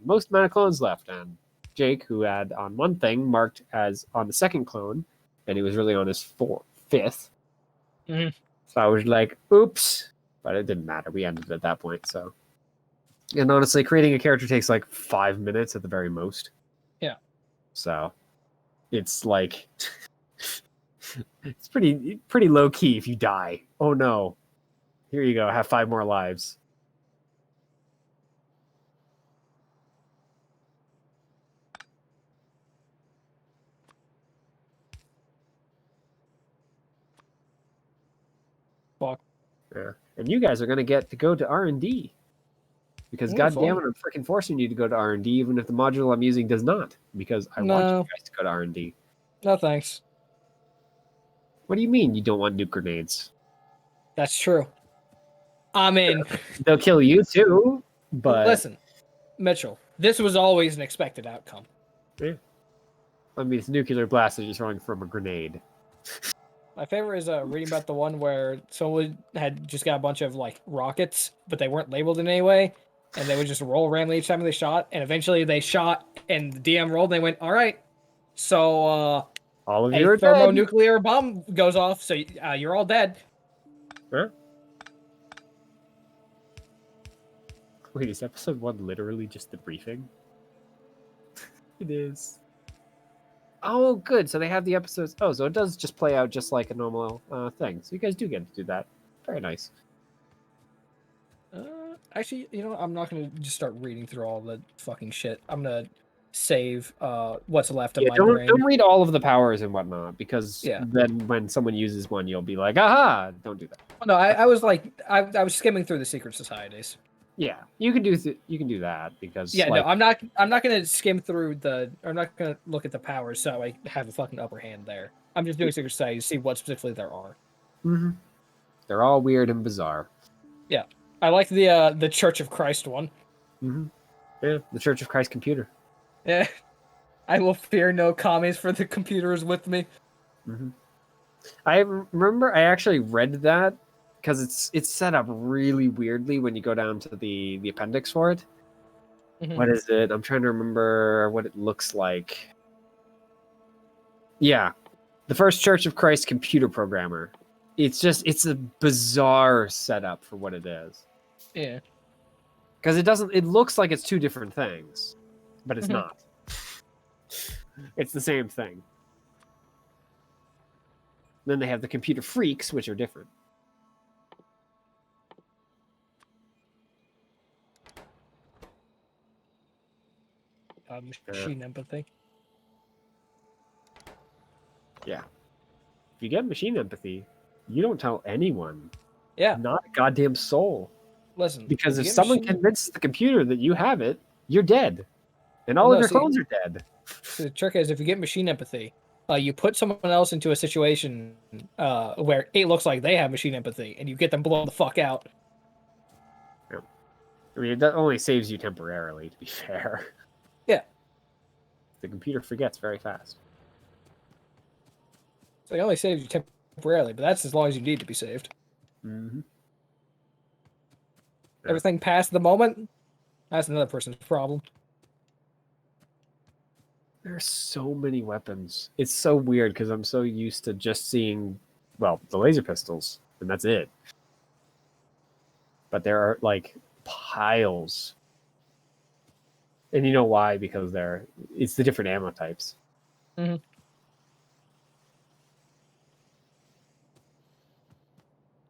C: most amount of clones left, and Jake, who had on one thing marked as on the second clone, and he was really on his fifth.
A: Mhm.
C: So I was like, oops, but it didn't matter. We ended at that point, so. And honestly, creating a character takes like 5 minutes at the very most.
A: Yeah.
C: So it's like it's pretty low key if you die. Oh no. Here you go. Have 5 more lives.
A: Fuck.
C: Yeah. And you guys are gonna get to go to R&D. Because goddamn it, I'm freaking forcing you to go to R&D, even if the module I'm using does not. Because I want you guys to go to R&D.
A: No thanks.
C: What do you mean you don't want nuke grenades?
A: That's true. I mean,
C: They'll kill you too, but
A: listen, Mitchell, this was always an expected outcome.
C: yeah. I mean, it's nuclear blast that you're throwing from a grenade.
A: My favorite is reading about the one where someone had just got a bunch of like rockets, but they weren't labeled in any way, and they would just roll randomly each time they shot, and eventually they shot, and the DM rolled, and they went, "All right, so
C: All of
A: a
C: you are dead.
A: thermonuclear bomb goes off, so you're all dead."
C: Huh? Wait, is episode 1 literally just the briefing? It is. Oh, good. So they have the episodes. Oh, so it does just play out just like a normal thing. So you guys do get to do that. Very nice.
A: Actually, you know, I'm not gonna just start reading through all the fucking shit. I'm gonna save what's left of my brain.
C: Don't read all of the powers and whatnot, because
A: Yeah.
C: then when someone uses one, you'll be like, aha! Don't do that.
A: No, I was like, I was skimming through the secret societies.
C: Yeah, you can do that because
A: Yeah,
C: like,
A: no, I'm not gonna skim through the. I'm not gonna look at the powers so I have a fucking upper hand there. I'm just doing Secret Society to see what specifically there are.
C: mhm. They're all weird and bizarre.
A: Yeah, I like the Church of Christ one.
C: Yeah, the Church of Christ computer.
A: Yeah, I will fear no commies for the computers with me.
C: I remember I actually read that because it's set up really weirdly when you go down to the appendix for it.
A: Mhm.
C: What is it? I'm trying to remember what it looks like. Yeah, the first Church of Christ computer programmer. It's a bizarre setup for what it is.
A: Yeah.
C: Because it looks like it's two different things, but it's
A: Mhm.
C: not. It's the same thing. Then they have the computer freaks, which are different.
A: Machine empathy.
C: Yeah. If you get machine empathy, you don't tell anyone.
A: Yeah.
C: Not a goddamn soul.
A: Listen,
C: Because
A: you
C: if
A: get
C: someone
A: machine-
C: convinces the computer that you have it, you're dead. And all
A: Well,
C: of
A: no,
C: your
A: see-
C: clones are dead.
A: So the trick is if you get machine empathy, you put someone else into a situation where it looks like they have machine empathy, and you get them blown the fuck out.
C: I mean, that only saves you temporarily, to be fair.
A: Yeah.
C: The computer forgets very fast.
A: So they only save you temporarily, but that's as long as you need to be saved.
C: Mm-hmm. Yeah.
A: Everything past the moment, that's another person's problem.
C: There are so many weapons. It's so weird because I'm so used to just seeing, well, the laser pistols, and that's it. But there are like piles. And you know why? Because it's the different ammo types.
A: Mhm.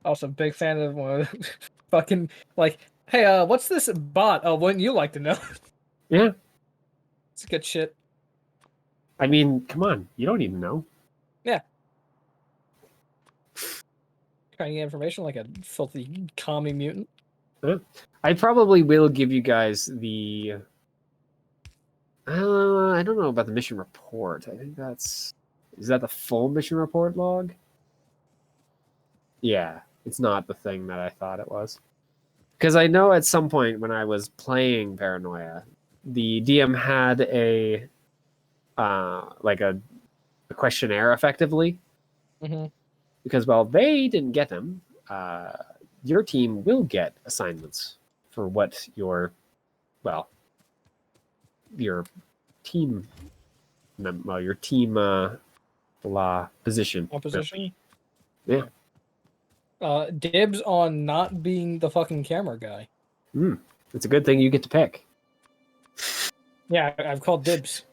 A: Also, big fan of fucking like, hey, what's this bot? Oh, wouldn't you like to know?
C: Yeah.
A: It's good shit.
C: I mean, come on. You don't even know.
A: Trying to get information like a filthy commie mutant.
C: I probably will give you guys the. I don't know about the mission report. I think that's. Is that the full mission report log? Yeah, it's not the thing that I thought it was. Because I know at some point when I was playing Paranoia, the DM had a questionnaire effectively.
A: Mm-hmm.
C: Because while they didn't get them, your team will get assignments for what your team your team position.
A: Opposition.
C: Yeah.
A: Dibs on not being the fucking camera guy.
C: It's a good thing you get to pick.
A: Yeah, I've called dibs.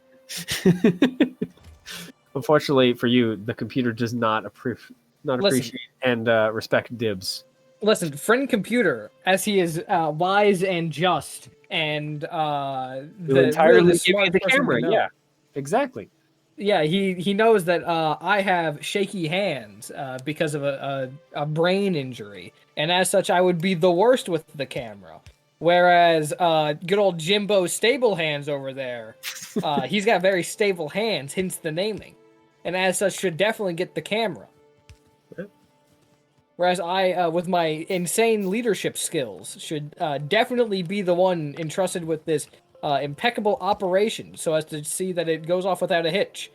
C: Unfortunately for you, the computer does not appreciate and respect dibs.
A: Listen, friend computer, as he is wise and just and
C: Who entirely
A: really the
C: give you
A: smart
C: the
A: person we
C: camera.
A: know.
C: Yeah, exactly.
A: Yeah, he knows that I have shaky hands because of a brain injury, and as such, I would be the worst with the camera. Whereas good old Jimbo Stable Hands over there, he's got very stable hands, hence the naming, and as such should definitely get the camera. Whereas I, with my insane leadership skills, should definitely be the one entrusted with this impeccable operation, so as to see that it goes off without a hitch.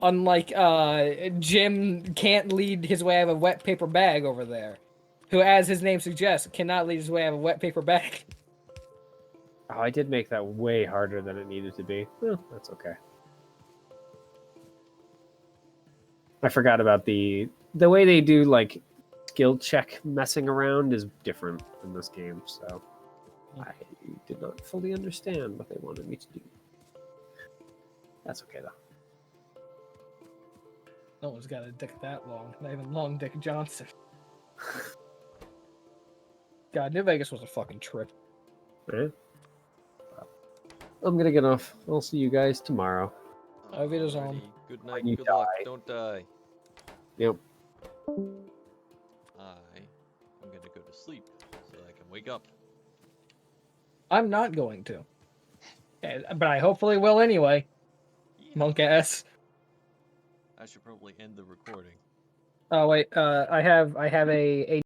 A: Unlike Jim can't lead his way out of a wet paper bag over there, who, as his name suggests, cannot lead his way out of a wet paper bag.
C: Oh, I did make that way harder than it needed to be. That's okay. I forgot about the way they do like skill check messing around is different in this game, so I did not fully understand what they wanted me to do. That's okay though.
A: No one's got a dick that long. Not even Long Dick Johnson. God, New Vegas was a fucking trip.
C: Right? I'm gonna get off. I'll see you guys tomorrow.
A: Auf Wiedersehen.
F: Alrighty, good night,
C: you
F: good luck,
C: die.
F: don't die.
C: Yep.
F: I'm gonna go to sleep so I can wake up.
A: I'm not going to. But I hopefully will anyway. Monk ass.
B: I should probably end the recording.
A: Oh wait, I have a